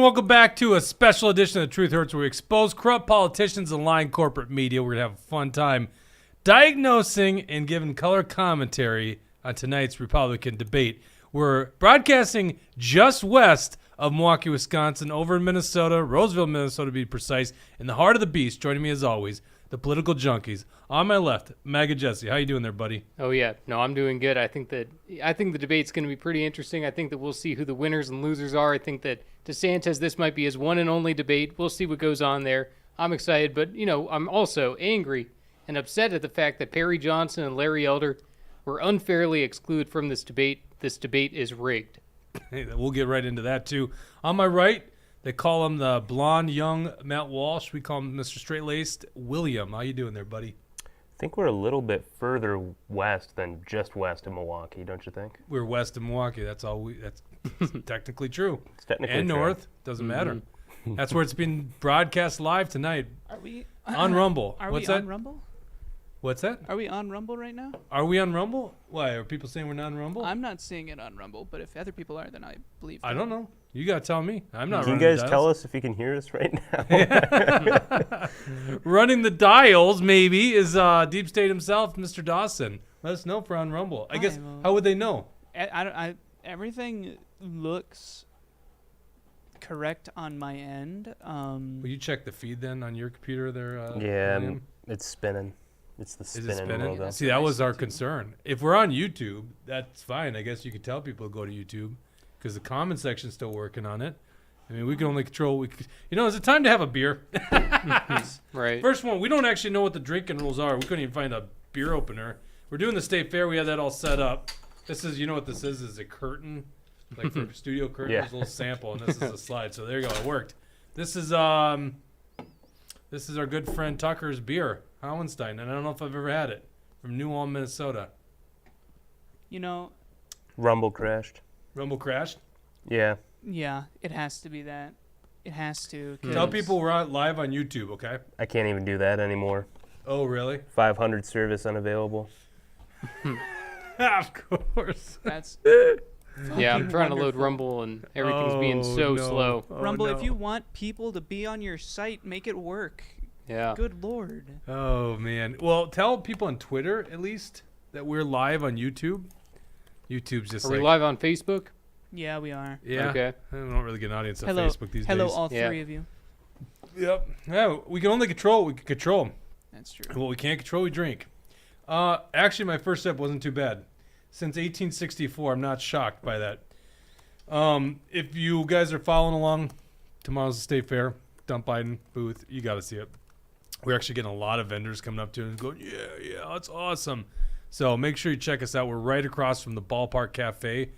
and welcome back to a special edition of The Truth Hurts, where we expose corrupt politicians and lying corporate media. We're going to have a fun time diagnosing and giving color commentary on tonight's Republican debate. We're broadcasting just west of Milwaukee, Wisconsin, over in Minnesota, Roseville, Minnesota to be precise, in the heart of the beast. Joining me as always, the political junkies. On my left, MAGA Jesse. How you doing there, buddy? Oh yeah, no, I'm doing good. I think the debate's going to be pretty interesting. I think that we'll see who the winners and losers are. I think that DeSantis, this might be his one and only debate. We'll see what goes on there. I'm excited, but I'm also angry and upset at the fact that Perry Johnson and Larry Elder were unfairly excluded from this debate. This debate is rigged. Hey, we'll get right into that too. On my right, they call him the blonde young Matt Walsh. We call him Mr. Straight-Laced William. How you doing there, buddy? I think we're a little bit further west than just west of Milwaukee, don't you think? We're west of Milwaukee. That's technically true. It's technically and true. North. Doesn't matter. That's where it's being broadcast live tonight. Are we on Rumble? What's that? On Rumble? What's that? Are we on Rumble right now? Are we on Rumble? Why? Are people saying we're not on Rumble? I'm not seeing it on Rumble, but if other people are, then I believe them. I don't know. You got to tell me. I'm not Can running you guys tell us if you can hear us right now? Running the dials, maybe, is Deep State himself, Mr. Dawson. Let us know if we're on Rumble. I guess, how would they know? Everything looks correct on my end. Will you check the feed then on your computer there? Yeah, William? It's spinning. It's the spinning logo. See, that was our concern. If we're on YouTube, that's fine. I guess you could tell people to go to YouTube because the comment section's still working on it. I mean, we can only control. Is it time to have a beer? Right. First one, we don't actually know what the drinking rules are. We couldn't even find a beer opener. We're doing the state fair. We had that all set up. This is, what this is? Is a curtain, like for studio curtain. Yeah. There's a little sample, and this is a slide. So there you go. It worked. This is our good friend Tucker's beer, Howenstein, and I don't know if I've ever had it, from New Ulm, Minnesota. Rumble crashed. Rumble crashed? Yeah. Yeah, it has to be that. It has to. Tell people we're live on YouTube, okay? I can't even do that anymore. Oh, really? 500 service unavailable. Of course. That's Yeah, I'm trying to load Rumble and everything's being so slow. Rumble. If you want people to be on your site, make it work. Yeah. Good Lord. Oh, man. Well, tell people on Twitter, at least, that we're live on YouTube. YouTube's just Are we live on Facebook? Yeah, we are. Yeah. Okay. I don't really get an audience on Hello, Facebook these hello, days. all Yeah. three of you. Yep. Yeah, we can only control what we can control. That's true. What we can't control, we drink. Actually, my first step wasn't too bad. Since 1864, I'm not shocked by that. If you guys are following along, tomorrow's the State Fair, Dump Biden booth. You got to see it. We're actually getting a lot of vendors coming up to it and going, yeah, that's awesome. So make sure you check us out. We're right across from the Ballpark Cafe.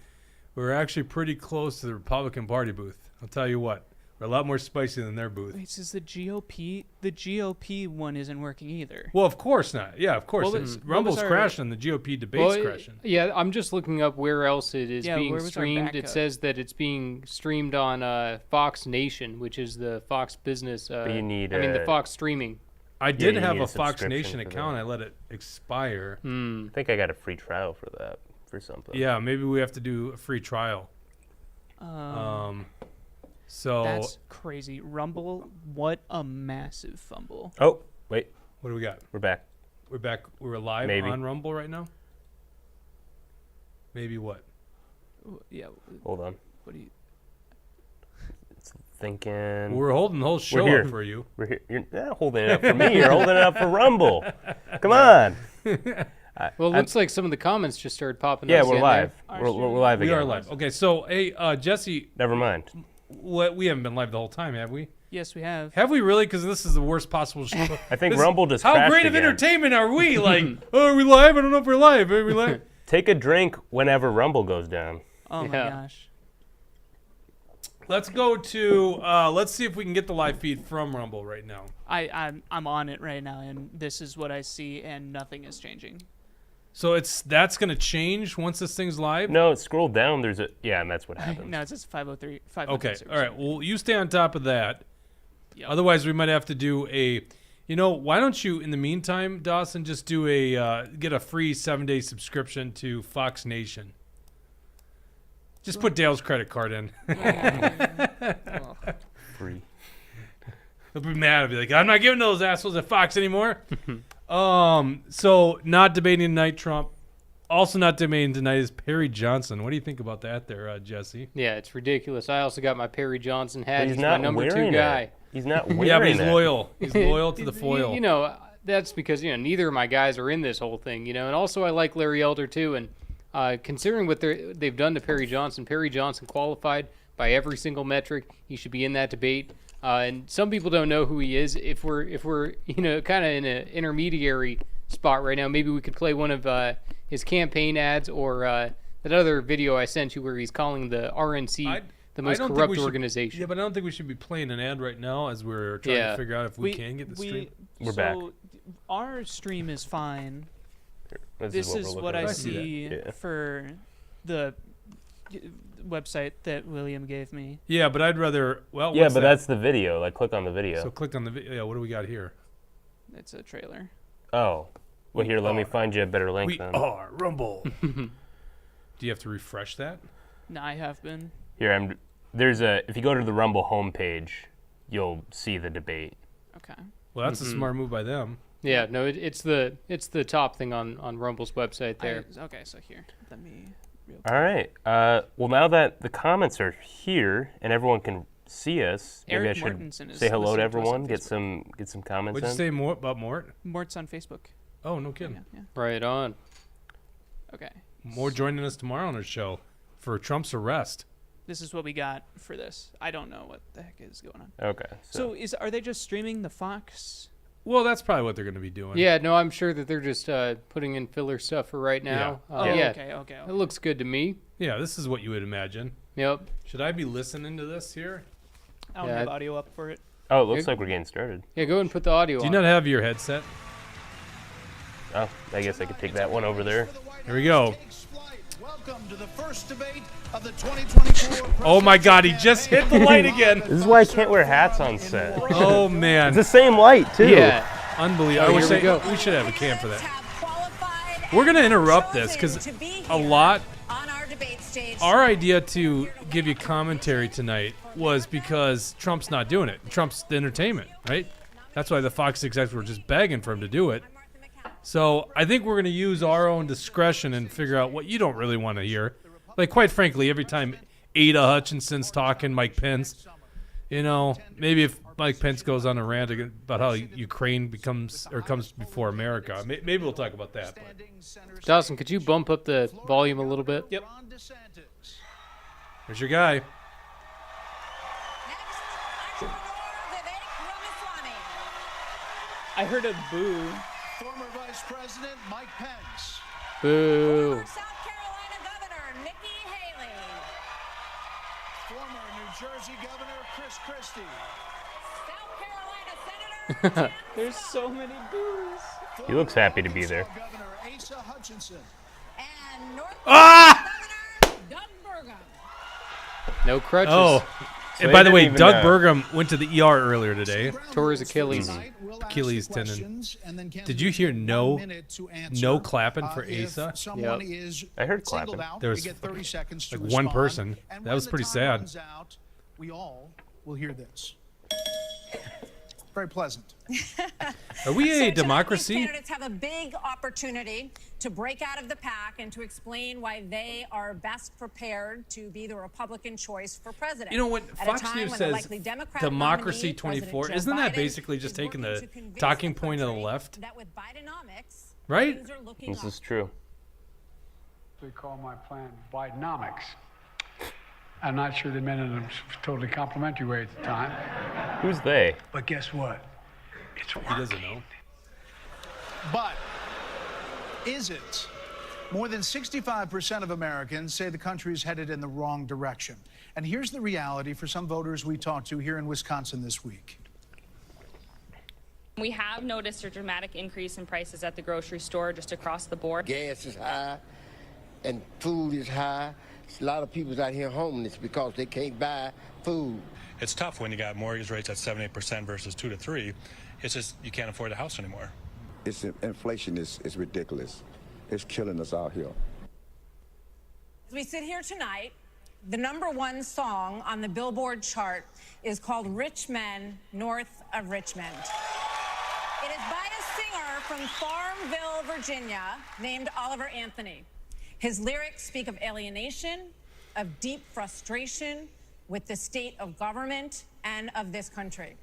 We're actually pretty close to the Republican Party booth. I'll tell you what, we're a lot more spicy than their booth. Wait, says the GOP? The GOP one isn't working either. Well, of course not. Yeah, of course. Rumble's our- crashing. The GOP debate's crashing. Yeah, I'm just looking up where else it is Yeah, being where was our streamed. It backup? says that it's being streamed on Fox Nation, which is the Fox business. But you need the Fox streaming. I did you have need a a Fox subscription Nation for account. that. I let it expire. I think I got a free trial for that, for something. Yeah, maybe we have to do a free trial. So That's crazy. Rumble, what a massive fumble. Oh, wait. what do we got? We're back. We're back. We're live Maybe. on Rumble right now. Maybe what? Yeah. Hold on. What do you? It's thinking. We're holding the whole show here. up for you. We're here. You're not holding it up for me. You're holding it up for Rumble. Come on. Well, it looks like some of the comments just started popping Yeah, up. we're live. Our We're stream. live We again. are live. Okay, so hey, Jesse, Never mind. we haven't been live the whole time, have we? Yes, we have. Have we really? Because this is the worst possible show. I think Rumble just How crashed great of again. entertainment are we? Like, oh, are we live? I don't know if we're live. Are we live? Take a drink whenever Rumble goes down. Oh my Yeah. gosh. Let's go to. Let's see if we can get the live feed from Rumble right now. I'm on it right now, and this is what I see, and nothing is changing. So that's gonna change once this thing's live. No, scroll down. There's a and that's what happens. No, it says 503. Okay. All right. Well, you stay on top of that. Yep. Otherwise, we might have to do a. Why don't you, in the meantime, Dawson, just do get a free 7-day subscription to Fox Nation. Just put Dale's credit card in. Free. He'll be mad. He'll be like, I'm not giving those assholes at Fox anymore. So not debating tonight, Trump. Also not debating tonight is Perry Johnson. What do you think about that there, Jesse? Yeah, it's ridiculous. I also got my Perry Johnson hat. But He's he's my not number 2 wearing guy. it. He's not wearing Yeah, but he's it. loyal. He's loyal to the foil. You know, that's because, neither of my guys are in this whole thing, And also I like Larry Elder, too. And considering what they've done to Perry Johnson qualified by every single metric. He should be in that debate. And some people don't know who he is. If we're kind of in an intermediary spot right now, maybe we could play one of his campaign ads or that other video I sent you where he's calling the RNC the most corrupt organization. Yeah, but I don't think we should be playing an ad right now as we're trying to figure out if we can get the stream. We're back. Our stream is fine. This is what I see see for the website that William gave me. Yeah, but I'd rather. Well, yeah, but that's the video. Like, click on the video. So click on the video. Yeah, what do we got here? It's a trailer. Oh, well, here, let me find you a better link We then. are Rumble. Do you have to refresh that? No, I have been. Here, if you go to the Rumble homepage, you'll see the debate. Okay. Well, that's a smart move by them. Yeah, no, it's the top thing on Rumble's website there. Okay, so here, let me. All right. Well, now that the comments are here and everyone can see us, maybe Eric I should Mortensen is say hello to listening to us on everyone. Get Facebook. some comments. What'd you in. say more about Mort? Mort's on Facebook. Oh, no kidding. Yeah. Right on. Okay. More joining us tomorrow on our show for Trump's arrest. This is what we got for this. I don't know what the heck is going on. Okay. So are they just streaming the Fox? Well, that's probably what they're going to be doing. Yeah, no, I'm sure that they're just putting in filler stuff for right now. Yeah. Okay. It looks good to me. Yeah, this is what you would imagine. Yep. Should I be listening to this here? I don't have audio up for it. Oh, it looks like we're getting started. Yeah, go ahead and put the audio Do you on. not have your headset? Oh, I guess I could take that one over there. Here we go. Welcome to the first debate of the 2024 Oh my God, he just hit the light again. This is why I can't wear hats on set. Oh man, It's the same light too. Yeah. unbelievable. Oh, I wish here we go. we should have a cam for that. We're gonna interrupt this because our idea to give you commentary tonight was because Trump's not doing it. Trump's the entertainment, right? That's why the Fox execs were just begging for him to do it. So I think we're going to use our own discretion and figure out what you don't really want to hear. Like, quite frankly, every time Ada Hutchinson's talking, Mike Pence, maybe if Mike Pence goes on a rant about how Ukraine comes before America, maybe we'll talk about that. But Dawson, could you bump up the volume a little bit? Yep. There's your guy. I heard a boo. Former Vice President Mike Pence. Boo. South Carolina Governor Nikki Haley. Former New Jersey Governor Chris Christie. South Carolina Senator There's so many boos. He looks happy to be there. Governor Asa Hutchinson. and North Ah! Carolina Governor Doug Burgum. No crutches. Oh. So And by he the way, didn't even Doug Burgum went to the ER earlier today. Tore his Achilles. Achilles tendon. Did you hear no clapping for Asa? Yep. I heard clapping. There was like one person. That was pretty sad. We all will hear this. Very pleasant. Are we So a tonight, democracy? These candidates have a big opportunity to break out of the pack and to explain why they are best prepared to be the Republican choice for president. You know, when At a Fox time News when the says likely Democratic democracy nominee, 24, President Joe isn't that Biden, basically just is taking working the to convince talking the point of the country left? that with Bidenomics, Right? things are looking This up. is true. They call my plan Bidenomics. I'm not sure they meant it in a totally complimentary way at the time. Who's they? But guess what? It's He working. doesn't know. But is it? More than 65% of Americans say the country is headed in the wrong direction. And here's the reality for some voters we talked to here in Wisconsin this week. We have noticed a dramatic increase in prices at the grocery store just across the board. Gas is high and food is high. A lot of people's out here homeless because they can't buy food. It's tough when you got mortgage rates at 7-8% versus 2 to 3. It's just you can't afford a house anymore. Inflation is ridiculous. It's killing us out here. As we sit here tonight, The #1 song on the Billboard chart is called Rich Men North of Richmond. It is by a singer from Farmville, Virginia, named Oliver Anthony. His lyrics speak of alienation, of deep frustration with the state of government and of this country.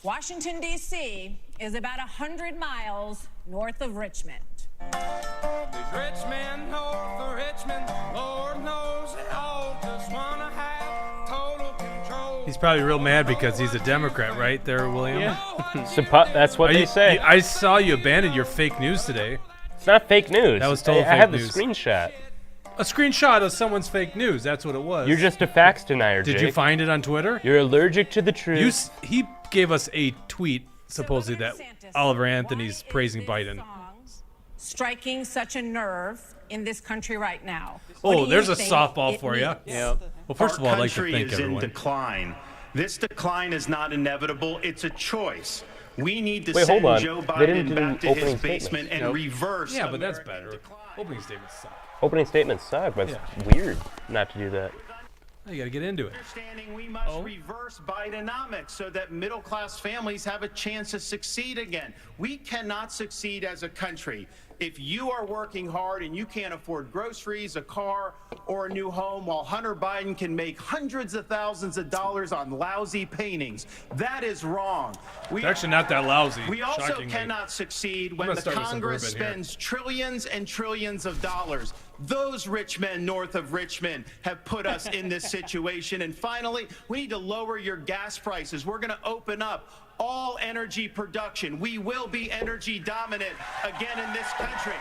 Washington, D.C. is about 100 miles north of Richmond. These rich men north of Richmond, Lord knows they all just want to have total control. He's probably real mad because he's a Democrat, right there, William? Yeah. That's what they say. I saw you abandon your fake news today. It's not fake news. That was total I fake have news. the screenshot. A screenshot of someone's fake news. That's what it was. You're just a facts denier, Did Jake. you find it on Twitter? You're allergic to the truth. He gave us a tweet, supposedly, that Oliver Anthony's praising Biden. Striking such a nerve in this country right now. Oh, there's a think softball it for you. means? Yeah. Well, first of all, I'd like to Our thank country is everyone. in decline. This decline is not inevitable. It's a choice. We need to Wait, send hold on. Joe They didn't Biden do back to opening his basement statements. and reverse. Yeah, but that's American better. Opening statements suck. Opening statements suck, but it's weird not to do that. You got to get into it. Understanding we must reverse Bidenomics so that middle-class families have a chance to succeed again. We cannot succeed as a country if you are working hard and you can't afford groceries, a car, or a new home, while Hunter Biden can make hundreds of thousands of dollars on lousy paintings. That is wrong. It's actually not that lousy. We also shockingly. cannot succeed I'm when gonna the start with some Congress bourbon here. spends trillions and trillions of dollars. Those rich men north of Richmond have put us in this situation. And finally, we need to lower your gas prices. We're going to open up all energy production. We will be energy dominant again in this country.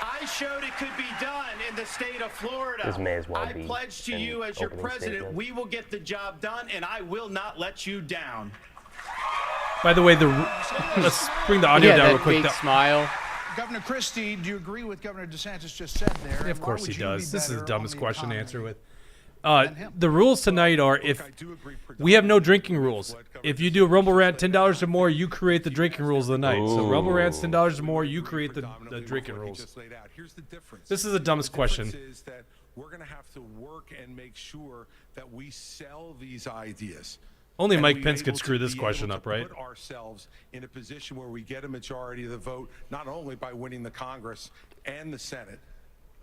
I showed it could be done in the state of Florida. This may as well I be pledge to an you as your opening president, statement. we will get the job done, and I will not let you down. By the way, let's bring the audio down real quick. Big smile. Governor Christie, do you agree with Governor DeSantis just said there? Yeah, of And why course would he you be does. This is the better dumbest on the question to economy? answer with. The rules tonight are we have no drinking rules. If you do a Rumble Rant $10 or more, you create the drinking rules of the night. So Rumble Rant's $10 or more, you create the drinking rules. Here's the difference. This is the dumbest question. Is that we're going to have to work and make sure that we sell these ideas. Only And Mike we Pence able could to screw this be question able up, to right? Put ourselves in a position where we get a majority of the vote, not only by winning the Congress and the Senate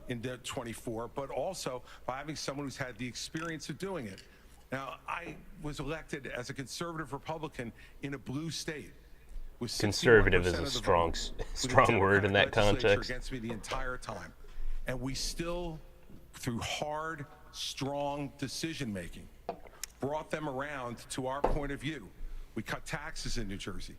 in 24, but also by having someone who's had the experience of doing it. Now, I was elected as a conservative Republican in a blue state. With Conservative is 61% a of the strong, vote, with the strong word in that Democratic legislature context. against me the entire time, and we still, through hard, strong decision making, brought them around to our point of view. We cut taxes in New Jersey.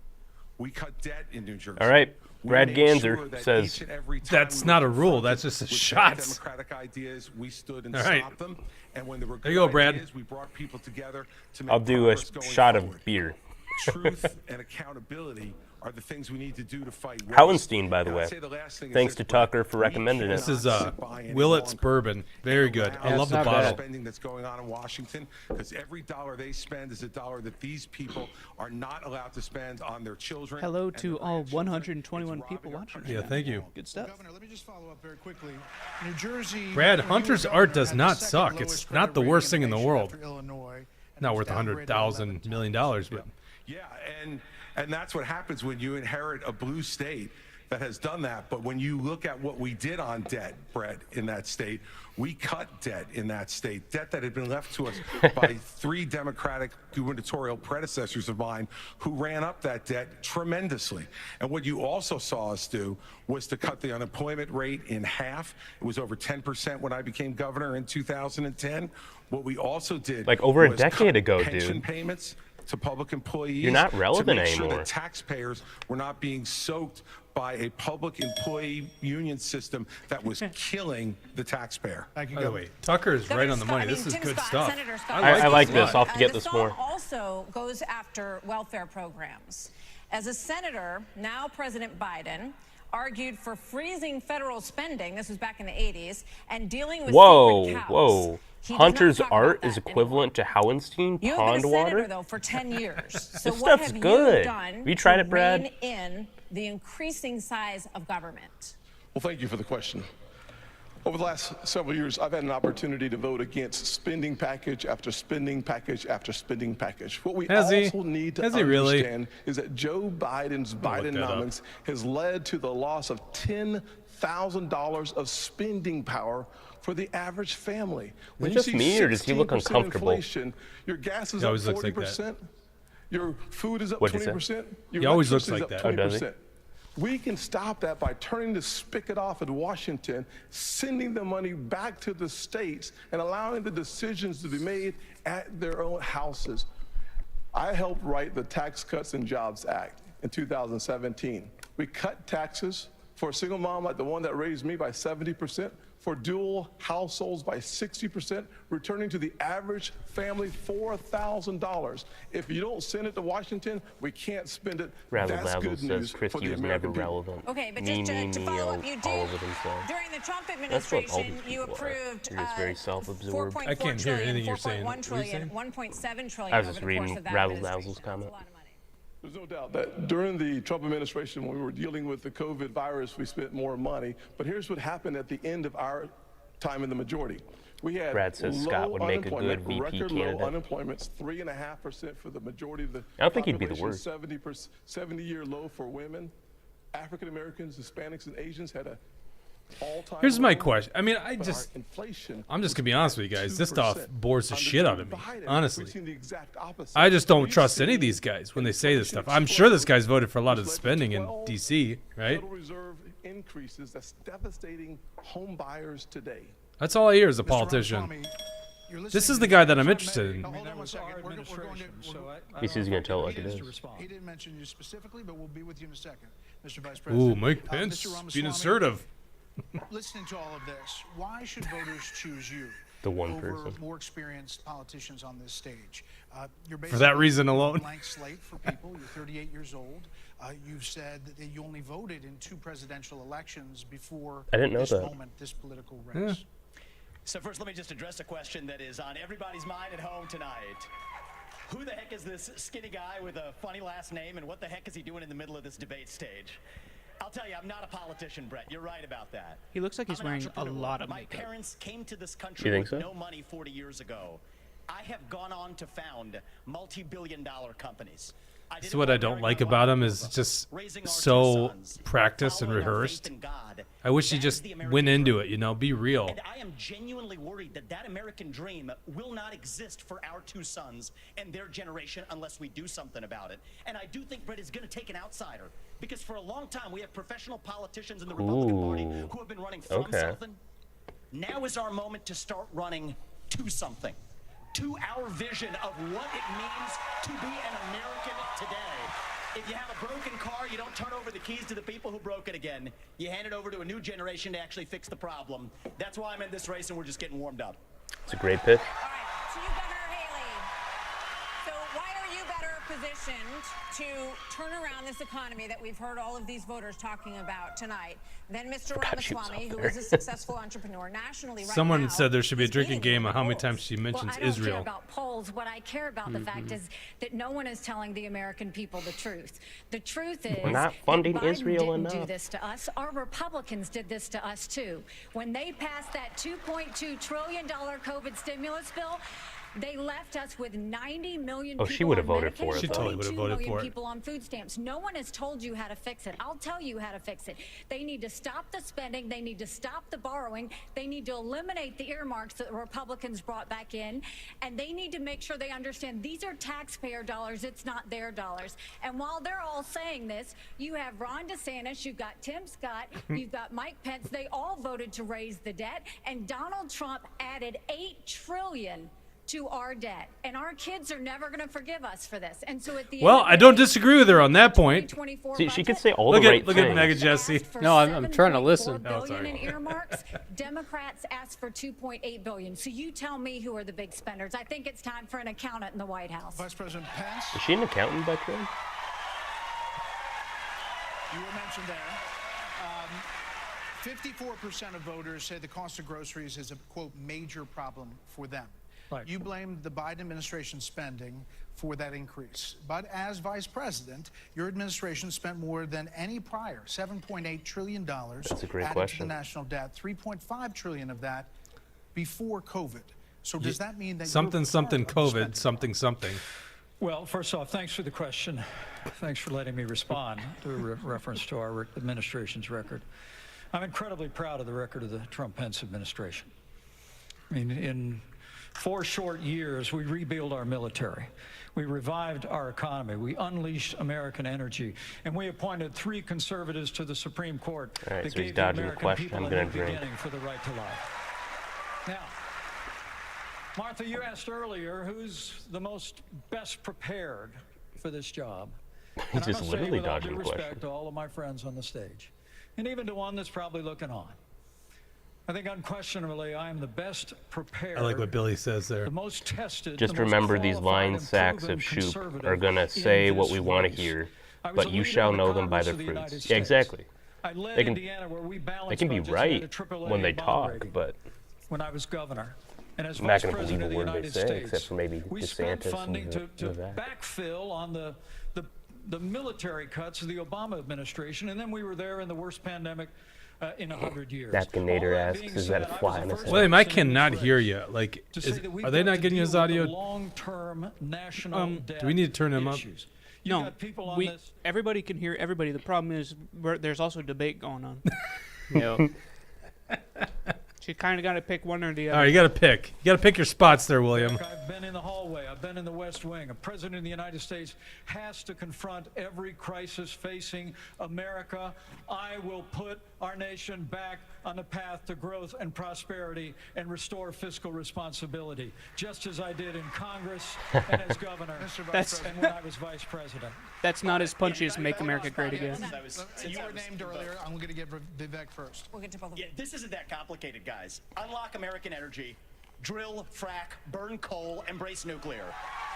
We cut debt in New Jersey. All right, We Brad made Ganser sure that says each and every time that's we not were a rule. confronted That's just a with shots. Democratic ideas, we stood and All right. stopped them. And when there were There good you go, Brad. ideas, we brought people together to make I'll do a progress going shot forward. of beer. Truth and accountability are the things we need to do to fight waste. Hauenstein, by the And I'd way. say the last thing is Thanks this, to Brad. Tucker for We recommending it. This is cannot sit by any Willett's longer bourbon. Very good. I love the not bottle. bad. spending that's going on in Washington, because every dollar they spend is a dollar that these people are not allowed to spend on their children. Hello and to their all grandchildren. 121 It's people robbing our watching. country. Yeah, thank you. Good stuff. Governor, let me just follow up very quickly. New Jersey. Brad, you Hunter's as art governor, does had the not second suck. lowest It's credit not the rating worst thing in the nation world. after Illinois, and Not was worth downgraded $100,000 million, but Yeah, and that's what happens when you inherit a blue state that has done that. But when you look at what we did on debt, Brett, in that state, we cut debt in that state, debt that had been left to us by 3 Democratic gubernatorial predecessors of mine who ran up that debt tremendously. And what you also saw us do was to cut the unemployment rate in half. It was over 10% when I became governor in 2010. What we also did Like over a was decade cut ago, pension dude. payments to public employees. You're not relevant to make sure anymore. that taxpayers were not being soaked by a public employee union system that was killing the taxpayer. Thank you, by the Governor. way, Tucker is right on the money. This is Tim good Scott, stuff. Senator Scott. I like a this. lot. I'll have to get the this song more. also goes after welfare programs. As a senator, now President Biden argued for freezing federal spending. This was back in the 80s, and dealing with secret cows. Whoa. He does not Hunter's talk about art that is anymore. equivalent to Hauenstein You've pond been a senator, water. though, for 10 years. So This what stuff's have good. you done Have you tried to it, Brad? rein in the increasing size of government? Well, thank you for the question. Over the last several years, I've had an opportunity to vote against spending package after spending package after spending package. What we also need to understand is that Joe Biden's Bidenomics has led to the loss of $10,000 of spending power for the average family. When you Is it see just me, or does he look 16% uncomfortable? inflation, your gas is He up always looks like 40%, your food is up What'd you say? 20%, your He always looks electricity like is up that. 20%. Oh, does he? We can stop that by turning the spigot off at Washington, sending the money back to the states, and allowing the decisions to be made at their own houses. I helped write the Tax Cuts and Jobs Act in 2017. We cut taxes for a single mom like the one that raised me by 70%, for dual households by 60%, returning to the average family $4,000. If you don't send it to Washington, we can't spend it. Razzle That's Dazzle good says news Christie for the was never American people. relevant. Okay, but Me, just me, to me, follow up, you all did over themselves. during the Trump That's what all administration, these you people are. approved They're just very self-absorbed. 4.4 I can't hear trillion, anything you're saying. 4.1 What are you trillion, saying? 1.7 trillion I was over just the reading course of that Razzle administration. Dazzle's comment. There's no doubt that during the Trump administration, when we were dealing with the COVID virus, we spent more money. But here's what happened at the end of our time in the majority. We had Brad says Scott would make a good VP record candidate. low unemployment's 3.5% for the majority of the I don't think he'd be the population, worst. 70-year low for women. African Americans, Hispanics, and Asians had a all-time Here's my low. question. I mean, But our inflation I'm just was gonna be honest with you guys. This stuff 2%. bores the Under shit Joe out of me. Biden, Honestly, we've seen the exact opposite. I just don't We've trust any of seen these guys when they say this stuff. I'm sure this guy's voted for a lot of the spending in D.C., right? Federal Reserve increases that's devastating home buyers today. That's all I hear as a politician. This is the guy that I'm interested in. Hold on one second. We're going to He says he's gonna tell it like it is. He didn't mention you specifically, but we'll be with you in a second, Mr. Vice President. Ooh, Mike Pence Mr. being Ramaswamy, assertive. Listening to all of this, why should voters choose you The one over person. more experienced politicians on this stage? You're For that basically reason a alone. blank slate for people. You're 38 years old. You've said that you only voted in 2 presidential elections before I didn't know this that. moment, this political race. So first, let me just address a question that is on everybody's mind at home tonight. Who the heck is this skinny guy with a funny last name, and what the heck is he doing in the middle of this debate stage? I'll tell you, I'm not a politician, Brett. You're right about that. He looks like he's I'm an wearing a entrepreneur. lot of My makeup. parents came to this You country think with so? no money 40 years ago. I have gone on to found multi-billion-dollar companies. I did So it what while I don't wearing like a about him white is robe, just raising our so 2 sons, practiced and following our rehearsed. faith in God. I wish he That is just the American went into dream. it, you know, be real. And I am genuinely worried that that American dream will not exist for our 2 sons and their generation unless we do something about it. And I do think Brett is going to take an outsider, because for a long time we have professional politicians in the Republican Party Ooh. who have been running from Okay. something. Now is our moment to start running to something, to our vision of what it means to be an American today. If you have a broken car, you don't turn over the keys to the people who broke it again. You hand it over to a new generation to actually fix the problem. That's why I'm in this race, and we're just getting warmed up. It's a great pitch. All right, to you, Governor Haley. So why are you better positioned to turn around this economy that we've heard all of these voters talking about tonight than Mr. Forgot she was Ramaswamy, up who there. is a successful entrepreneur nationally right Someone now? said there should be a He's drinking leading game on how many polls. times she mentions Well, I don't Israel. care about polls. What I care about the fact is that no one is telling the American people the truth. The truth is We're not funding that Biden Israel didn't do enough. this to us. Our Republicans did this to us too. When they passed that $2.2 trillion COVID stimulus bill, they left us with 90 million Oh, people she would have on voted for Medicaid, it, She totally would have 42 voted million for it. people on food stamps. No one has told you how to fix it. I'll tell you how to fix it. They need to stop the spending. They need to stop the borrowing. They need to eliminate the earmarks that the Republicans brought back in. And they need to make sure they understand these are taxpayer dollars. It's not their dollars. And while they're all saying this, you have Ron DeSantis, you've got Tim Scott, you've got Mike Pence. They all voted to raise the debt. And Donald Trump added $8 trillion to our debt, and our kids are never going to forgive us for this. And so at the Well, end of I the don't day, disagree with her on that point. 2024 See, she could budget, say all Look the at right look things. at MAGA Jesse. asked for No, I'm trying to listen. $7.4 Oh, sorry. billion in earmarks. Democrats asked for $2.8 billion. So you tell me who are the big spenders. I think it's time for an accountant in the White House. Vice President Pence, Is she an accountant by trade? you were mentioned there. 54% of voters say the cost of groceries is a, quote, major problem for them. Right. You blamed the Biden administration spending for that increase. But as vice president, your administration spent more than any prior, $7.8 trillion That's a great added question. to the national debt, $3.5 trillion of that before COVID. So does that mean that something you're something part of the COVID spending something something? Well, first off, thanks for the question. Thanks for letting me respond to a reference to our administration's record. I'm incredibly proud of the record of the Trump-Pence administration. I mean, in 4 short years, we rebuilt our military. We revived our economy. We unleashed American energy. And we appointed 3 conservatives to the Supreme Court All right, that so he's gave the dodging the American question. people I'm a gonna new drink. beginning for the right to life. Now, Martha, you asked earlier who's the best prepared for this job. He's And I just must literally say, with all dodging due the question. respect to all of my friends on the stage, and even to one that's probably looking on, I think unquestionably I am the best prepared. I like what Billy says there. The most tested. Just the most remember these qualified lying and sacks proven of Shoop conservative are going to in say what this we want to race. hear, I was but a you leader shall of the know them by Congress their of the fruits. United Yeah, States. exactly. I led They can, Indiana where we balanced they can be budgets right at a AAA when they bond talk, rating but when I was governor. And as I'm not vice going to believe president a of the word they United say, States, except for maybe we spent DeSantis funding and to Vivek. backfill on the military cuts of the Obama administration, and then we were there in the worst pandemic in 100 years. Napkin Nader asks, is that a fly in his head? William, I cannot hear you. Like, To say that we've are they got not to getting his deal with the audio? long-term national debt Do we need to turn him up? issues. You've No, got people on we this. everybody can hear everybody. The problem is there's also debate going on. Yep. You kind of got to pick one or the All other. right, you got to pick. You got to pick your spots there, William. Look, I've been in the hallway. I've been in the West Wing. A president of the United States has to confront every crisis facing America. I will put our nation back on the path to growth and prosperity and restore fiscal responsibility, just as I did in Congress and as governor and when I was vice president. That's not as punchy as "Make America Great Again." You were named earlier. I'm going to give Vivek first. We'll get to both of Yeah, this isn't that complicated, guys. Unlock American energy, drill, frack, burn coal, embrace nuclear.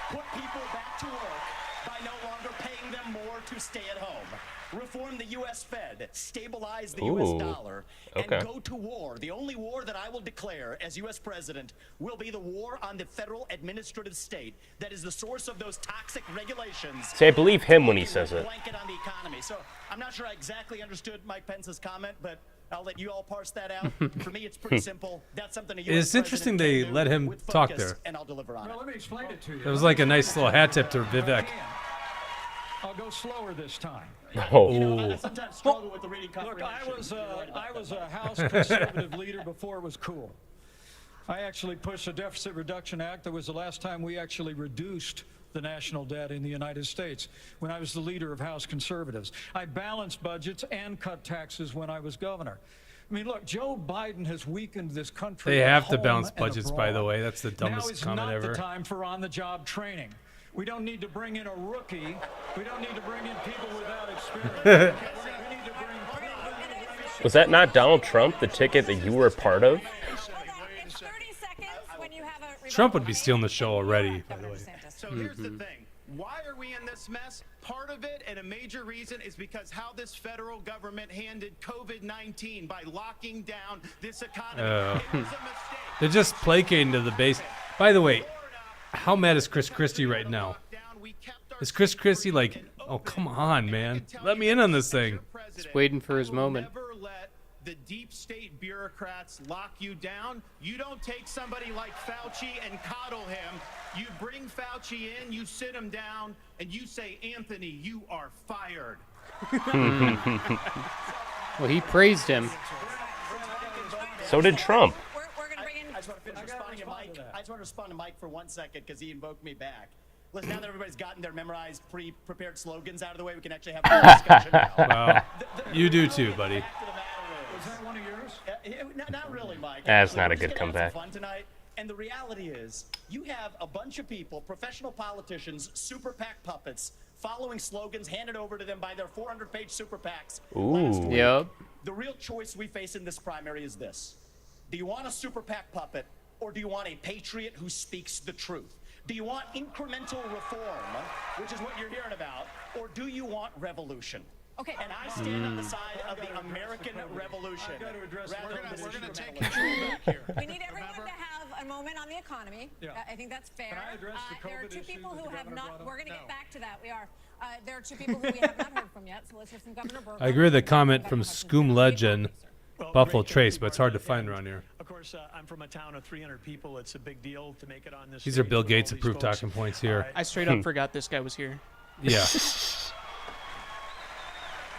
Put people back to work by no longer paying them more to stay at home. Reform the U.S. Fed, stabilize the U.S. dollar, okay. and go to war. The only war that I will declare as U.S. president will be the war on the federal administrative state that is the source of those toxic regulations. See, I believe him when he says it. Blanket on the economy. So I'm not sure I exactly understood Mike Pence's comment, but I'll let you all parse that out. For me, it's pretty simple. That's something a US It's interesting president they can do let him with talk focus, there. and I'll deliver on it. Let me explain it to you. It was like a nice little hat tip to Vivek. I'll go slower this time. Oh. You know, I sometimes struggle with the reading Look, I comprehension. was a House conservative leader before it was cool. I actually pushed a Deficit Reduction Act. That was the last time we actually reduced the national debt in the United States when I was the leader of House conservatives. I balanced budgets and cut taxes when I was governor. I mean, look, Joe Biden has weakened this country. They at have to home balance and budgets, by the abroad. way. That's the dumbest now is comment not ever. the time for on-the-job training. We don't need to bring in a rookie. We don't need to bring in people without experience. We need to bring proven Was that not Donald Trump, the ticket that you were a part of? It's 30 seconds when you have a Trump would be stealing the show already, by the way. So here's the thing. Why are we in this mess? Part of it, and a major reason, is because how this federal government handled COVID-19 by locking down this economy. It was a mistake. They're just placating to the base. By the way, how mad is Chris Christie right now? Is Chris Christie like, oh, come on, man. Let me in on this thing. Just waiting for his moment. Never let the deep state bureaucrats lock you down. You don't take somebody like Fauci and coddle him. You bring Fauci in, you sit him down, and you say, Anthony, you are fired. Well, he praised him. So did Trump. I just want to finish responding to Mike. I just want to respond to Mike for 1 second because he invoked me back. Listen, now that everybody's gotten their memorized, pre-prepared slogans out of the way, we can actually have a discussion now. Wow. You do too, buddy. Was that one of yours? Not really, Mike. That's Actually, not a we're good just gonna have comeback. some fun tonight. And the reality is, you have a bunch of people, professional politicians, super PAC puppets, following slogans handed over to them by their 400-page super PACs last week. Yep. The real choice we face in this primary is this. Do you want a super PAC puppet, or do you want a patriot who speaks the truth? Do you want incremental reform, which is what you're hearing about, or do you want revolution? Okay. And I stand on the side of the American revolution. I've got to address rather than We're going to this take incremental control back here. We need everyone to have a moment moment on the economy. Yeah. I think that's fair. Can I address the There are COVID two issue people that who the have governor not. brought up? We're going to No. get back to that. We are. There are two people who we have not heard from yet. So let's hear from Governor Burgum. I agree with the comment from Scoom Legend, Well, Buffalo great, thank Trace, you, but it's hard to Martha. find And, around here. Of course, I'm from a town of 300 people. It's a big deal to make it on this. These are stage Bill with all Gates these approved folks. talking points here. I straight up forgot this guy was here. Yeah.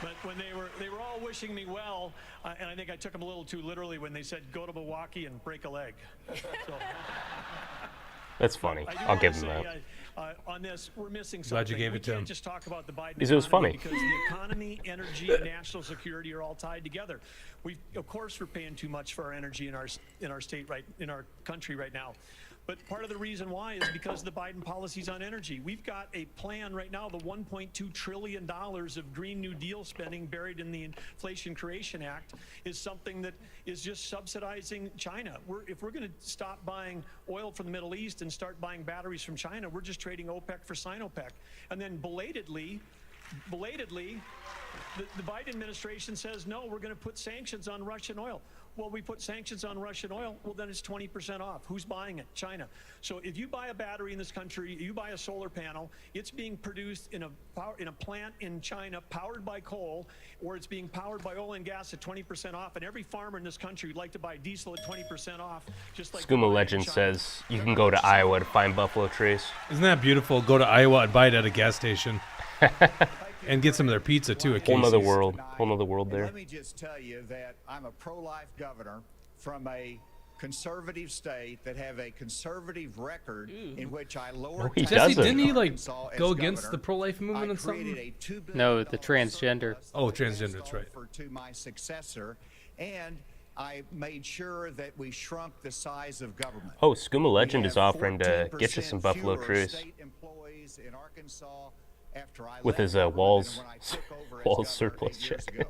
But when they were all wishing me well, and I think I took them a little too literally when they said go to Milwaukee and break a leg. So, That's funny. I do I'll wanna give him say, that. On this, we're missing Glad something. you gave we it to can't him. just talk about the Biden Because it was economy funny. because the economy, energy, and national security are all tied together. Of course, we're paying too much for our energy in our state in our country right now. But part of the reason why is because of the Biden policies on energy. We've got a plan right now, the $1.2 trillion of Green New Deal spending buried in the Inflation Creation Act is something that is just subsidizing China. If we're going to stop buying oil from the Middle East and start buying batteries from China, we're just trading OPEC for Sinopec. And then belatedly, the Biden administration says, no, we're going to put sanctions on Russian oil. Well, we put sanctions on Russian oil, well, then it's 20% off. Who's buying it? China. So if you buy a battery in this country, you buy a solar panel, it's being produced in a plant in China powered by coal, or it's being powered by oil and gas at 20% off. And every farmer in this country would like to buy diesel at 20% off. Just like Skooma Legend says you can go to Iowa to find Buffalo Trace. Isn't that beautiful? Go to Iowa and buy it at a gas station. And get some of their pizza, too, at Whole nother Casey's. world. Whole nother world And there. let me just tell you that I'm a pro-life governor from a conservative state that have a conservative record in which I lowered he Jesse, doesn't. didn't he, like, Arkansas as go against governor. the pro-life movement I and something? created a $2 billion No, the transgender. Oh, transgender, that's right. offer to my successor, and I made sure that we shrunk the size of government. Oh, Skooma Legend We is have offering to get you 14% some Buffalo fewer Trace state employees in Arkansas after I with left his government walls than when I took over as walls governor surplus 8 years check. ago.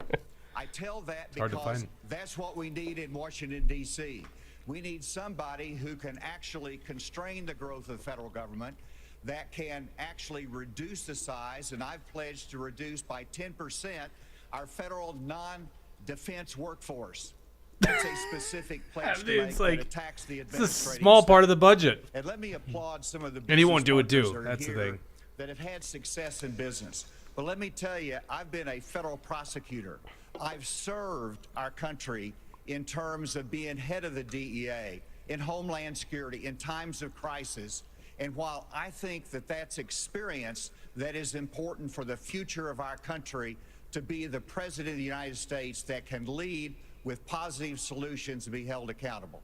I tell that hard to because find. that's what we need in Washington, D.C. We need somebody who can actually constrain the growth of the federal government, that can actually reduce the size, and I've pledged to reduce by 10% our federal non-defense workforce. That's a specific pledge to Dude, make it's that like- attacks the It's a administrative small part state. of the budget. And let me applaud some of the And he won't do it, business too. partners that are That's the here thing. that have had success in business. But let me tell you, I've been a federal prosecutor. I've served our country in terms of being head of the DEA, in Homeland Security, in times of crisis. And while I think that that's experience that is important for the future of our country, to be the President of the United States that can lead with positive solutions and be held accountable.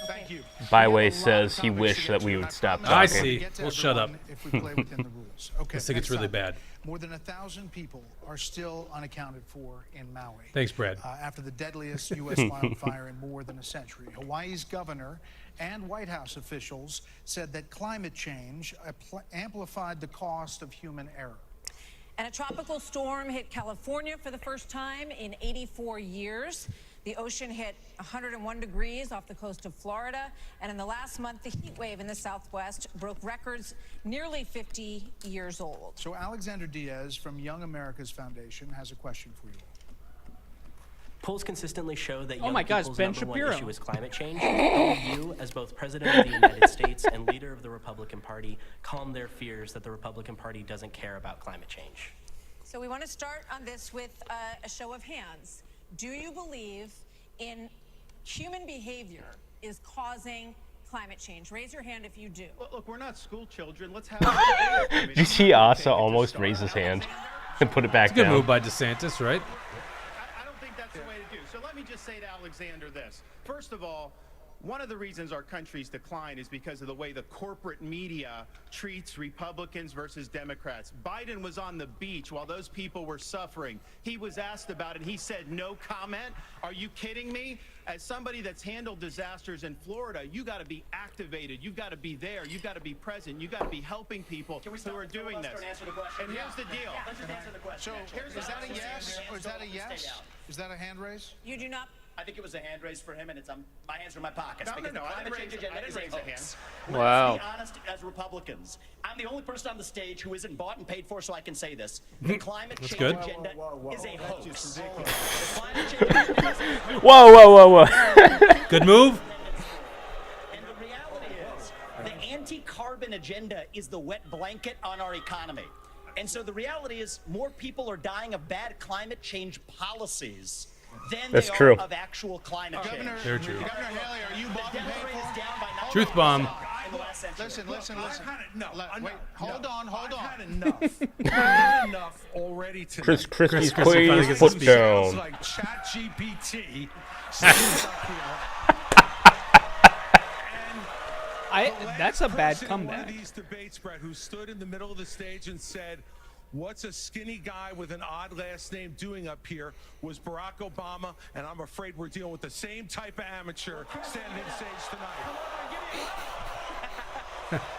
Thank you. Byway says he wished that we would stop talking. I see. We'll shut up. If we play within the rules. Okay. I think it's next really up. bad. More than 1,000 people are still unaccounted for in Maui. Thanks, Brad. After the deadliest U.S. wildfire in more than a century, Hawaii's governor and White House officials said that climate change amplified the cost of human error. And a tropical storm hit California for the first time in 84 years. The ocean hit 101 degrees off the coast of Florida. And in the last month, the heat wave in the Southwest broke records nearly 50 years old. So Alexander Diaz from Young America's Foundation has a question for you. Polls consistently show that Oh young my gosh, people's Ben number one Shapiro. issue is climate change. How will you, as both President of the United States and leader of the Republican Party, calm their fears that the Republican Party doesn't care about climate change? So we want to start on this with a show of hands. Do you believe in human behavior is causing climate change? Raise your hand if you do. Look, we're not school children. Let's have Did you see Asa almost raise his hand and put it back It's a good down? move by DeSantis, right? I don't think that's the way to do. So let me just say to Alexander this. First of all, one of the reasons our country's decline is because of the way the corporate media treats Republicans versus Democrats. Biden was on the beach while those people were suffering. He was asked about it. He said no comment. Are you kidding me? As somebody that's handled disasters in Florida, you got to be activated. You've got to be there. You've got to be present. You've got to be helping people who are doing this. And here's the deal. Let's just answer the question. So is that a yes or is that a yes? Is that a hand raise? You do not. I think it was a hand raise for him, and it's my hands are in my pockets. No, because no, the I climate didn't change raise- I agenda didn't is a raise a hoax. Wow. Let's be honest as Republicans. I'm the only person on the stage who isn't bought and paid for, so I can say this. The climate That's change good. agenda is a That's hoax. just The ridiculous. climate change agenda is a hoax. Whoa, whoa, whoa, whoa. Good move. And the reality agenda is the wet blanket on our economy. And so the reality is more people are dying of bad climate change policies than That's they true. are of actual climate change. Very true. Governor Haley, are you bought and paid for? Down by Truth bomb. in the last century. Listen. Wait, hold on. I've had enough. I've had enough already today. Chris Christie's Chris finally please gets put to speak. Sounds down. like ChatGPT. stands up here. That's a bad person in one comeback. of these debates, Brett, who stood in the middle of the stage and said, "What's a skinny guy with an odd last name doing up here?" was Barack Obama, and I'm afraid we're dealing with the same type of amateur standing on stage tonight.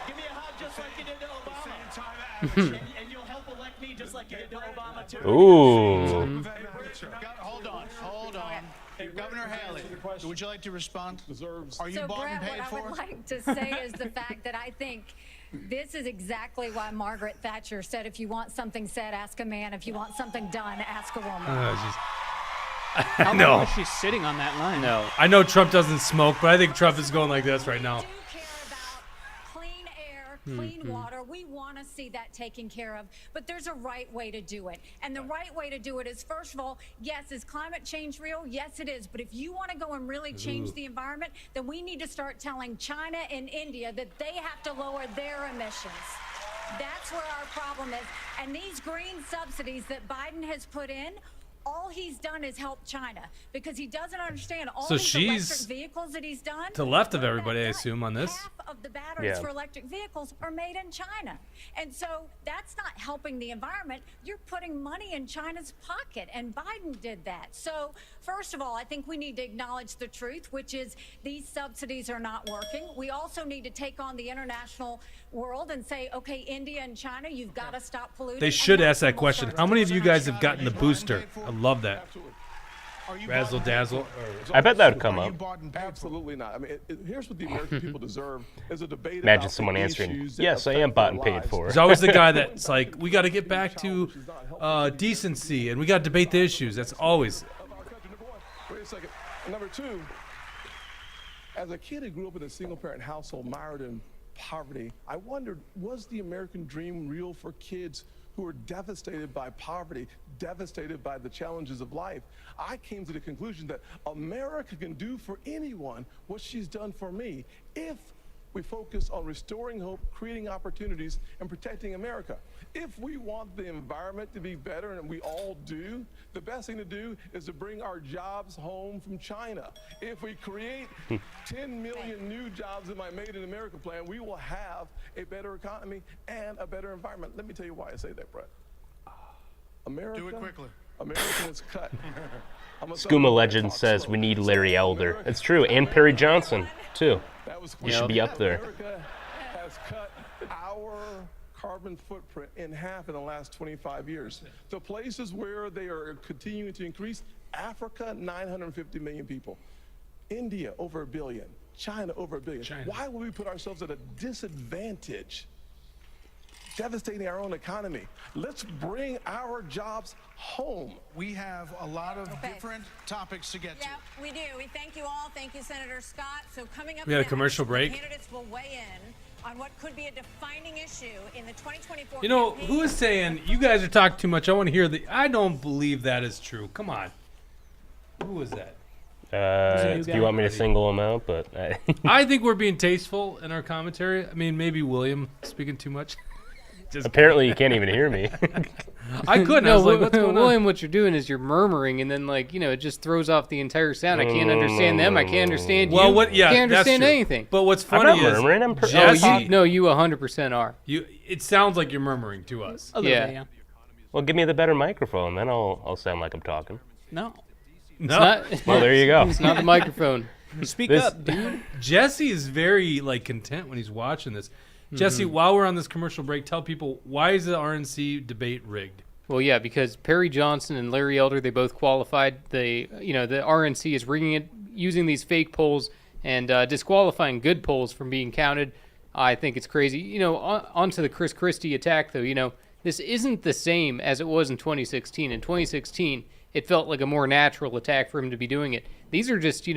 Give me a hug just like you did to Obama. Same time amateur. and you'll help elect me just like you did to Obama, too. Ooh. Hold on. Governor Haley, would you like to respond? Are you So, bought and Brett, paid what for? I would like to say is the fact that I think this is exactly why Margaret Thatcher said, if you want something said, ask a man. If you want something done, ask a woman. How long No. was she sitting on that line? No. I know Trump doesn't smoke, but I think Trump is going like this right now. Clean air, clean water. We want to see that taken care of, but there's a right way to do it. And the right way to do it is, first of all, yes, is climate change real? Yes, it is. But if you want to go and really change the environment, then we need to start telling China and India that they have to lower their emissions. That's where our problem is. And these green subsidies that Biden has put in, all he's done is help China, because he doesn't understand all So these she's electric vehicles that he's done. To the left of everybody, I assume, on this. Half of the batteries Yeah. for electric vehicles are made in China. And so that's not helping the environment. You're putting money in China's pocket, and Biden did that. So first of all, I think we need to acknowledge the truth, which is these subsidies are not working. We also need to take on the international world and say, okay, India and China, you've got to stop polluting. They And should that's ask when that we'll question. start How to many do of you guys have gotten the booster? I love that. Razzle dazzle. I bet that would come up. Absolutely not. I mean, here's what the American people deserve: is a debate. Imagine about someone the answering, issues that yes, I affect am bought and their paid lives. for. There's always the guy that's like, we got to get back to decency and we got to debate the issues. That's always. Wait a second. Number two, as a kid who grew up in a single-parent household mired in poverty, I wondered, was the American dream real for kids who were devastated by poverty, devastated by the challenges of life? I came to the conclusion that America can do for anyone what she's done for me if we focus on restoring hope, creating opportunities, and protecting America. If we want the environment to be better, and we all do, the best thing to do is to bring our jobs home from China. If we create 10 million new jobs in my Made in America plan, we will have a better economy and a better environment. Let me tell you why I say that, Brett. America, Do it quickly. America is cut. Skooma Legend says we need Larry Elder. It's true, and Perry Johnson too. You should be up there. America has cut our carbon footprint in half in the last 25 years. The places where they are continuing to increase: Africa, 950 million people; India, over 1 billion; China, over 1 billion. Why would we put ourselves at a disadvantage, devastating our own economy? Let's bring our jobs home. We have a lot of different topics to get to. Yeah, we do. We thank you all. Thank you, Senator Scott. So coming up We had a next, commercial break. Candidates will weigh in on what could be a defining issue in the 2024 You know, campaign. who is saying you guys are talking too much? I want to hear the. I don't believe that is true. Come on. Who was that? Do you want me to single him out? But I think we're being tasteful in our commentary. I mean, maybe William speaking too much. apparently you can't even hear me. I couldn't. I No, was like, what's going on? William, what you're doing is you're murmuring, and then it just throws off the entire sound. I can't understand them. I can't understand you. Well, what? Yeah, can't that's understand true. anything. But what's I'm funny not is murmuring, I'm Jesse, you 100% are. It sounds like you're murmuring to us. A little bit, yeah. Well, give me the better microphone, then I'll sound like I'm talking. No. It's not, Well, there you go. It's not the microphone. Speak This- up, dude. Jesse is very content when he's watching this. Jesse, while we're on this commercial break, tell people, why is the RNC debate rigged? Well, yeah, because Perry Johnson and Larry Elder, they both qualified. The RNC is rigging it, using these fake polls and disqualifying good polls from being counted. I think it's crazy. Onto the Chris Christie attack, though. This isn't the same as it was in 2016. In 2016, it felt like a more natural attack for him to be doing it. These are just,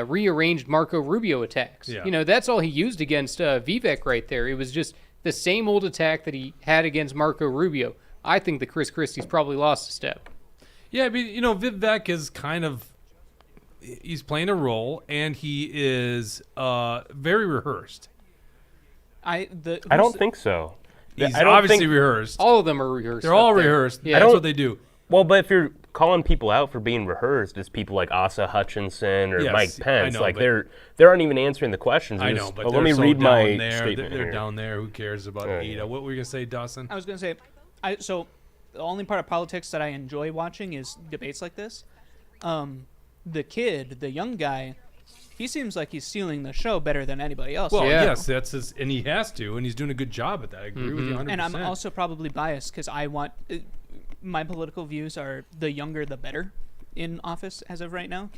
rearranged Marco Rubio attacks. Yeah. You know, that's all he used against Vivek right there. It was just the same old attack that he had against Marco Rubio. I think that Chris Christie's probably lost a step. Yeah, I mean, you know, Vivek is he's playing a role, and he is very rehearsed. I don't think so. He's I don't obviously think- rehearsed. All of them are rehearsed. They're all up there. rehearsed. Yeah. That's what they do. Well, but if you're calling people out for being rehearsed, it's people like Asa Hutchinson or Yes, Mike Pence. I know, like but- they aren't even answering the questions. I It know, was, but "Oh, they're let me so read down my there. statement They're here." down there. Who cares about Yeah. Ada? What were you gonna say, Dawson? I was going to say, so the only part of politics that I enjoy watching is debates like this. The young guy, he seems like he's stealing the show better than anybody else. Well, yes, that's his, and he has to, and he's doing a good job at that. I agree with you 100%. And I'm also probably biased because I want my political views are the younger the better in office as of right now.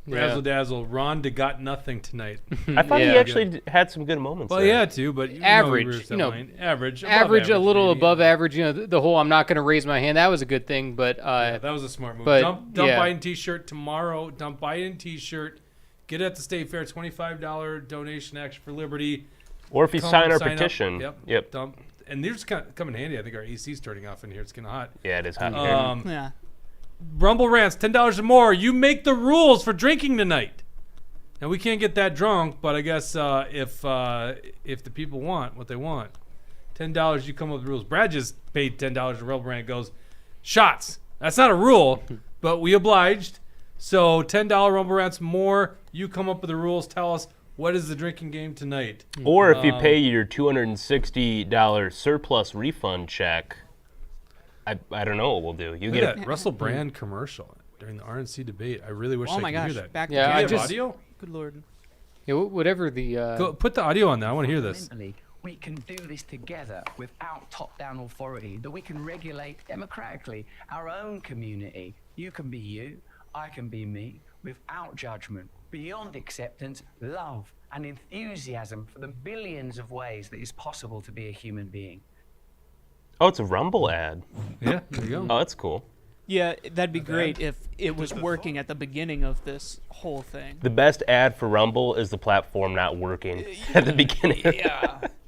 Razzle dazzle. Ron got nothing tonight. I thought he actually had some good moments. Well, there. he had to, but Average, average, a little above average. You know, the whole "I'm not going to raise my hand" that was a good thing, but that was a smart move. But, Dump Biden T-shirt tomorrow. Dump Biden T-shirt. Get it at the State Fair. $25 donation Action for Liberty. Or if you Come sign our up. petition. Yep. Dump. And these come in handy. I think our AC's turning off in here. It's kind of hot. Yeah, it is hot. Yeah. Rumble Rants, $10 or more. You make the rules for drinking tonight. Now we can't get that drunk, but I guess if the people want what they want, $10 you come up with rules. Brad just paid $10 to Rumble Rant. Goes shots. That's not a rule, but we obliged. So $10 Rumble Rants more. You come up with the rules. Tell us what is the drinking game tonight. Or if you pay your $260 surplus refund check, I don't know what we'll do. You Look get at that Russell Brand commercial during the RNC debate. I really wish Oh I my could gosh! hear that. Back Do you have just- audio? Good lord. Yeah, whatever the. Go, put the audio on that. I want to hear this. Fundamentally, we can do this together without top-down authority, that we can regulate democratically our own community. You can be you, I can be me, without judgment, beyond acceptance, love, and enthusiasm for the billions of ways that it's possible to be a human being. Oh, it's a Rumble ad. Yeah, there you go. Oh, that's cool. Yeah, that'd be great if it was working at the beginning of this whole thing. The best ad for Rumble is the platform not working at the beginning.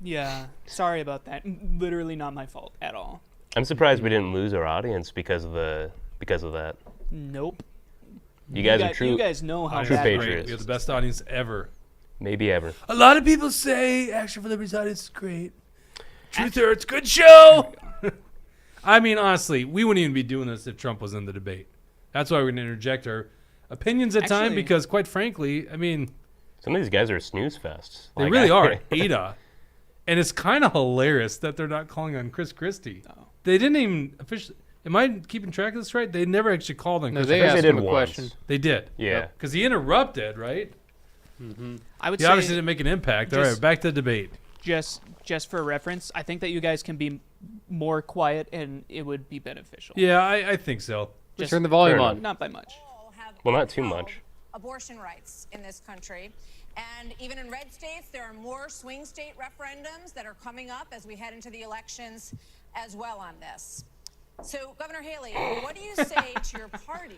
Yeah. Sorry about that. Literally not my fault at all. I'm surprised we didn't lose our audience because of that. Nope. You guys are true. You guys know how true bad patriots. We have the best audience ever. Maybe ever. A lot of people say Action for Liberty's audience is great. Truth hurts. Good show. I mean, honestly, we wouldn't even be doing this if Trump was in the debate. That's why we're going to interject our opinions at time because, quite frankly, I mean, some of these guys are snooze fests. They really are. Ada. And it's kind of hilarious that they're not calling on Chris Christie. They didn't even officially. Am I keeping track of this right? They never actually called on Chris they Christie. asked him a question. They did. Yeah. Because he interrupted, right? I would He say obviously didn't make an impact. All right, back to the debate. Just for reference, I think that you guys can be more quiet and it would be beneficial. Yeah, I think so. Just turn the volume on. Not by much. Well, not too much. Abortion rights in this country. And even in red states, there are more swing state referendums that are coming up as we head into the elections as well on this. So, Governor Haley, what do you say to your party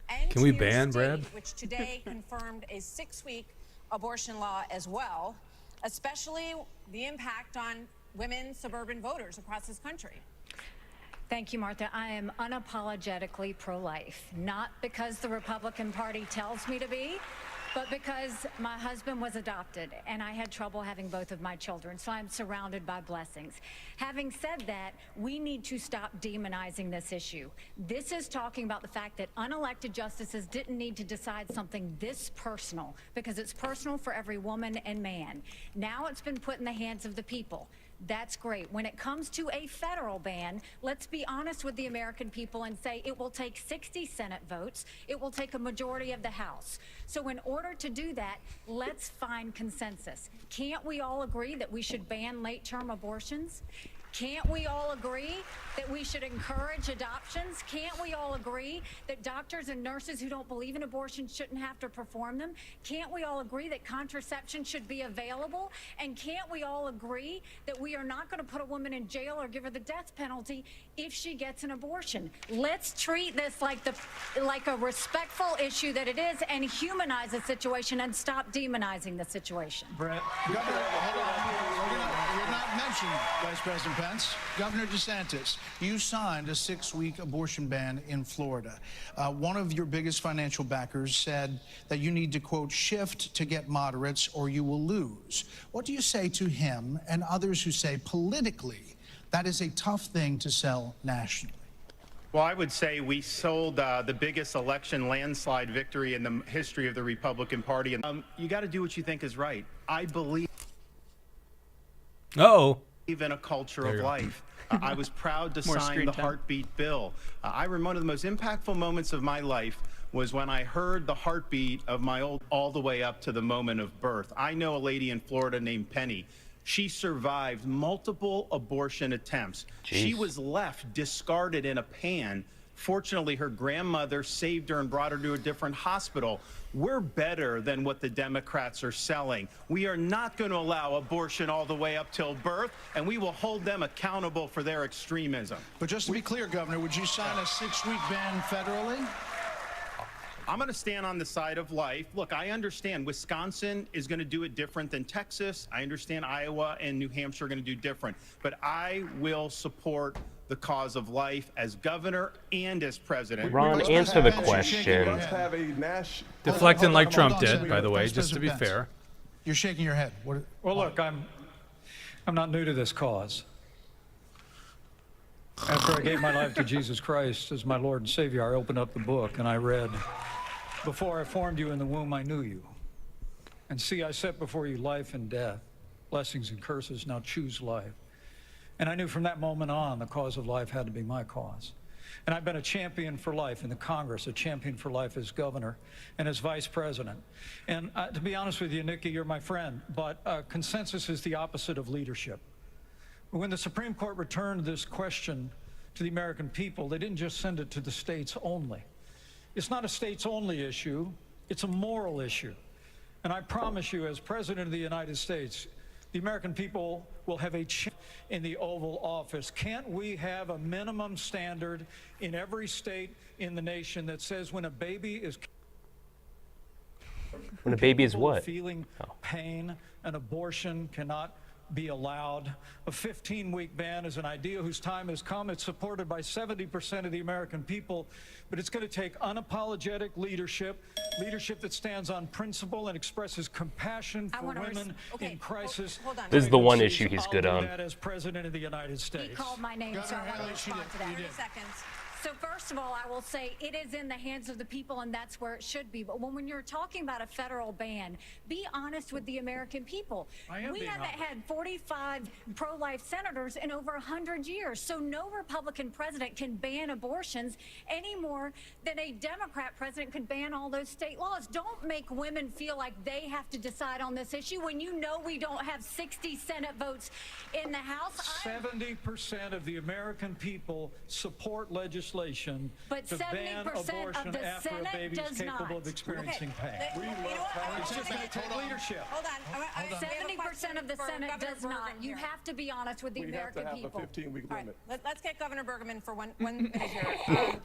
and Can to we your ban state, Brad? which today confirmed a 6-week abortion law as well, especially the impact on women suburban voters across this country? Thank you, Martha. I am unapologetically pro-life, not because the Republican Party tells me to be, but because my husband was adopted and I had trouble having both of my children, so I'm surrounded by blessings. Having said that, we need to stop demonizing this issue. This is talking about the fact that unelected justices didn't need to decide something this personal, because it's personal for every woman and man. Now it's been put in the hands of the people. That's great. When it comes to a federal ban, let's be honest with the American people and say it will take 60 Senate votes. It will take a majority of the House. So in order to do that, let's find consensus. Can't we all agree that we should ban late-term abortions? Can't we all agree that we should encourage adoptions? Can't we all agree that doctors and nurses who don't believe in abortion shouldn't have to perform them? Can't we all agree that contraception should be available? And can't we all agree that we are not going to put a woman in jail or give her the death penalty if she gets an abortion? Let's treat this like a respectful issue that it is, and humanize the situation and stop demonizing the situation. Brett, Governor, hold on. You're not mentioned, Vice President Pence. Governor DeSantis, you signed a 6-week abortion ban in Florida. One of your biggest financial backers said that you need to, quote, shift to get moderates or you will lose. What do you say to him and others who say politically that is a tough thing to sell nationally? Well, I would say we sold the biggest election landslide victory in the history of the Republican Party. And you got to do what you think is right. I believe in a culture of life. I was proud to sign the heartbeat bill. I remember one of the most impactful moments of my life was when I heard the heartbeat of my all the way up to the moment of birth. I know a lady in Florida named Penny. She survived multiple abortion attempts. Jeez. She was left discarded in a pan. Fortunately, her grandmother saved her and brought her to a different hospital. We're better than what the Democrats are selling. We are not going to allow abortion all the way up till birth, and we will hold them accountable for their extremism. But just to be clear, Governor, would you sign a 6-week ban federally? I'm going to stand on the side of life. Look, I understand Wisconsin is going to do it different than Texas. I understand Iowa and New Hampshire are going to do different. But I will support the cause of life as governor and as president. Ron, answer the question. Deflecting like Trump did, by the way, just to be fair. You're shaking your head. Well, look, I'm not new to this cause. After I gave my life to Jesus Christ as my Lord and Savior, I opened up the book and I read, "Before I formed you in the womb, I knew you. And see, I set before you life and death, blessings and curses. Now choose life." And I knew from that moment on, the cause of life had to be my cause. And I've been a champion for life in the Congress, a champion for life as governor and as vice president. And to be honest with you, Nikki, you're my friend, but consensus is the opposite of leadership. When the Supreme Court returned this question to the American people, they didn't just send it to the states only. It's not a states only issue, it's a moral issue. And I promise you, as President of the United States, the American people will have a chance in the Oval Office. Can't we have a minimum standard in every state in the nation that says when a baby is what? Feeling pain, an abortion cannot be allowed. A 15-week ban is an idea whose time has come. It's supported by 70% of the American people, but it's going to take unapologetic leadership that stands on principle and expresses compassion for women in crisis. Hold on. This is the one issue he's good on. That as President of the United States. He called my name, so I want to respond to that. 30 seconds. So first of all, I will say it is in the hands of the people, and that's where it should be. But when you're talking about a federal ban, be honest with the American people. We haven't had 45 pro-life senators in over 100 years, so no Republican president can ban abortions any more than a Democrat president could ban all those state laws. Don't make women feel like they have to decide on this issue when you know we don't have 60 Senate votes in the House. 70% of the American people support legislation but to ban 70% abortion of the after Senate a baby is does capable not. of experiencing pain. It's just going to take leadership. Hold on. 70% of the Senate does not. You have to be honest with the American people. We have to have a 15-week limit. Let's get Governor Bergman for one minute here.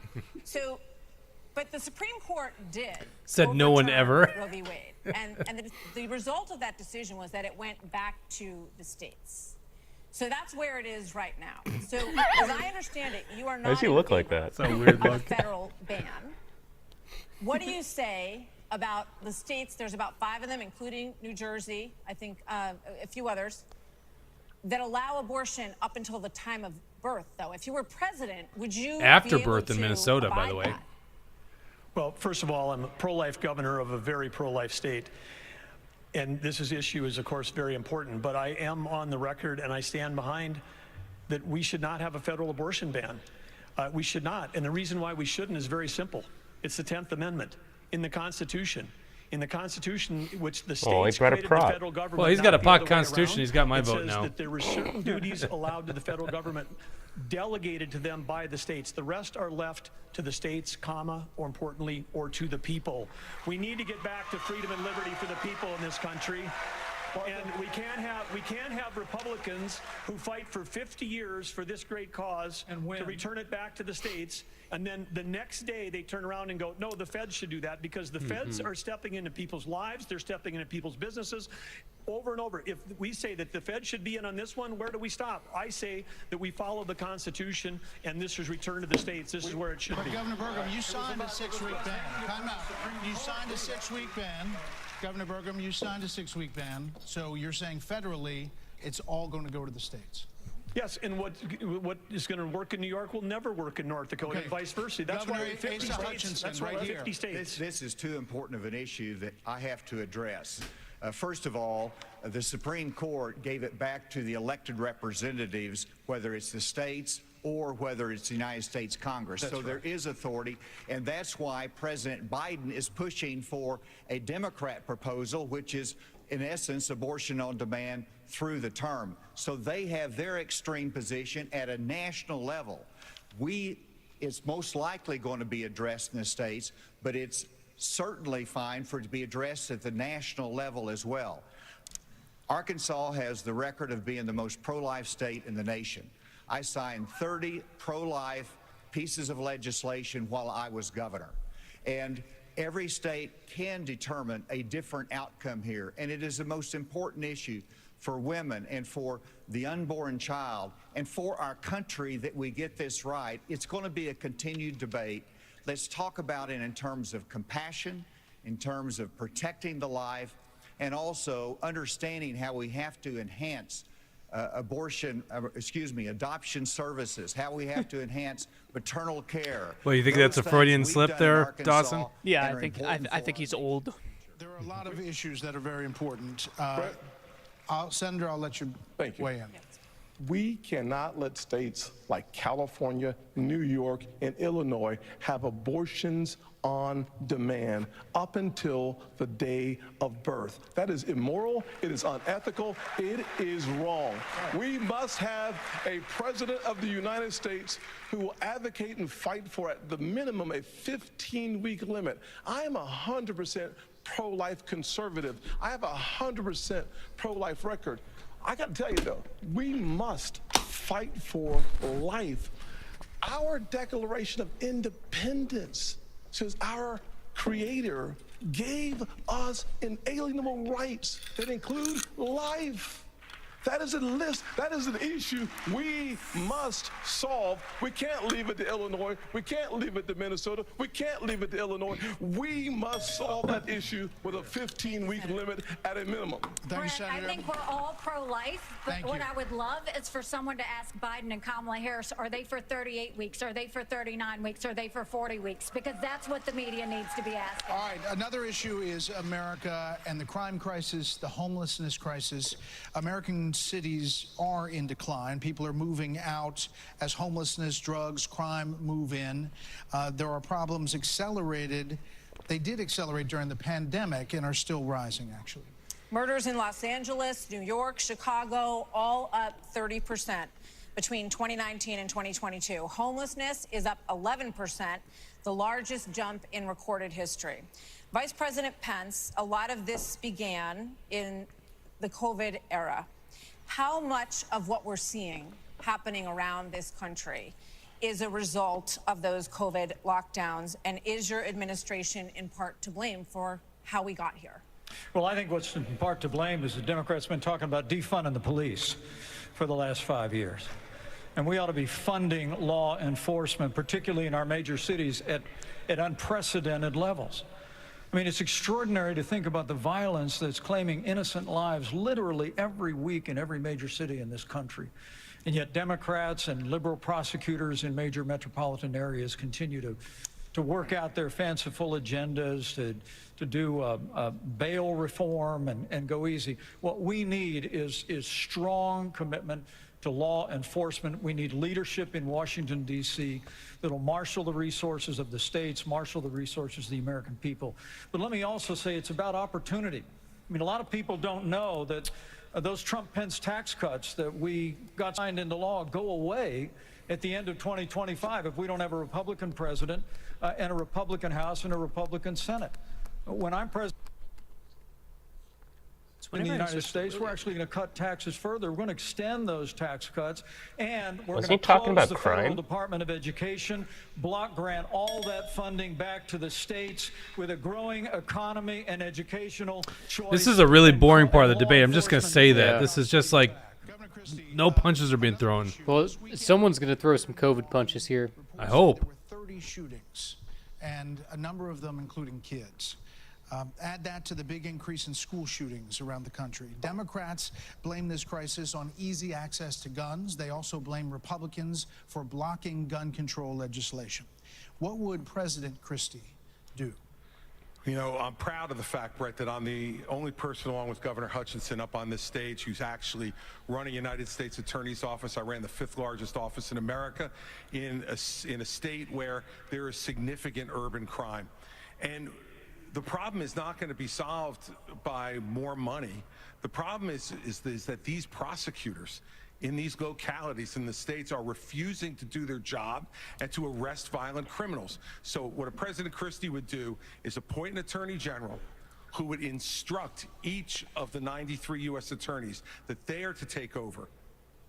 But the Supreme Court did. Said no one ever. Roe v. Wade. And the result of that decision was that it went back to the states. So that's where it is right now. So as I understand it, you are not. Why does he look like that? That's a weird of look. a federal ban. What do you say about the states? There's about 5 of them, including New Jersey, I think a few others, that allow abortion up until the time of birth, though. If you were president, would you After be able birth in to Minnesota, by the abide way. that? Well, first of all, I'm a pro-life governor of a very pro-life state. And this issue is, of course, very important. But I am on the record, and I stand behind that we should not have a federal abortion ban. We should not. And the reason why we shouldn't is very simple. It's the 10th Amendment in the Constitution. In the Constitution, which the Oh, he states brought a created the prop. federal government. Well, he's got a not the other POC way constitution. around. He's got my It vote says now. that there were certain duties allowed to the federal government delegated to them by the states. The rest are left to the states, comma, or importantly, or to the people. We need to get back to freedom and liberty for the people in this country. And we can't have Republicans who fight for 50 years for this great cause to return it back to the states, and then the next day they turn around and go, no, the feds should do that, because the feds are stepping into people's lives, they're stepping into people's businesses over and over. If we say that the feds should be in on this one, where do we stop? I say that we follow the Constitution, and this is returned to the states. This is where it should be. Governor Burgum, you signed a 6-week ban. Time out. You signed a 6-week ban. Governor Burgum, you signed a 6-week ban, so you're saying federally it's all going to go to the states. Yes, and what is going to work in New York will never work in North Dakota, and vice versa. That's Governor why 50 Asa states. Hutchinson, That's why right 50 here. states. This is too important of an issue that I have to address. First of all, the Supreme Court gave it back to the elected representatives, whether it's the states or whether it's the United States Congress. That's so right. there is authority, and that's why President Biden is pushing for a Democrat proposal, which is, in essence, abortion on demand through the term. So they have their extreme position at a national level. It's most likely going to be addressed in the states, but it's certainly fine for it to be addressed at the national level as well. Arkansas has the record of being the most pro-life state in the nation. I signed 30 pro-life pieces of legislation while I was governor. And every state can determine a different outcome here. And it is the most important issue for women and for the unborn child and for our country that we get this right. It's going to be a continued debate. Let's talk about it in terms of compassion, in terms of protecting the life, and also understanding how we have to enhance adoption services, how we have to enhance maternal care. Well, you think Those that's a things Freudian we've slip done in there, Arkansas Dawson? Yeah, and are important I for think our he's old. There are a lot of issues that are very important. Senator, I'll let you weigh in. We cannot let states like California, New York, and Illinois have abortions on demand up until the day of birth. That is immoral, it is unethical, it is wrong. We must have a president of the United States who will advocate and fight for, at the minimum, a 15-week limit. I am 100% pro-life conservative. I have a 100% pro-life record. I got to tell you, though, we must fight for life. Our Declaration of Independence says our Creator gave us inalienable rights that include life. That is a list. That is an issue we must solve. We can't leave it to Illinois. We can't leave it to Minnesota. We can't leave it to Illinois. We must solve that issue with a 15-week limit at a minimum. Brent, I think we're all pro-life, but what I would love is for someone to ask Biden and Kamala Harris, are they for 38 weeks? Are they for 39 weeks? Are they for 40 weeks? Because that's what the media needs to be asking. All right, another issue is America and the crime crisis, the homelessness crisis. American cities are in decline. People are moving out as homelessness, drugs, crime move in. There are problems accelerated. They did accelerate during the pandemic and are still rising, actually. Murders in Los Angeles, New York, Chicago, all up 30% between 2019 and 2022. Homelessness is up 11%, the largest jump in recorded history. Vice President Pence, a lot of this began in the COVID era. How much of what we're seeing happening around this country is a result of those COVID lockdowns, and is your administration in part to blame for how we got here? Well, I think what's in part to blame is the Democrats have been talking about defunding the police for the last 5 years. And we ought to be funding law enforcement, particularly in our major cities, at unprecedented levels. I mean, it's extraordinary to think about the violence that's claiming innocent lives literally every week in every major city in this country. And yet Democrats and liberal prosecutors in major metropolitan areas continue to work out their fanciful agendas, to do bail reform and go easy. What we need is strong commitment to law enforcement. We need leadership in Washington, D.C. that'll marshal the resources of the states, marshal the resources of the American people. But let me also say it's about opportunity. I mean, a lot of people don't know that those Trump-Pence tax cuts that we got signed into law go away at the end of 2025 if we don't have a Republican president and a Republican House and a Republican Senate. When I'm president in the United States, we're actually going to cut taxes further. We're going to extend those tax cuts, and we're going to close the Federal Department of Education, block grant all that funding back to the states with a growing economy and educational choice. This is a really boring part of the debate. I'm just going to say that. This is just like no punches are being thrown. Well, someone's going to throw some COVID punches here. I hope. There were 30 shootings, and a number of them including kids. Add that to the big increase in school shootings around the country. Democrats blame this crisis on easy access to guns. They also blame Republicans for blocking gun control legislation. What would President Christie do? You know, I'm proud of the fact, Brett, that I'm the only person along with Governor Hutchinson up on this stage who's actually running United States Attorney's Office. I ran the 5th largest office in America in a state where there is significant urban crime. And the problem is not going to be solved by more money. The problem is that these prosecutors in these localities in the states are refusing to do their job and to arrest violent criminals. So what a President Christie would do is appoint an attorney general who would instruct each of the 93 U.S. attorneys that they are to take over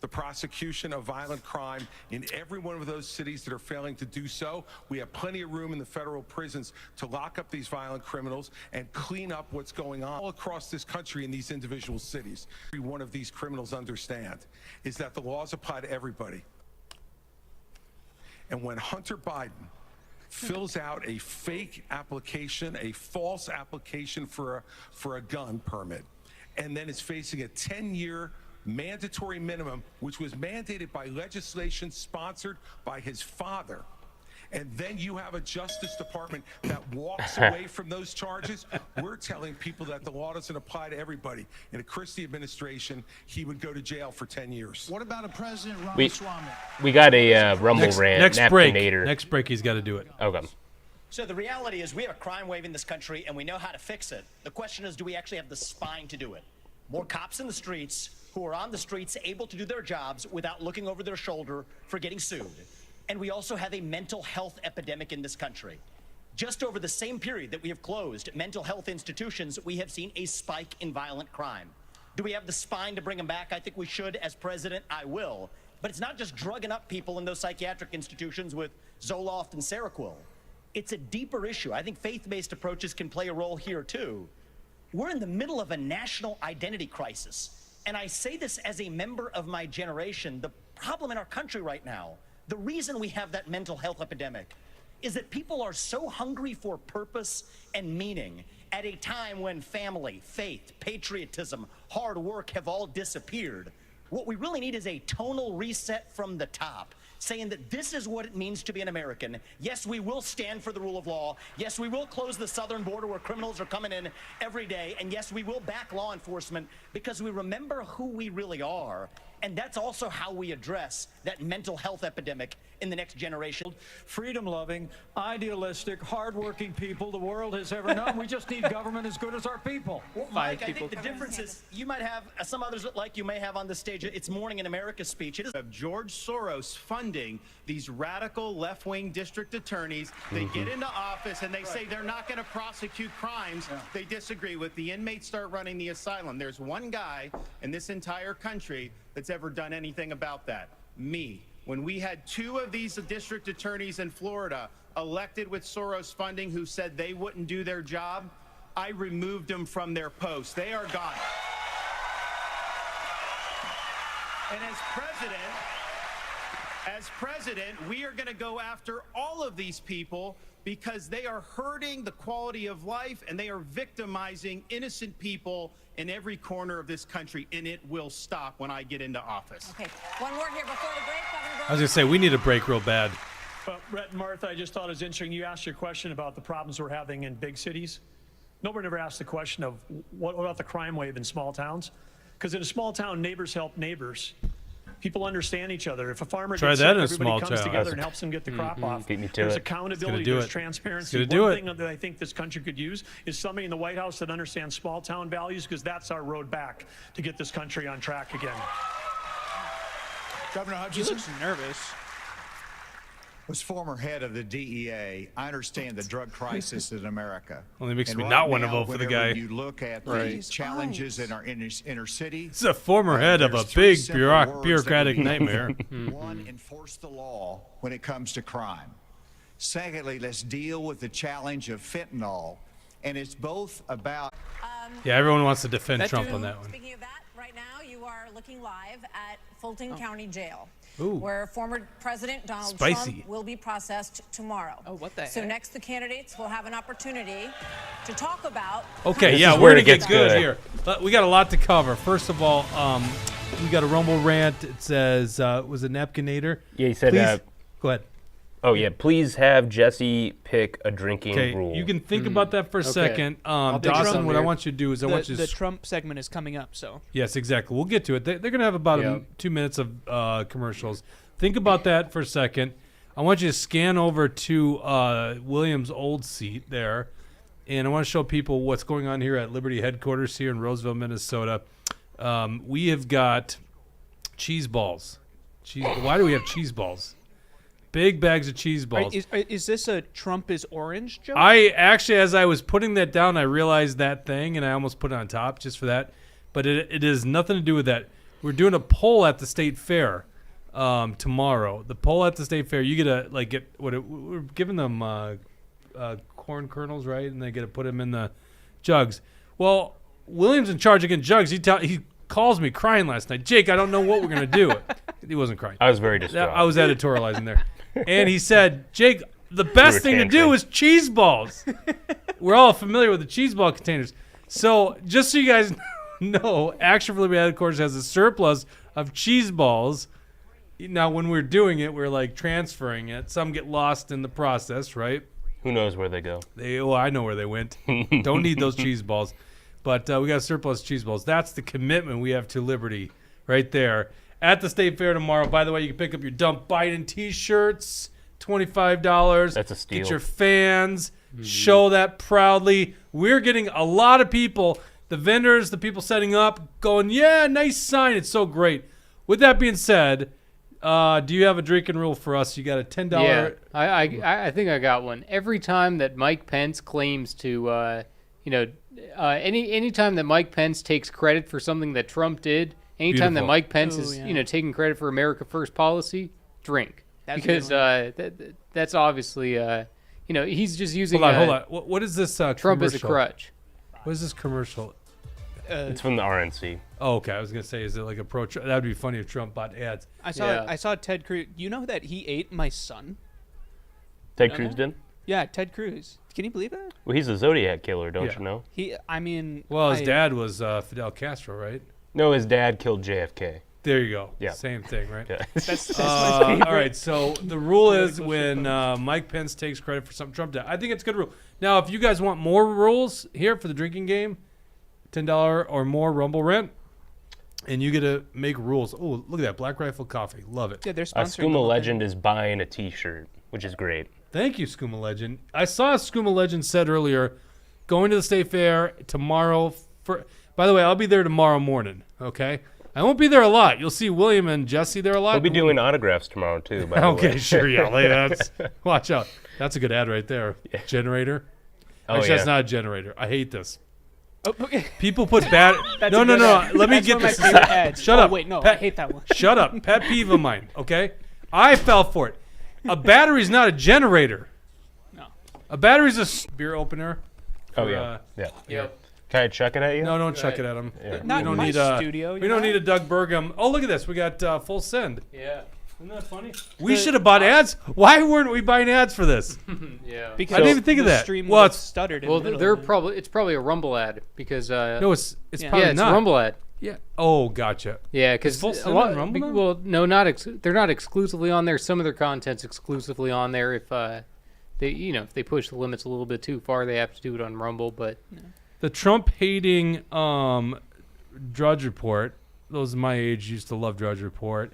the prosecution of violent crime in every one of those cities that are failing to do so. We have plenty of room in the federal prisons to lock up these violent criminals and clean up what's going on all across this country in these individual cities. Every one of these criminals understand is that the laws apply to everybody. And when Hunter Biden fills out a fake application, a false application for a gun permit, and then is facing a 10-year mandatory minimum, which was mandated by legislation sponsored by his father, and then you have a Justice Department that walks away from those charges, we're telling people that the law doesn't apply to everybody. In a Christie administration, he would go to jail for 10 years. What about a President Ramaswamy? We got a Rumble rant. Next break, he's got to do it. Okay. So the reality is we have a crime wave in this country, and we know how to fix it. The question is, do we actually have the spine to do it? More cops in the streets who are on the streets able to do their jobs without looking over their shoulder for getting sued. And we also have a mental health epidemic in this country. Just over the same period that we have closed mental health institutions, we have seen a spike in violent crime. Do we have the spine to bring them back? I think we should. As president, I will. But it's not just drugging up people in those psychiatric institutions with Zoloft and Seroquel. It's a deeper issue. I think faith-based approaches can play a role here, too. We're in the middle of a national identity crisis. And I say this as a member of my generation. The problem in our country right now, the reason we have that mental health epidemic, is that people are so hungry for purpose and meaning at a time when family, faith, patriotism, hard work have all disappeared. What we really need is a tonal reset from the top, saying that this is what it means to be an American. Yes, we will stand for the rule of law. Yes, we will close the southern border where criminals are coming in every day. And yes, we will back law enforcement because we remember who we really are. And that's also how we address that mental health epidemic in the next generation. Freedom-loving, idealistic, hardworking people the world has ever known. We just need government as good as our people. Well, Mike, I think the difference is you might have some others like you may have on the stage. It's Morning in America speech. It is of George Soros funding these radical left-wing district attorneys. They get into office and they say they're not going to prosecute crimes they disagree with. The inmates start running the asylum. There's one guy in this entire country that's ever done anything about that. Me. When we had 2 of these district attorneys in Florida elected with Soros funding who said they wouldn't do their job, I removed them from their posts. They are gone. And as president, we are going to go after all of these people because they are hurting the quality of life and they are victimizing innocent people in every corner of this country, and it will stop when I get into office. Okay, one more here before the break. I was going to say, we need a break real bad. But Brett and Martha, I just thought it was interesting. You asked your question about the problems we're having in big cities. Nobody ever asked the question of what about the crime wave in small towns? Because in a small town, neighbors help neighbors. People understand each other. If a farmer Try gets that sick, in a everybody small comes town. together and helps them get the crop off. Beat me to There's it. accountability, do there's it. transparency. It's gonna One do thing it. that I think this country could use is somebody in the White House that understands small town values, because that's our road back to get this country on track again. Governor He Hutchinson looks nervous. Was former head of the DEA. I understand the drug crisis in America. Only makes And me right not want to now, vote for the whenever guy. You look at the Right. challenges in our inner city. This is a former head of a there's three big simple words that bureaucratic we nightmare. One, enforce the law when it comes to crime. Secondly, let's deal with the challenge of fentanyl. And it's both about Yeah, everyone wants to defend That Trump dude- on that one. Speaking of that, right now you are looking live at Fulton County Jail, Ooh. where former President Donald Spicy. Trump will be processed tomorrow. Oh, what the So heck? next, the candidates will have an opportunity to talk about. Okay, This yeah, is we're where gonna it get gets good good. here. But we got a lot to cover. First of all, we got a Rumble rant. It says, was it Napkinator? Yeah, he said. Please, go ahead. Oh yeah, please have Jesse pick a drinking Okay, rule. you can think about that for a Okay. second. I'll take Dawson, some what I here. want you to do is I want you to The Trump segment is coming up, so Yes, exactly. We'll get to it. They're going to have about Yeah. 2 minutes of commercials. Think about that for a second. I want you to scan over to William's old seat there, and I want to show people what's going on here at Liberty headquarters here in Roseville, Minnesota. We have got cheese balls. Why do we have cheese balls? Big bags of cheese balls. is this a Trump is orange joke? I actually, as I was putting that down, I realized that thing, and I almost put it on top just for that. But it has nothing to do with that. We're doing a poll at the state fair tomorrow. The poll at the state fair, you get to we're giving them corn kernels, right? And they get to put them in the jugs. Well, William's in charge of getting jugs. He calls me crying last night. Jake, I don't know what we're gonna do. He wasn't crying. I was very distraught. I was editorializing there. And he said, Jake, the best thing to do is cheese balls. We're all familiar with the cheese ball containers. So just so you guys know, Action for Liberty headquarters has a surplus of cheese balls. Now, when we're doing it, we're like transferring it. Some get lost in the process, right? Who knows where they go? I know where they went. Don't need those cheese balls. But we got a surplus cheese balls. That's the commitment we have to Liberty right there. At the State Fair tomorrow. By the way, you can pick up your Dump Biden T-shirts, $25. That's a steal. Get your fans. Show that proudly. We're getting a lot of people, the vendors, the people setting up, going, yeah, nice sign. It's so great. With that being said, do you have a drinking rule for us? You got a $10. Yeah, I think I got one. Every time that Mike Pence claims to, anytime that Mike Pence takes credit for something that Trump did, anytime that Beautiful. Mike Pence is, taking credit for America First policy, drink. That's a Because good that's obviously, he's just using. Hold on. What is this Trump as a commercial? crutch. What is this commercial? It's from the RNC. Oh, okay. I was gonna say, is it like a pro? That would be funny if Trump bought ads. I saw Ted Cruz. You know that he ate my son? Ted You know Cruz that? did? Yeah, Ted Cruz. Can you believe that? Well, he's a Zodiac killer, don't Yeah. you know? Well, his dad was Fidel Castro, right? No, his dad killed JFK. There you go. Yeah. Same thing, right? Yeah. That's my favorite. All right. So the rule is when Mike Pence takes credit for something Trump did. I think it's a good rule. Now, if you guys want more rules here for the drinking game, $10 or more Rumble rent, and you get to make rules. Oh, look at that Black Rifle Coffee. Love it. Yeah, they're A sponsoring. the Skooma whole legend is buying a T-shirt, which is great. Thank you, Skooma Legend. I saw Skooma Legend said earlier, going to the state fair tomorrow. By the way, I'll be there tomorrow morning. Okay, I won't be there a lot. You'll see William and Jesse there a lot. We'll be doing autographs tomorrow too. By the Okay, way. sure, yeah. Watch out. That's a good ad right there. Yeah. Generator. Oh, Actually, yeah. that's not a generator. I hate this. Oh, okay. People put bad. That's No. a good ad. Let me That's get one of this. my favorite ads. Shut Oh, up. wait, no, I hate that one. Shut up. Pet peeve of mine. Okay, I fell for it. A battery's not a generator. No. A battery's a beer opener. Oh for, yeah. Yeah. Yep. Can I chuck it at you? No, don't chuck it at him. Yeah. Not we don't in my need studio, We you don't know? need a Doug Burgum. Oh, look at this. We got full send. Yeah. Isn't that funny? We should have bought ads. Why weren't we buying ads for this? Yeah. Because I didn't even think of the that. stream Well, would've it's stuttered. in Well, the middle they're of it. probably it's probably a Rumble ad because no, it's Yeah. probably it's not. a Rumble ad. Yeah. Oh, gotcha. Yeah, Is because Full Send on Rumble now? well, no, they're not exclusively on there. Some of their content's exclusively on there. If if they push the limits a little bit too far, they have to do it on Rumble. But The Trump hating Drudge Report. Those my age used to love Drudge Report.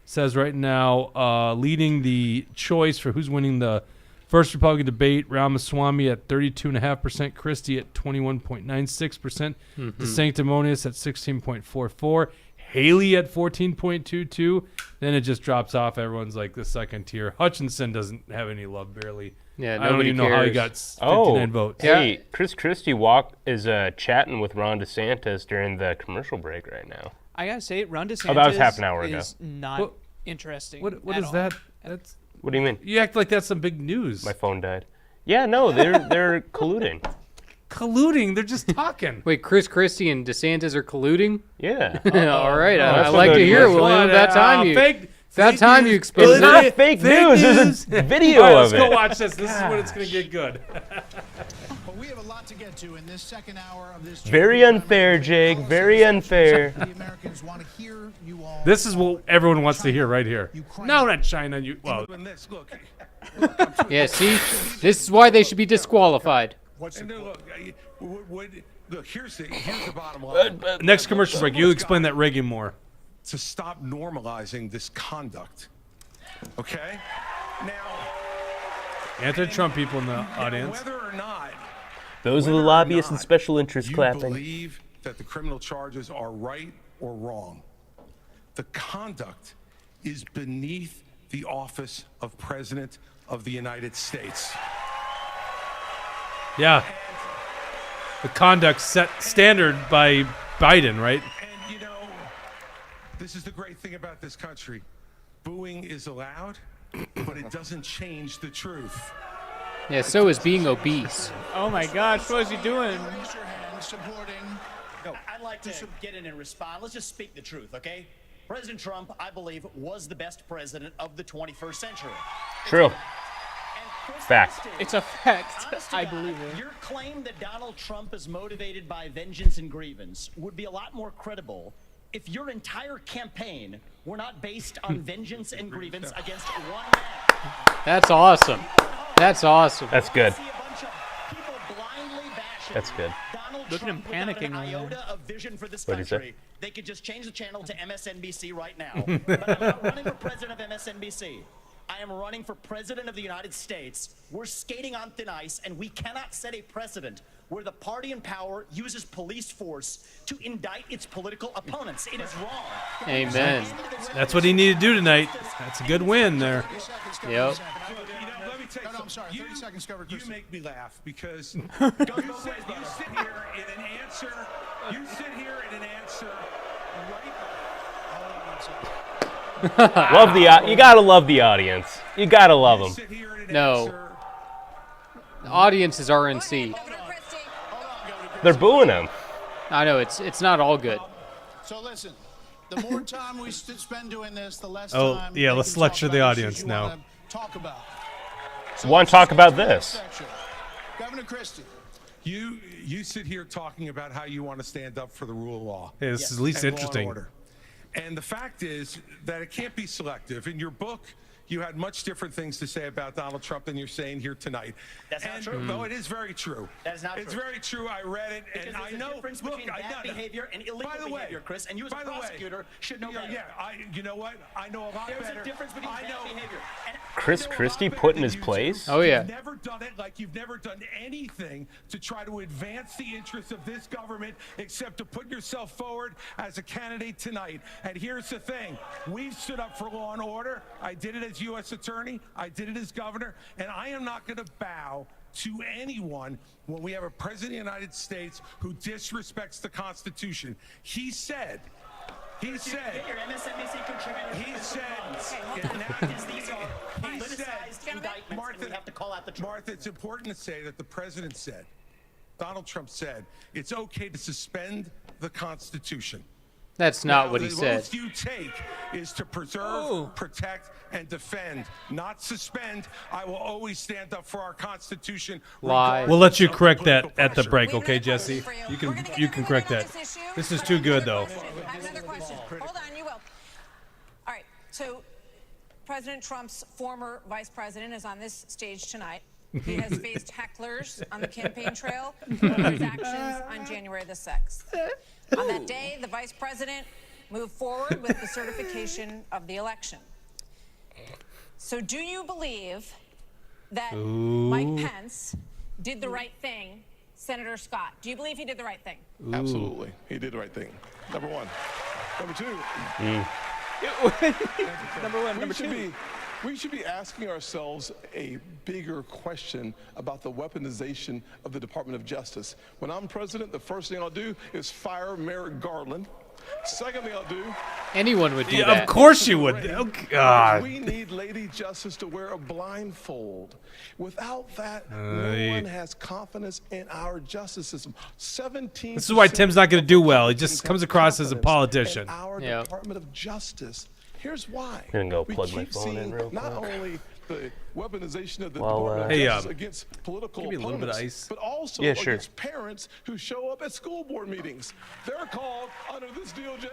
says right now, leading the choice for who's winning the first Republican debate, Ramaswamy at 32.5%, Christie at 21.96%, DeSanctimonious at 16.44%, Haley at 14.22%. Then it just drops off. Everyone's like the second tier. Hutchinson doesn't have any love, barely. Yeah, I don't even know how he got 59 votes. Hey, Chris Christie is chatting with Ron DeSantis during the commercial break right now. I gotta say, Ron DeSantis that was half an hour ago. is not interesting. What at is all. that? That's. What do you mean? You act like that's some big news. My phone died. Yeah, no, they're colluding. Colluding? They're just talking. Wait, Chris Christie and DeSantis are colluding? Yeah. All right, I That's like what to the- hear it, that's William. what, That time you, fake you news. exposed It's it. not fake news. There's a video All right, of let's it. go watch this. This is when it's going to get good. But we have a lot to get to in this second hour of this. Very unfair, Jake. Very unfair. The Americans want to hear you all. This is what everyone wants to hear right here. No, not China. Well, Yeah, see? This is why they should be disqualified. Look, here's the bottom line. next commercial break. You explain that rigging more. To stop normalizing this conduct. Okay? Now, Anti-Trump people in the audience. whether or not Those are the lobbyists and special interests you clapping. believe that the criminal charges are right or wrong, the conduct is beneath the office of President of the United States. Yeah. The conduct set standard by Biden, right? And you know, this is the great thing about this country. Booing is allowed, but it doesn't change the truth. Yeah, so is being obese. Oh my gosh, what is he doing? Raise your hand supporting. No, I'd like to get in and respond. Let's just speak the truth, okay? President Trump, I believe, was the best president of the 21st century. True. Fact. It's a fact. Honest to I God, believe it. Your claim that Donald Trump is motivated by vengeance and grievance would be a lot more credible if your entire campaign were not based on vengeance and grievance against one man. That's awesome. That's awesome. That's good. See a bunch of people blindly bashing That's good. Donald Look at him Trump without panicking an over there. iota of vision for this What'd he say? country. They could just change the channel to MSNBC right now. But I'm not running for president of MSNBC. I am running for president of the United States. We're skating on thin ice, and we cannot set a precedent where the party in power uses police force to indict its political opponents. It is wrong. Amen. That's what he needed to do tonight. That's a good win there. Yep. You know, let me tell you No, I'm something. sorry. 30 seconds covered. You make me laugh because you sit here in an answer. You sit here in an answer right. Love you gotta love the audience. You gotta love them. No. The audience is RNC. They're booing him. I know, it's not all good. So listen, the more time we spend doing this, the less Oh, time. yeah, they let's can lecture talk the about audience issues you now. wanna Talk about. Want to talk about this? Governor Christie. You sit here talking about how you want to stand up for the rule of law. Yeah, this is at least and law and interesting. order. And the fact is that it can't be selective. In your book, you had much different things to say about Donald Trump than you're saying here tonight. That's not And, true. No, it is very true. That is not It's true. very true. I read it, Because and there's I a know. difference Look, between bad behavior and illegal by the way, behavior, Chris, and you as a by the way, prosecutor should know better. Yeah, you know what? I know a lot There's better. a difference between bad behavior. And Chris Christie put in his place. Oh yeah. You've never done it like you've never done anything to try to advance the interests of this government except to put yourself forward as a candidate tonight. And here's the thing. We've stood up for law and order. I did it as U.S. attorney. I did it as governor. And I am not going to bow to anyone when we have a president of the United States who disrespects the Constitution. He said, Get your MSNBC contributor. he said, These are politicized indictments, and we have to call out the truth. Martha, it's important to say that the president said, Donald Trump said, it's okay to suspend the Constitution. That's not Now, what he the said. oath you take is to preserve, protect, and defend, not suspend. I will always stand up for our Constitution. Lie. We'll let you regardless of correct that political at the pressure. break, okay, Jesse? You can correct that. This is too good, though. I have another question. Hold on, you will. All right, so President Trump's former vice president is on this stage tonight. He has faced hecklers on the campaign trail over his actions on January the 6th. On that day, the vice president move forward with the certification of the election. So do you believe that Mike Pence did the right thing, Senator Scott? Do you believe he did the right thing? Absolutely. He did the right thing. Number one. Number two. Number two. We should be asking ourselves a bigger question about the weaponization of the Department of Justice. When I'm president, the first thing I'll do is fire Merrick Garland. Second thing I'll do. Anyone would do Yeah, that. of course you would. Oh, God. We need Lady Justice to wear a blindfold. Without that, no one has confidence in our justice system. 17. This is why Tim's not going to do well. He just comes across as a politician. Our Department of Justice. Here's why. I'm gonna go we plug my keep phone in seeing real not quick. only the weaponization of the Well, Department Hey, of Justice against political give me a little bit of opponents, ice. but also Yeah, sure. against parents who show up at school board meetings. They're called, under this DOJ,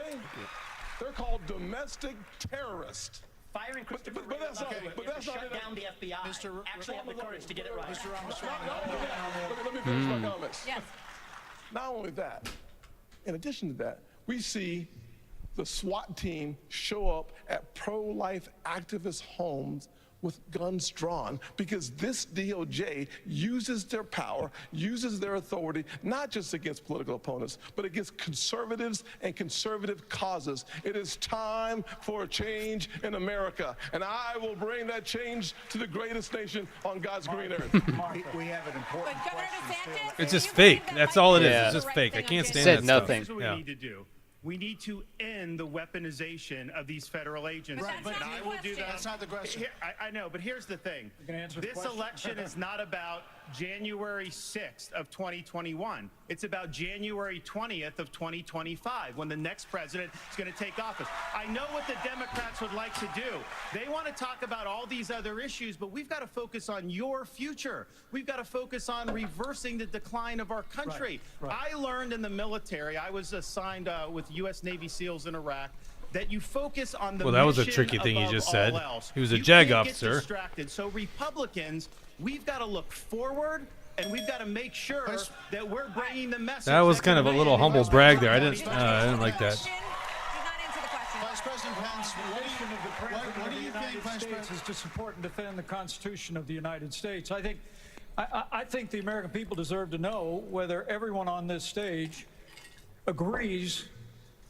they're called domestic terrorists. Firing Christopher But that's not, but that's not shut down the FBI. Actually have the courage to get it right. Let me finish my comments. Yes. Not only that, in addition to that, we see the SWAT team show up at pro-life activist homes with guns drawn because this DOJ uses their power, uses their authority, not just against political opponents, but against conservatives and conservative causes. It is time for a change in America, and I will bring that change to the greatest nation on God's green earth. We have an important question. It's just fake. That's all it is. Yeah. It's just fake. I can't stand Said that stuff. nothing. Here's what we Yeah. need to do. We need to end the weaponization of these federal agents. Right, but and I will do that. That's not the question. I know, but here's the thing. can answer the This question. election is not about January 6th of 2021. It's about January 20th of 2025 when the next president is going to take office. I know what the Democrats would like to do. They want to talk about all these other issues, but we've got to focus on your future. We've got to focus on reversing the decline of our country. I learned in the military, I was assigned with U.S. Navy SEALs in Iraq, that you focus on the Well, that was a mission tricky thing he above just all said. else. He was a You JAG can't get officer. distracted. So Republicans, we've got to look forward, and we've got to make sure that we're bringing the message. That was kind of a little humble brag there. I didn't like that. Vice President Pence, The mission of the President what of do the you think, United Vice States President? is to support and defend the Constitution of the United States. I think the American people deserve to know whether everyone on this stage agrees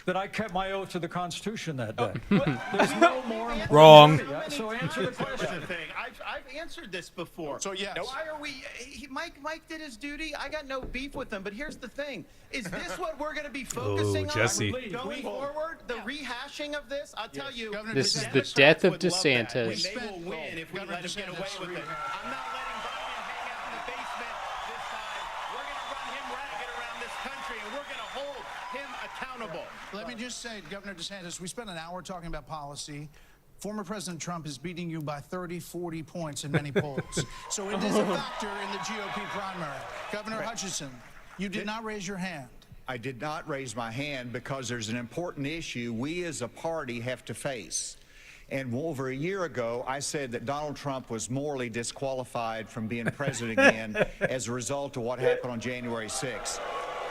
that I kept my oath to the Constitution that day. There's no more important Wrong. area. So answer the question. I've answered this before. So, yes. Why are we? Mike did his duty. I got no beef with him. But here's the thing: is this what we're going to be focusing Jesse. on going forward? The rehashing of this? I'll tell you. This is the Democrats death of would love that, DeSantis. and they will win if we let him get away with it. I'm not letting Biden hang out in the basement this time. We're going to run him ragged around this country, and we're going to hold him accountable. Let me just say, Governor DeSantis, we spent an hour talking about policy. Former President Trump is beating you by 30, 40 points in many polls. So it is a factor in the GOP primary. Governor Hutchinson, you did not raise your hand. I did not raise my hand because there's an important issue we as a party have to face. And over a year ago, I said that Donald Trump was morally disqualified from being president again as a result of what happened on January 6th.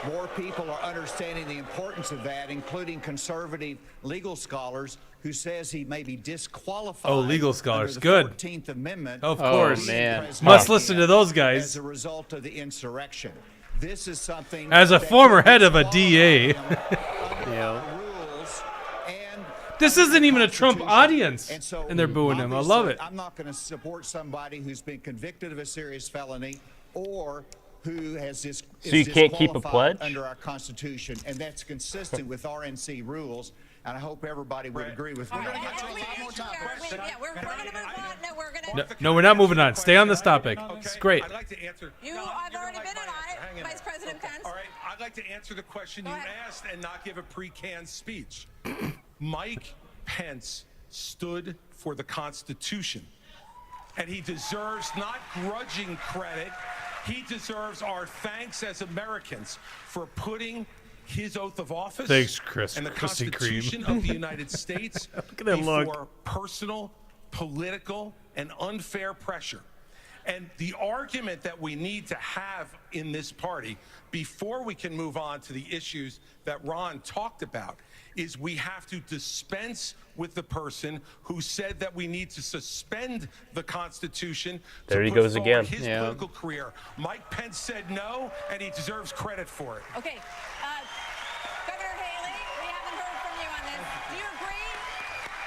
More people are understanding the importance of that, including conservative legal scholars who says he may be disqualified. Oh, legal scholars. under the Good. 14th Amendment. Of Oh, course. man. Must listen to those guys. As a result of the insurrection. This is something As a that former could head of a disqualify DA. him under Yeah. rules and This isn't even a Trump Constitution. audience. And so And they're booing him. I love it. I'm not going to support somebody who's been convicted of a serious felony or who has this. So you can't keep a disqualified pledge? under our Constitution, and that's consistent with RNC rules. And I hope everybody would agree with me. We're going to move on. No, we're going to. No, we're not moving on. Stay on this topic. It's great. I'd like to answer. I've already been in on it, Vice President Pence. All right, I'd like to answer the question you asked and not give a pre-canned speech. Mike Pence stood for the Constitution, and he deserves not grudging credit. He deserves our thanks as Americans for putting his oath of office Thanks, Chris. and the Krispy Kreme. Constitution of the United States Look at that look. before personal, political, and unfair pressure. And the argument that we need to have in this party before we can move on to the issues that Ron talked about is we have to dispense with the person who said that we need to suspend the Constitution There to he put goes forward again. his Yeah. political career. Mike Pence said no, and he deserves credit for it. Okay, Governor Haley, we haven't heard from you on this. Do you agree?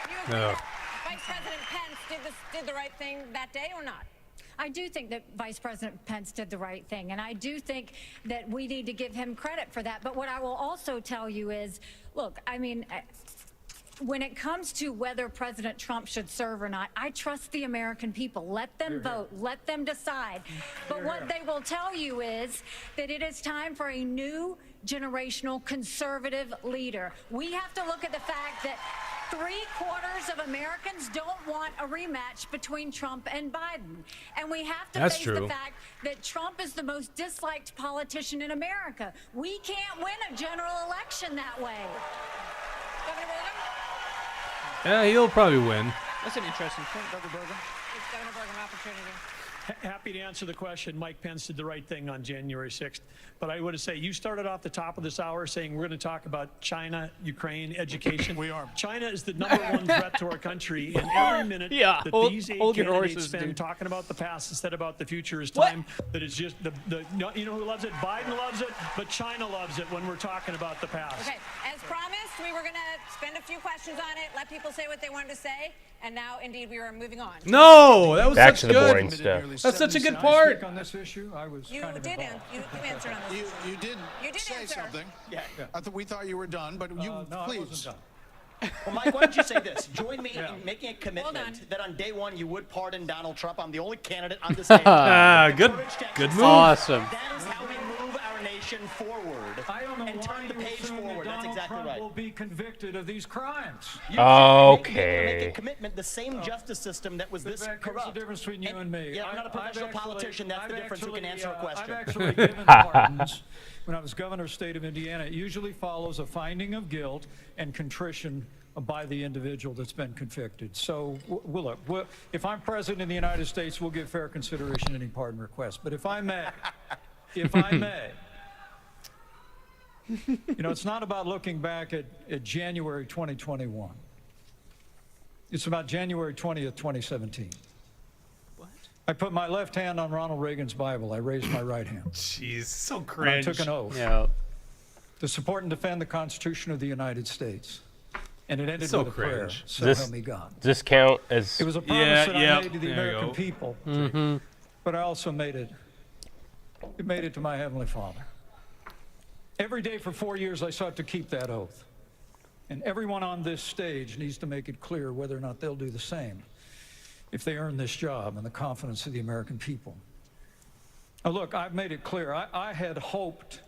Do you agree No. that Vice President Pence did the right thing that day or not? I do think that Vice President Pence did the right thing, and I do think that we need to give him credit for that. But what I will also tell you is, look, I mean, when it comes to whether President Trump should serve or not, I trust the American people. Let them vote. Let them decide. But what they will tell you is that it is time for a new generational conservative leader. We have to look at the fact that 3/4 of Americans don't want a rematch between Trump and Biden. And we have to That's face true. the fact that Trump is the most disliked politician in America. We can't win a general election that way. Governor Burgum? Yeah, he'll probably win. That's an interesting point, Governor Burgum. It's Governor Burgum opportunity. Happy to answer the question. Mike Pence did the right thing on January 6th. But I would say you started off the top of this hour saying we're going to talk about China, Ukraine, education. We are. China is the #1 threat to our country. And every minute Yeah, that hold- these 8 hold your candidates horses, spend dude. talking about the past instead about the future is time that it's just you know who loves it? Biden loves it, but China loves it when we're talking about the past. Okay, as promised, we were going to spend a few questions on it, let people say what they wanted to say, and now, indeed, we are moving on. No, that was Back such to the good. boring stuff. That's such a good Can I part. speak on this issue? I was You kind of did involved. you answered on this. You did You did say answer. something. Yeah. We thought you were done, but you No, I please. wasn't done. Well, Mike, why don't you say this? Join me Yeah. in making a Hold commitment on. that on day one you would pardon Donald Trump. I'm the only candidate on the stage. Ah, good move. Awesome. That is how we move our nation forward. I don't know and why turn the you page assume that forward. That's Donald exactly Trump right. will be convicted of these crimes. You make Okay. a commitment. The same justice system that was this Vivek, here's corrupt. the difference between you and me. Yeah, I'm not a professional I've actually- politician. That's the I've difference. Who can actually, answer a question? I've actually given pardons when I was governor of the state of Indiana. It usually follows a finding of guilt and contrition by the individual that's been convicted. So, look, if I'm president of the United States, we'll give fair consideration to any pardon request. But if I may, you know, it's not about looking back at January 2021. It's about January 20th, 2017. What? I put my left hand on Ronald Reagan's Bible. I raised my right hand. Jeez, so And I cringe. took an oath Yeah. to support and defend the Constitution of the United States. And it ended So with a prayer. cringe. So This- help me God. Does this count as It was a promise Yeah, that yeah, I made to the there you American go. people. But I also made it to my Heavenly Father. Every day for 4 years, I sought to keep that oath. And everyone on this stage needs to make it clear whether or not they'll do the same if they earn this job and the confidence of the American people. Now, look, I've made it clear. I had hoped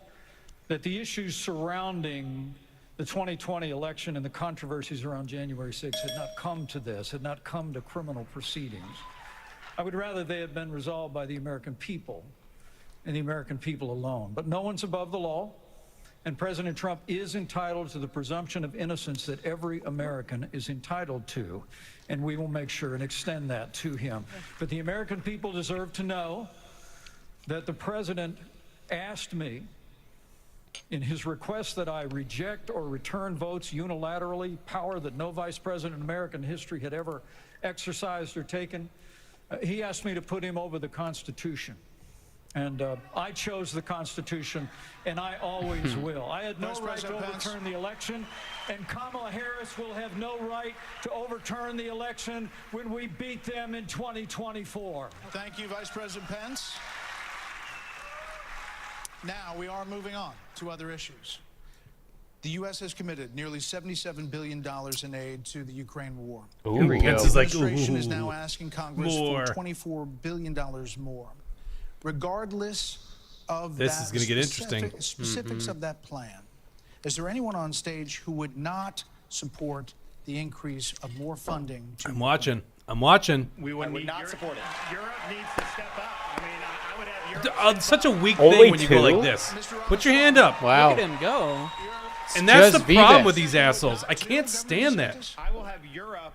that the issues surrounding the 2020 election and the controversies around January 6th had not come to this, had not come to criminal proceedings. I would rather they had been resolved by the American people and the American people alone. But no one's above the law, and President Trump is entitled to the presumption of innocence that every American is entitled to, and we will make sure and extend that to him. But the American people deserve to know that the president asked me in his request that I reject or return votes unilaterally, power that no vice president in American history had ever exercised or taken. He asked me to put him over the Constitution. And I chose the Constitution, and I always will. I had no Vice right to President Pence. overturn the election, and Kamala Harris will have no right to overturn the election when we beat them in 2024. Thank you, Vice President Pence. Now we are moving on to other issues. The U.S. has committed nearly $77 billion in aid to the Ukraine war. Ooh. Here we go. Pence is The like, administration is ooh, now asking Congress more. for $24 billion more. Regardless of This that is gonna get interesting. specifics of that plan, is there anyone on stage who would not support the increase of more funding to I'm watching. I'm watching. We I would not support it. Europe needs to step up. I mean, I would have Europe. Such a weak Only thing when you go two? like this. Put your hand up. Wow. Look at him go. And that's Just the problem Vivek. with these assholes. I can't stand that. I will have Europe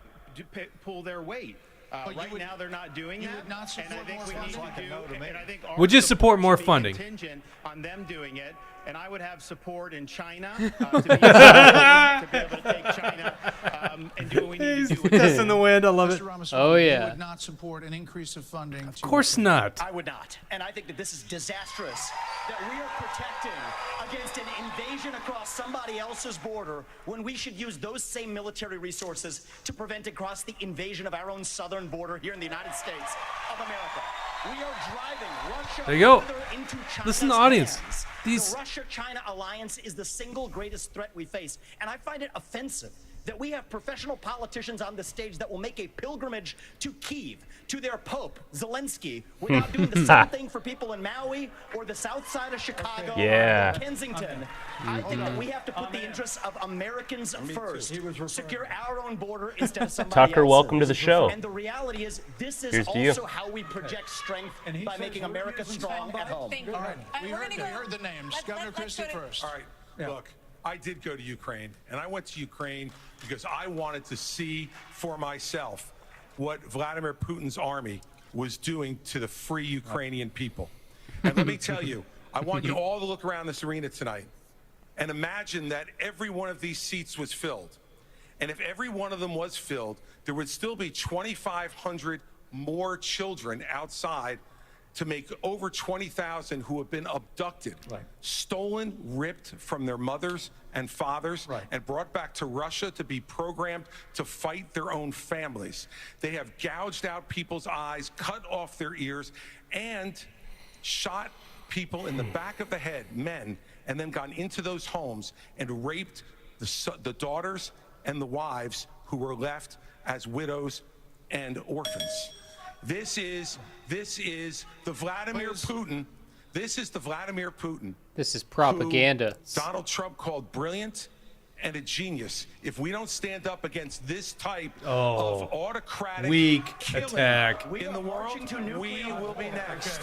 pull their weight. Right now, they're not doing that. would not support and I think more we need funding? to do. And I think our Would you support more should be funding? Contingent on them doing it, and I would have support in China to be able to take China and do what we need to do. with That's it. in the wind. I love it. Mr. Ramaswamy, Oh, You yeah. would not support an increase of funding. Of course not. I would not. And I think that this is disastrous, that we are protecting against an invasion across somebody else's border when we should use those same military resources to prevent across the invasion of our own southern border here in the United States of America. We are driving Russia There you go. further into China's Listen to the audience. hands. These- The Russia-China alliance is the single greatest threat we face, and I find it offensive that we have professional politicians on the stage that will make a pilgrimage to Kyiv, to their Pope, Zelensky, without doing the same thing for people in Maui or the south side of Chicago Yeah. or Kensington. I think that we have to put the interests of Americans first, secure our own border instead of somebody Tucker, else's. welcome to the show. And the reality is, this is Here's to you. also how we project strength by making America strong at home. Thank you. All right, we We're heard, gonna we go- heard the names. let's Governor go Christie to- first. All right, look, I did go to Ukraine, and I went to Ukraine because I wanted to see for myself what Vladimir Putin's army was doing to the free Ukrainian people. And let me tell you, I want you all to look around this arena tonight and imagine that every one of these seats was filled. And if every one of them was filled, there would still be 2,500 more children outside to make over 20,000 who have been abducted, stolen, ripped from their mothers and fathers, and brought back to Russia to be programmed to fight their own families. They have gouged out people's eyes, cut off their ears, and shot people in the back of the head, men, and then gone into those homes and raped the daughters and the wives who were left as widows and orphans. This is the Vladimir Putin. This is the Vladimir Putin. This is propaganda. Who Donald Trump called brilliant and a genius. If we don't stand up against this type of autocratic weak killing attack. in the world, we will be next.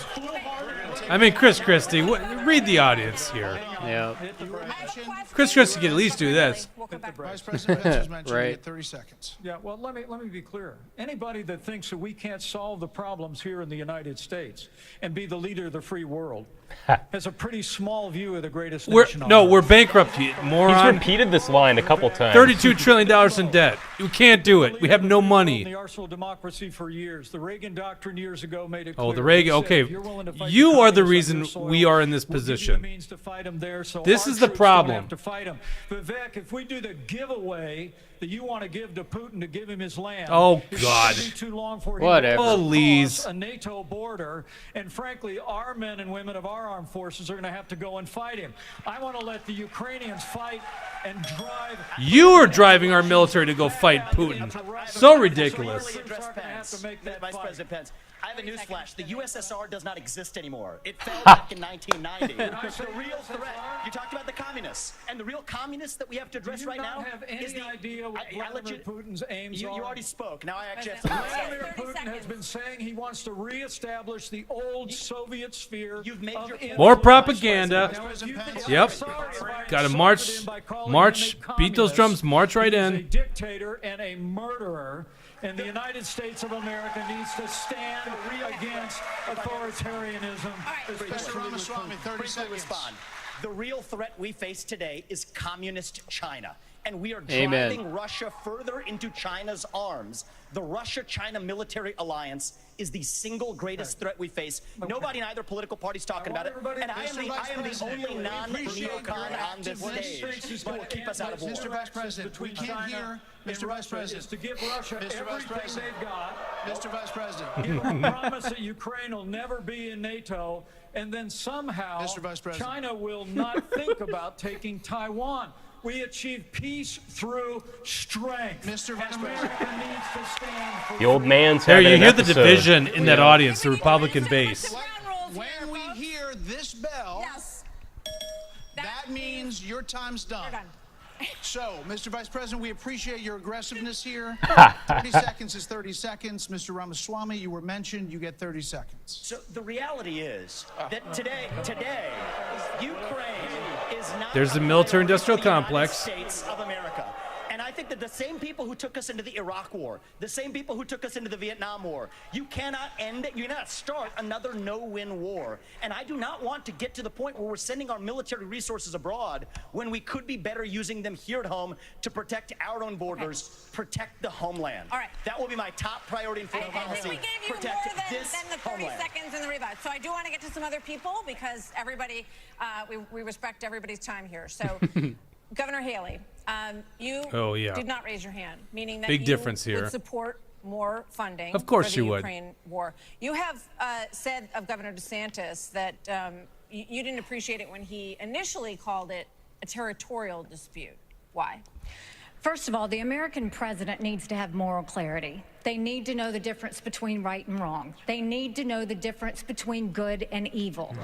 I mean, Chris Christie, read the audience here. Yeah. Chris Christie can at least do this. Vice President Pence was mentioned. You Right. get 30 seconds. Yeah, well, let me be clear. Anybody that thinks that we can't solve the problems here in the United States and be the leader of the free world has a pretty small view of the greatest nation on earth. We're bankrupt, you moron. He's repeated this line a couple times. $32 trillion in debt. You can't do it. We have no money. The arsenal of democracy for years. The Reagan doctrine years ago made it Oh, clear. the Reagan. It said, Okay, if you're willing to fight you are the communists on reason your soil, we are in this we'll give you the position. means to fight 'em there, so This our is the troops don't problem. have to fight 'em. Vivek, if we do the giveaway that you want to give to Putin to give him his land, Oh, it's God. gonna be too long for him Whatever. to Please. cross a NATO border, and frankly, our men and women of our armed forces are going to have to go and fight him. I want to let the Ukrainians fight and drive. You are driving our military to go fight Putin. So ridiculous. Address Pence, Vice President Pence. I have a newsflash. The USSR does not exist anymore. It fell back in 1990. The real threat, you talked about the communists, and the real communists that we have to address right now have any is the idea what Vladimir Putin's aims you are? already spoke. Now I actually have something to say. Vladimir Putin has been saying he wants to reestablish the old Soviet sphere. You've made your point. More propaganda. Now, if you think Yep. sorry if I Got to insulted march, him by calling march, him a beat those communist, drums, march right he is a in. dictator and a murderer, and the United States of America needs to stand against authoritarianism. Mr. Ramaswamy, 30 Briefly seconds. respond. The real threat we face today is communist China, and we are Amen. driving Russia further into China's arms. The Russia-China military alliance is the single greatest threat we face. Nobody in either political party is talking about it, and I am the only non-neocon on this stage. But keep us out of war. Mr. Vice President, we can't hear. Mr. Vice President, is to give Russia Mr. Vice everything President. they've got. Mr. Vice President. Give them a promise that Ukraine will never be in NATO, and then somehow Mr. Vice President. China will not think about taking Taiwan. We achieve peace through strength. Mr. Vice and America needs to stand for The old man's There, having you an hear the episode. division in that audience, the Republican base. When we hear this bell, that means your time's done. So, Mr. Vice President, we appreciate your aggressiveness here. 30 seconds is 30 seconds. Mr. Ramaswamy, you were mentioned. You get 30 seconds. So the reality is that today, Ukraine is not There's the a military-industrial priority for the complex. United States of America. And I think that the same people who took us into the Iraq War, the same people who took us into the Vietnam War, you cannot start another no-win war. And I do not want to get to the point where we're sending our military resources abroad when we could be better using them here at home to protect our own borders, protect the homeland. All right. That will be my top priority in foreign I think policy. we gave you protect more than this the 30 homeland. seconds in the rebut. So I do want to get to some other people because everybody, we respect everybody's time here. So, Governor Haley, you did not raise your hand, meaning that Big you difference here. would support more funding Of course for the you would. Ukraine war. You have said of Governor DeSantis that you didn't appreciate it when he initially called it a territorial dispute. Why? First of all, the American president needs to have moral clarity. They need to know the difference between right and wrong. They need to know the difference between good and evil.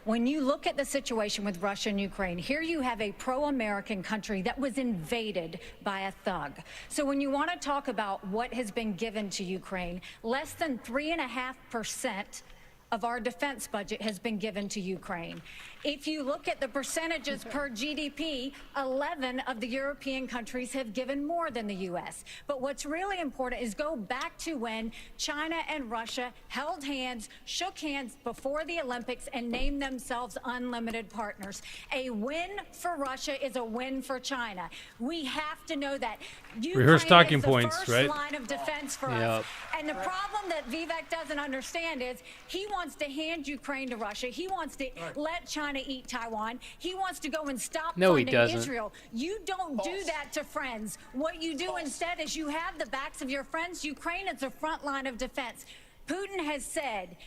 When you look at the situation with Russia and Ukraine, here you have a pro-American country that was invaded by a thug. So when you want to talk about what has been given to Ukraine, less than 3.5% of our defense budget has been given to Ukraine. If you look at the percentages per GDP, 11 of the European countries have given more than the U.S. But what's really important is go back to when China and Russia held hands, shook hands before the Olympics, and named themselves unlimited partners. A win for Russia is a win for China. We have to know that. Rehearse talking is the points, first right? line of defense for Yep. us. And the problem that Vivek doesn't understand is he wants to hand Ukraine to Russia. He wants to let China eat Taiwan. He wants to go and stop No, he funding doesn't. Israel. You don't do that to friends. What you do instead is you have the backs of your friends. Ukraine is the front line of defense. Putin has said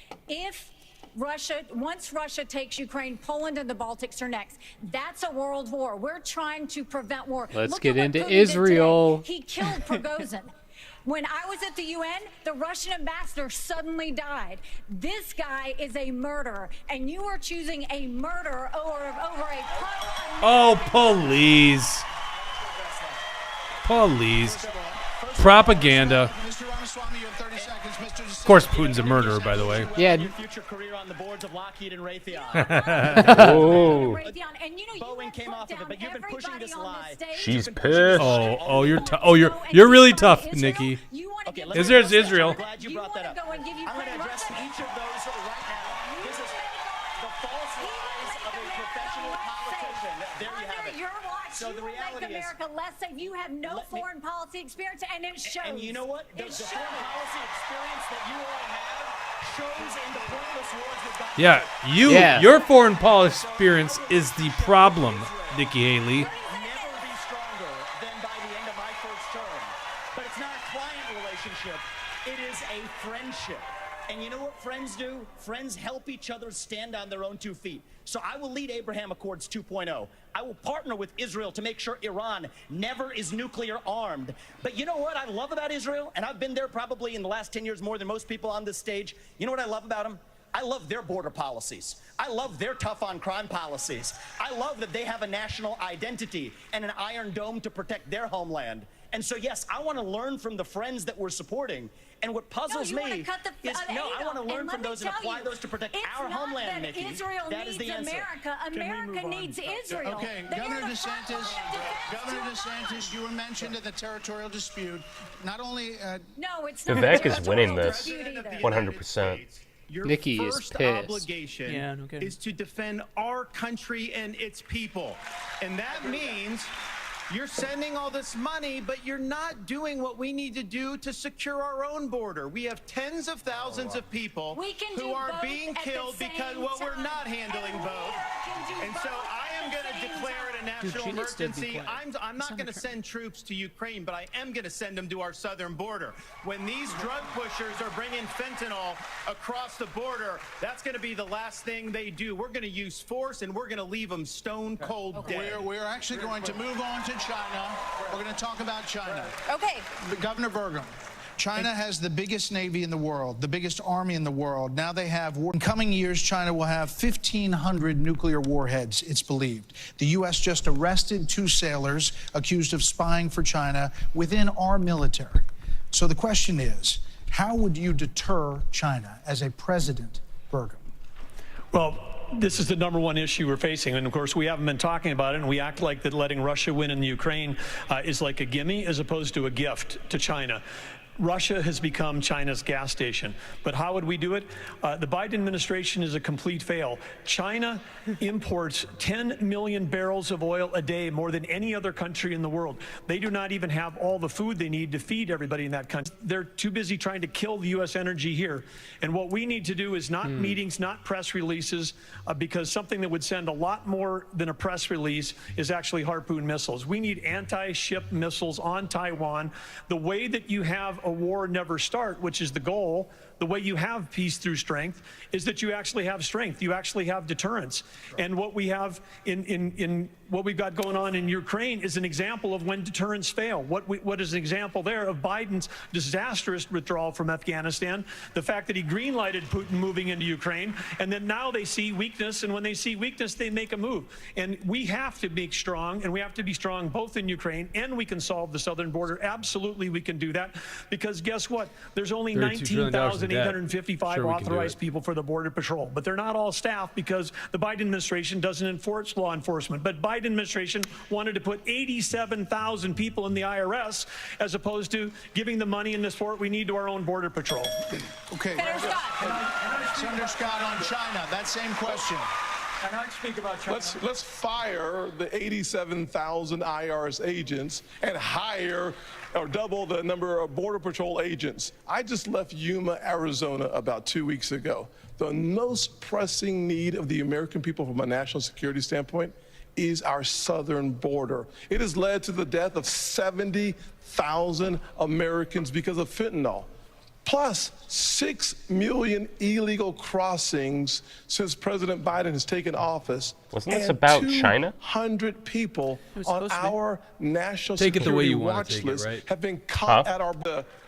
once Russia takes Ukraine, Poland and the Baltics are next. That's a world war. We're trying to prevent war. Let's Look get at what into Putin did today. Israel. He killed Prigozhin. When I was at the UN, the Russian ambassador suddenly died. This guy is a murderer, and you are choosing a murderer over a Oh, please. Please. Propaganda. Of course, Putin's a murderer, by the way. Yeah. Your future career on the boards of Lockheed and Raytheon. Oh. And you know, Boeing came off of it, but you've been pushing this lie. She's pissed. You're really tough, Nikki. Okay, Israel's Israel. I'm glad you brought that up. I'm going to address each of those right now. This is the false lies of a professional politician. There you have it. Your watch, So the you will reality make America less safe. You have no foreign policy experience, and it shows. And you know what? The foreign policy experience that you all have shows in the pointless wars we've got. Yeah, your foreign policy experience is the problem, Nikki Haley. Never be stronger than by the end of my first term. But it's not a client relationship. It is a friendship. And you know what friends do? Friends help each other stand on their own 2 feet. So I will lead Abraham Accords 2.0. I will partner with Israel to make sure Iran never is nuclear armed. But you know what I love about Israel? And I've been there probably in the last 10 years more than most people on this stage. You know what I love about them? I love their border policies. I love their tough on crime policies. I love that they have a national identity and an iron dome to protect their homeland. And so, yes, I want to learn from the friends that we're supporting. And what puzzles me is, I want to learn from those and apply those to protect our homeland, Nikki. Israel that is the needs answer. America. America needs Israel. Okay, Governor DeSantis, you were mentioned in the territorial dispute. Not only... no, it's not. Vivek is winning this, dispute either. 100%. Your Nikki is first pissed. obligation is to defend our country and its people. And that means you're sending all this money, but you're not doing what we need to do to secure our own border. We have tens of thousands of people who are being killed because we're not handling both. And so I am going to declare it a national emergency. I'm not going to send troops to Ukraine, but I am going to send them to our southern border. When these drug pushers are bringing fentanyl across the border, that's going to be the last thing they do. We're going to use force, and we're going to leave them stone cold dead. We're actually going to move on to China. We're going to talk about China. Okay. Governor Burgum. China has the biggest navy in the world, the biggest army in the world. Now they have, in coming years, China will have 1,500 nuclear warheads, it's believed. The U.S. just arrested 2 sailors accused of spying for China within our military. So the question is, how would you deter China as a president, Burgum? Well, this is the number one issue we're facing. And of course, we haven't been talking about it, and we act like that letting Russia win in the Ukraine is like a gimme as opposed to a gift to China. Russia has become China's gas station. But how would we do it? The Biden administration is a complete fail. China imports 10 million barrels of oil a day, more than any other country in the world. They do not even have all the food they need to feed everybody in that country. They're too busy trying to kill the U.S. energy here. And what we need to do is not meetings, not press releases, because something that would send a lot more than a press release is actually Harpoon missiles. We need anti-ship missiles on Taiwan. The way that you have a war never start, which is the goal, the way you have peace through strength is that you actually have strength. You actually have deterrence. And what we have in what we've got going on in Ukraine is an example of when deterrence fail. What is an example there of Biden's disastrous withdrawal from Afghanistan, the fact that he green-lighted Putin moving into Ukraine, and then now they see weakness, and when they see weakness, they make a move. And we have to be strong, and we have to be strong both in Ukraine, and we can solve the southern border. Absolutely, we can do that, because guess what? There's only 19,855 authorized people for the Border Patrol, but they're not all staff because the Biden administration doesn't enforce law enforcement. But Biden administration wanted to put 87,000 people in the IRS as opposed to giving the money and the support we need to our own Border Patrol. Okay. Senator Scott on China, that same question. And I speak about China. Let's fire the 87,000 IRS agents and hire or double the number of Border Patrol agents. I just left Yuma, Arizona about 2 weeks ago. The most pressing need of the American people from a national security standpoint is our southern border. It has led to the death of 70,000 Americans because of fentanyl. Plus 6 million illegal crossings since President Biden has taken office. Wasn't this about China? 200 people on our national Take it the way security you wanna watch take it, list right? have been caught at our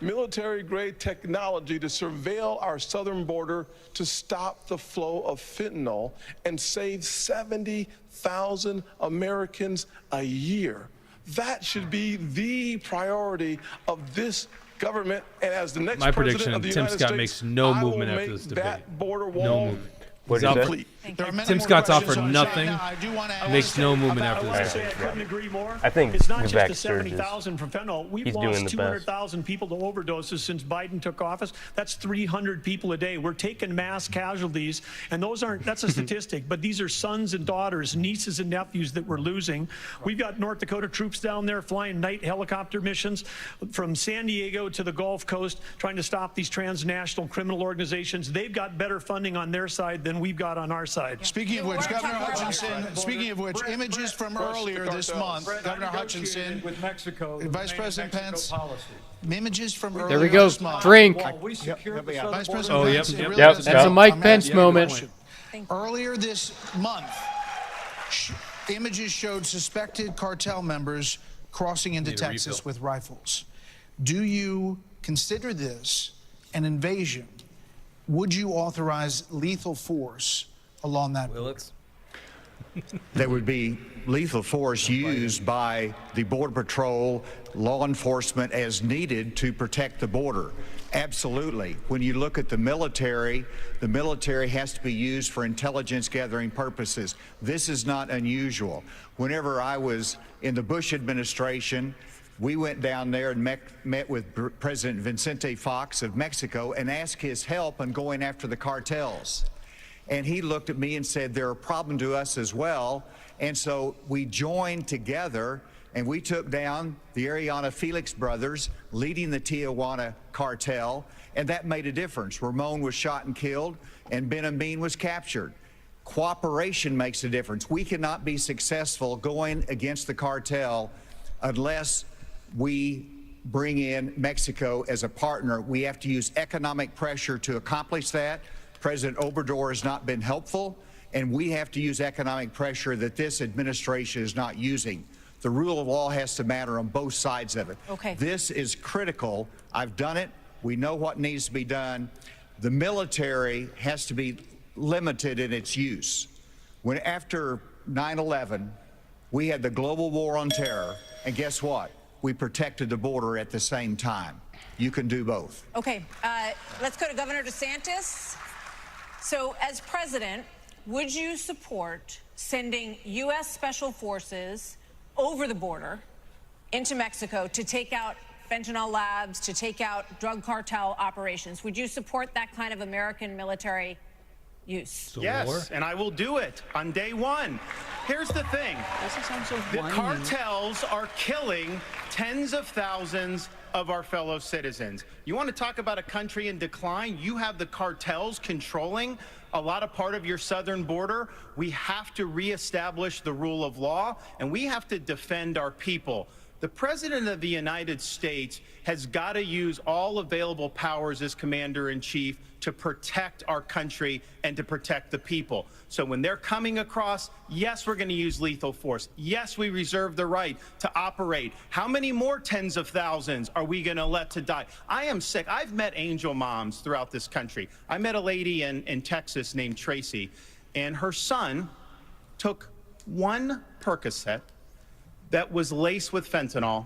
military-grade technology to surveil our southern border to stop the flow of fentanyl and save 70,000 Americans a year. That should be the priority of this government, and as the next My president of the prediction, Tim United Scott States, makes no I will movement after make this debate. that border wall No movement. What'd He's you out say? for- Tim Scott's out for nothing. Makes no movement after I want to this say I debate. couldn't agree more. I think it's not Vivek just the surges. 70,000 from fentanyl. We've He's doing lost the best. 200,000 people to overdoses since Biden took office. That's 300 people a day. We're taking mass casualties, and that's a statistic, but these are sons and daughters, nieces and nephews that we're losing. We've got North Dakota troops down there flying night helicopter missions from San Diego to the Gulf Coast, trying to stop these transnational criminal organizations. They've got better funding on their side than we've got on our side. Speaking of which, Governor Hutchinson, images from earlier this month, Governor Hutchinson, with Mexico, Vice President Pence, policy. Images from earlier There we go. this month. Drink. Vice President Oh, yep, Pence, it yep. really Yep, doesn't that's a matter. Mike I'm Pence asking you a moment. question. Earlier this month, images showed suspected cartel members crossing into Need a Texas refill. with rifles. Do you consider this an invasion? Would you authorize lethal force along that border? There would be lethal force used by the Border Patrol, law enforcement as needed to protect the border. Absolutely. When you look at the military has to be used for intelligence gathering purposes. This is not unusual. Whenever I was in the Bush administration, we went down there and met with President Vicente Fox of Mexico and asked his help in going after the cartels. And he looked at me and said, they're a problem to us as well. And so we joined together and we took down the Ariana Felix brothers leading the Tijuana cartel, and that made a difference. Ramon was shot and killed, and Ben Amin was captured. Cooperation makes a difference. We cannot be successful going against the cartel unless we bring in Mexico as a partner. We have to use economic pressure to accomplish that. President Obrador has not been helpful, and we have to use economic pressure that this administration is not using. The rule of law has to matter on both sides of it. Okay. This is critical. I've done it. We know what needs to be done. The military has to be limited in its use. When after 9/11, we had the global war on terror, and guess what? We protected the border at the same time. You can do both. Okay, let's go to Governor DeSantis. So, as president, would you support sending U.S. Special Forces over the border into Mexico to take out fentanyl labs, to take out drug cartel operations? Would you support that kind of American military use? Yes, and I will do it on day one. Here's the thing. The cartels are killing tens of thousands of our fellow citizens. You want to talk about a country in decline? You have the cartels controlling a lot of part of your southern border. We have to reestablish the rule of law, and we have to defend our people. The President of the United States has got to use all available powers as Commander-in-Chief to protect our country and to protect the people. So when they're coming across, yes, we're going to use lethal force. Yes, we reserve the right to operate. How many more tens of thousands are we going to let to die? I am sick. I've met angel moms throughout this country. I met a lady in Texas named Tracy, and her son took one Percocet that was laced with fentanyl,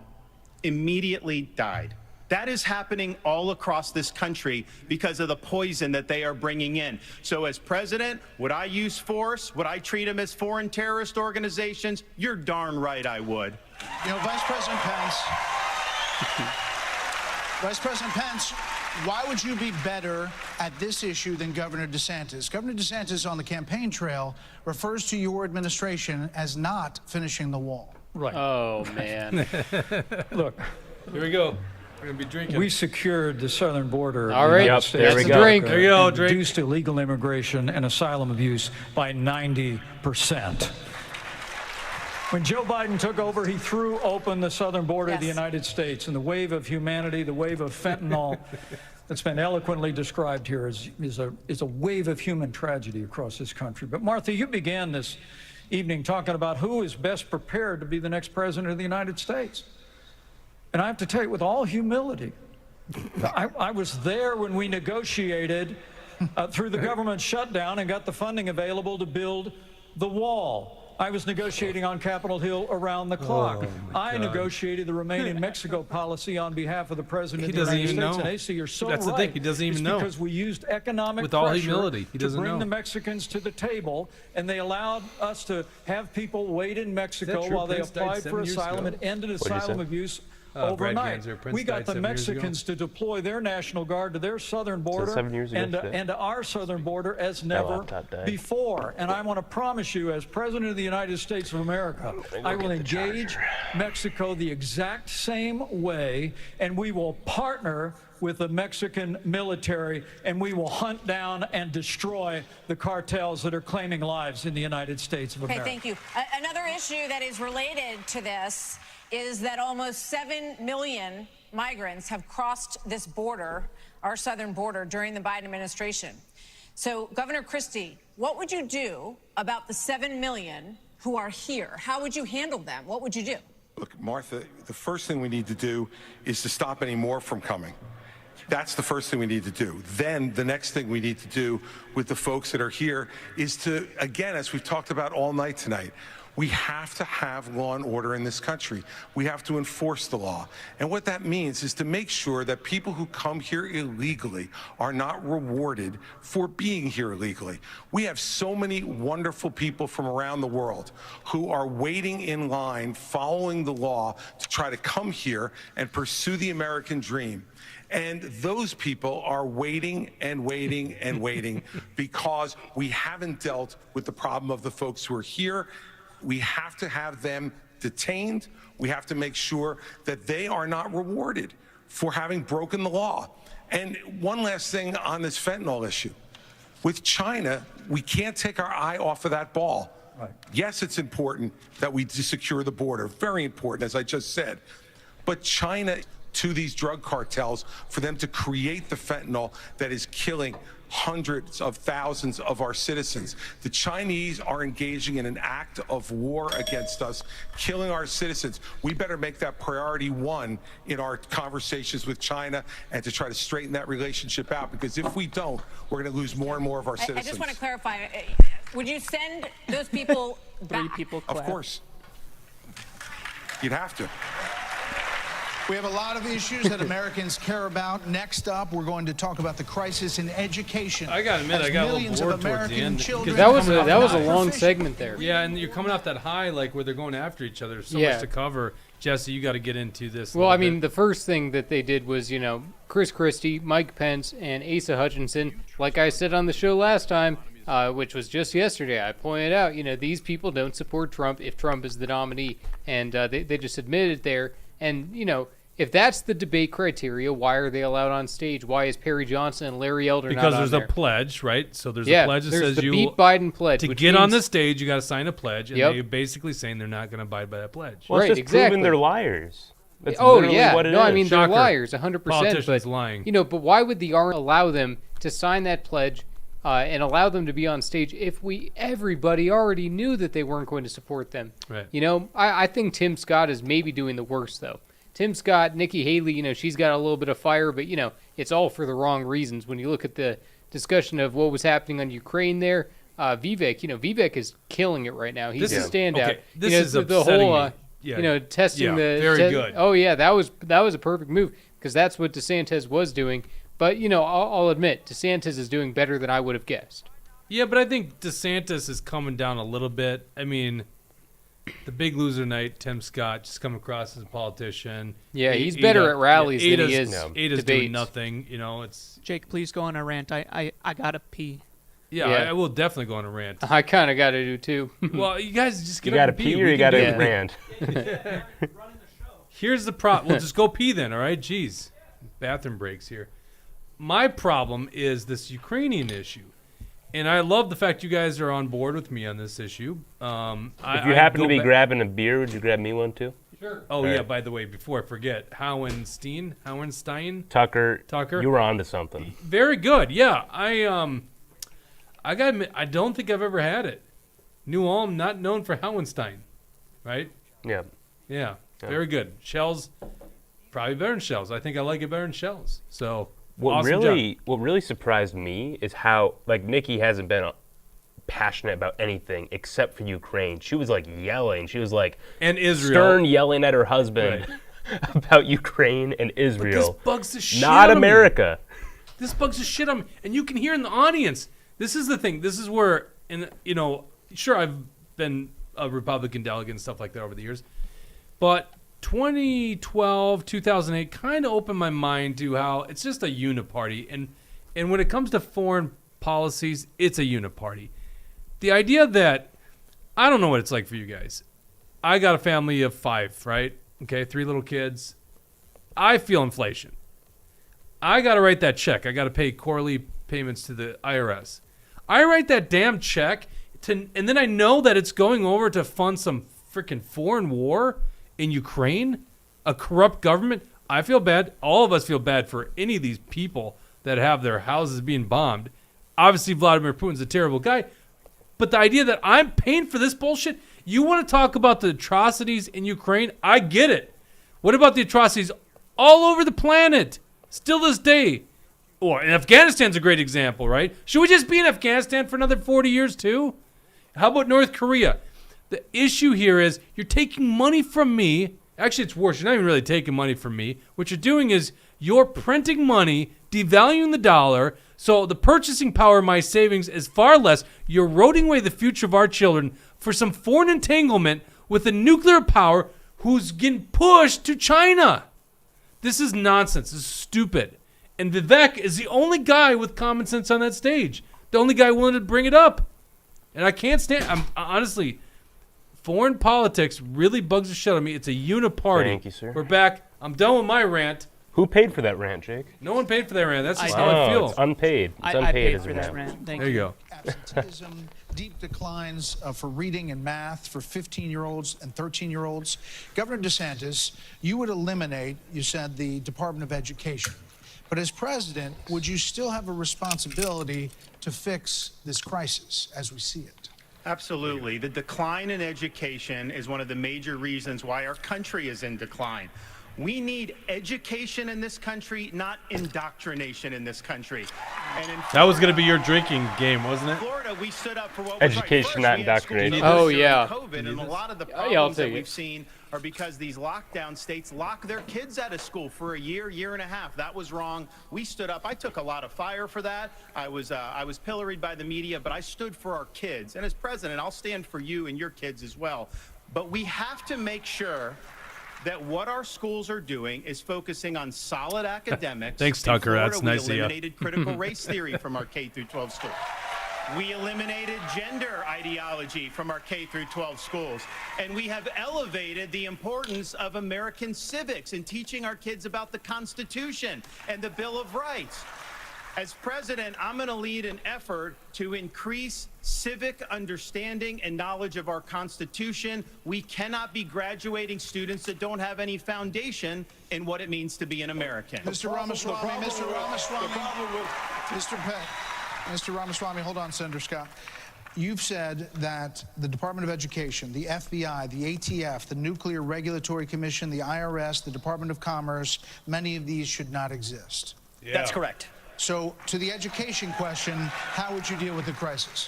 immediately died. That is happening all across this country because of the poison that they are bringing in. So as president, would I use force? Would I treat them as foreign terrorist organizations? You're darn right I would. You know, Vice President Pence, why would you be better at this issue than Governor DeSantis? Governor DeSantis on the campaign trail refers to your administration as not finishing the wall. Right. Oh, man. Look. Here we go. We're going to be drinking. We secured the southern border. All right. Yep, there we go. Drink. There you go, and drink. Reduced illegal immigration and asylum abuse by 90%. When Joe Biden took over, he threw open the southern border of the United States, and the wave of humanity, the wave of fentanyl that's been eloquently described here is a wave of human tragedy across this country. But Martha, you began this evening talking about who is best prepared to be the next president of the United States. And I have to tell you, with all humility, I was there when we negotiated through the government shutdown and got the funding available to build the wall. I was negotiating on Capitol Hill around the clock. I negotiated the Remain in Mexico policy on behalf of the President of the United States. And AC, you're so right. That's the thing. He doesn't even know. Because we used economic with all pressure humility, he to doesn't bring know. the Mexicans to the table, and they allowed us to have people wait in Mexico while they applied for asylum and ended asylum abuse overnight. We got the Mexicans to deploy their National Guard to their southern border and to our southern border as never before. And I want to promise you, as President of the United States of America, I will engage Mexico the exact same way, and we will partner with the Mexican military, and we will hunt down and destroy the cartels that are claiming lives in the United States of America. Okay, thank you. Another issue that is related to this is that almost 7 million migrants have crossed this border, our southern border, during the Biden administration. So, Governor Christie, what would you do about the 7 million who are here? How would you handle them? What would you do? Look, Martha, the first thing we need to do is to stop any more from coming. That's the first thing we need to do. Then the next thing we need to do with the folks that are here is to, again, as we've talked about all night tonight, we have to have law and order in this country. We have to enforce the law. And what that means is to make sure that people who come here illegally are not rewarded for being here illegally. We have so many wonderful people from around the world who are waiting in line, following the law to try to come here and pursue the American dream. And those people are waiting and waiting and waiting because we haven't dealt with the problem of the folks who are here. We have to have them detained. We have to make sure that they are not rewarded for having broken the law. And one last thing on this fentanyl issue. With China, we can't take our eye off of that ball. Right. Yes, it's important that we secure the border. Very important, as I just said. But China, to these drug cartels, for them to create the fentanyl that is killing hundreds of thousands of our citizens. The Chinese are engaging in an act of war against us, killing our citizens. We better make that priority one in our conversations with China and to try to straighten that relationship out, because if we don't, we're going to lose more and more of our citizens. I just want to clarify, would you send those people back? People of course. You'd have to. We have a lot of issues that Americans care about. Next up, we're going to talk about the crisis in education. I gotta admit, as I got a millions little of bored towards the American end. children That was become a long proficient. segment there. Yeah, and you're coming off that high, like where they're going after each other. There's so Yeah. much to cover. Jesse, you got to get into this. a Well, I little mean, the first thing that they did was, Chris Christie, Mike Pence, and Asa Hutchinson. Like I said on the show last time, which was just yesterday, I pointed out, these people don't support Trump if Trump is the nominee. And they just admitted it there. And, if that's the debate criteria, why are they allowed on stage? Why is Perry Johnson and Larry Elder because not there's on a there? pledge, right? So there's Yeah, a pledge that there's says the you Beat Biden pledge, to which get on means- the stage. You got to sign a pledge, and Yep. they're basically saying they're not going to abide by that pledge. Well, it's Right, just exactly. proving they're liars. That's Oh literally yeah, what it no, I is. mean Shocker. they're liars, 100%. Politicians But lying. but why would the R allow them to sign that pledge and allow them to be on stage if everybody already knew that they weren't going to support them? Right. I think Tim Scott is maybe doing the worst though. Tim Scott, Nikki Haley, she's got a little bit of fire, but it's all for the wrong reasons. When you look at the discussion of what was happening on Ukraine there, Vivek, Vivek is killing it right now. He's This a is- standout. okay, this You know, is the upsetting whole, me. Yeah. testing Yeah, the very good. Oh yeah, that was a perfect move because that's what DeSantis was doing. But I'll admit DeSantis is doing better than I would have guessed. Yeah, but I think DeSantis is coming down a little bit. I mean, the big loser night, Tim Scott, just come across as a politician. Yeah, he's better at rallies than he is Ada's debates. doing nothing. It's Jake, please go on a rant. I gotta pee. yeah. Yeah. I will definitely go on a rant. I kind of got to do too. Well, you guys just get You on gotta and pee pee. or We you can gotta do it. rant. Here's the problem. Well, just go pee then, all right? Jeez. Bathroom breaks here. My problem is this Ukrainian issue. And I love the fact you guys are on board with me on this issue. If you happen to be grabbing a beer, would you grab me one too? Sure. Oh, All yeah, right. by the way, before I forget, Howenstein? Tucker, Tucker? you were on to something. Very good. Yeah, I gotta admit, I don't think I've ever had it. New Ulm, not known for Howenstein, right? Yeah. Yeah, Yeah. very good. Shells, probably better than Shells. I think I like it better than Shells. So What awesome really surprised me is how Nikki hasn't been passionate about anything except for Ukraine. She was yelling. She was and Israel. stern yelling at her husband about Ukraine and Israel. But this bugs the shit Not out of me. America. This bugs the shit on me. And you can hear in the audience. This is the thing. This is where, sure, I've been a Republican delegate and stuff like that over the years. But 2012, 2008 kind of opened my mind to how it's just a uniparty. And when it comes to foreign policies, it's a uniparty. The idea that, I don't know what it's like for you guys. I got a family of 5, right? Okay, 3 little kids. I feel inflation. I got to write that check. I got to pay quarterly payments to the IRS. I write that damn check, and then I know that it's going over to fund some freaking foreign war in Ukraine, a corrupt government. I feel bad. All of us feel bad for any of these people that have their houses being bombed. Obviously, Vladimir Putin's a terrible guy. But the idea that I'm paying for this bullshit, you want to talk about the atrocities in Ukraine? I get it. What about the atrocities all over the planet? Still this day. Or and Afghanistan's a great example, right? Should we just be in Afghanistan for another 40 years too? How about North Korea? The issue here is you're taking money from me. Actually, it's worse. You're not even really taking money from me. What you're doing is you're printing money, devaluing the dollar, so the purchasing power of my savings is far less. You're eroding away the future of our children for some foreign entanglement with a nuclear power who's getting pushed to China. This is nonsense. This is stupid. And Vivek is the only guy with common sense on that stage. The only guy willing to bring it up. And I can't stand. Honestly, foreign politics really bugs the shit out of me. It's a uniparty. Thank you, sir. We're back. I'm done with my rant. Who paid for that rant, Jake? No one paid for that rant. That's just how I feel. It's unpaid. It's I unpaid paid as for a that rant. rant. Thank There you go. Absenteeism, deep declines for reading and math for 15-year-olds and 13-year-olds. Governor DeSantis, you would eliminate, you said, the Department of Education. But as president, would you still have a responsibility to fix this crisis as we see it? Absolutely. The decline in education is one of the major reasons why our country is in decline. We need education in this country, not indoctrination in this country. And in That was going to be your drinking game, wasn't it? Florida, we stood up for what Education, was right. not First, we had indoctrination. schools Oh, during yeah. COVID, and a lot of the Yeah, I'll problems that take we've it. seen or because these lockdown states lock their kids out of school for a year, year and a half. That was wrong. We stood up. I took a lot of fire for that. I was pilloried by the media, but I stood for our kids. And as president, I'll stand for you and your kids as well. But we have to make sure that what our schools are doing is focusing on solid academics. Thanks, In Tucker. Florida, That's nice of we you. eliminated critical race theory from our K through 12 schools. We eliminated gender ideology from our K through 12 schools. And we have elevated the importance of American civics in teaching our kids about the Constitution and the Bill of Rights. As president, I'm going to lead an effort to increase civic understanding and knowledge of our Constitution. We cannot be graduating students that don't have any foundation in what it means to be an American. Mr. Ramaswamy, hold on, Senator Scott. You've said that the Department of Education, the FBI, the ATF, the Nuclear Regulatory Commission, the IRS, the Department of Commerce, many of these should not exist. Yeah. That's correct. So, to the education question, how would you deal with the crisis?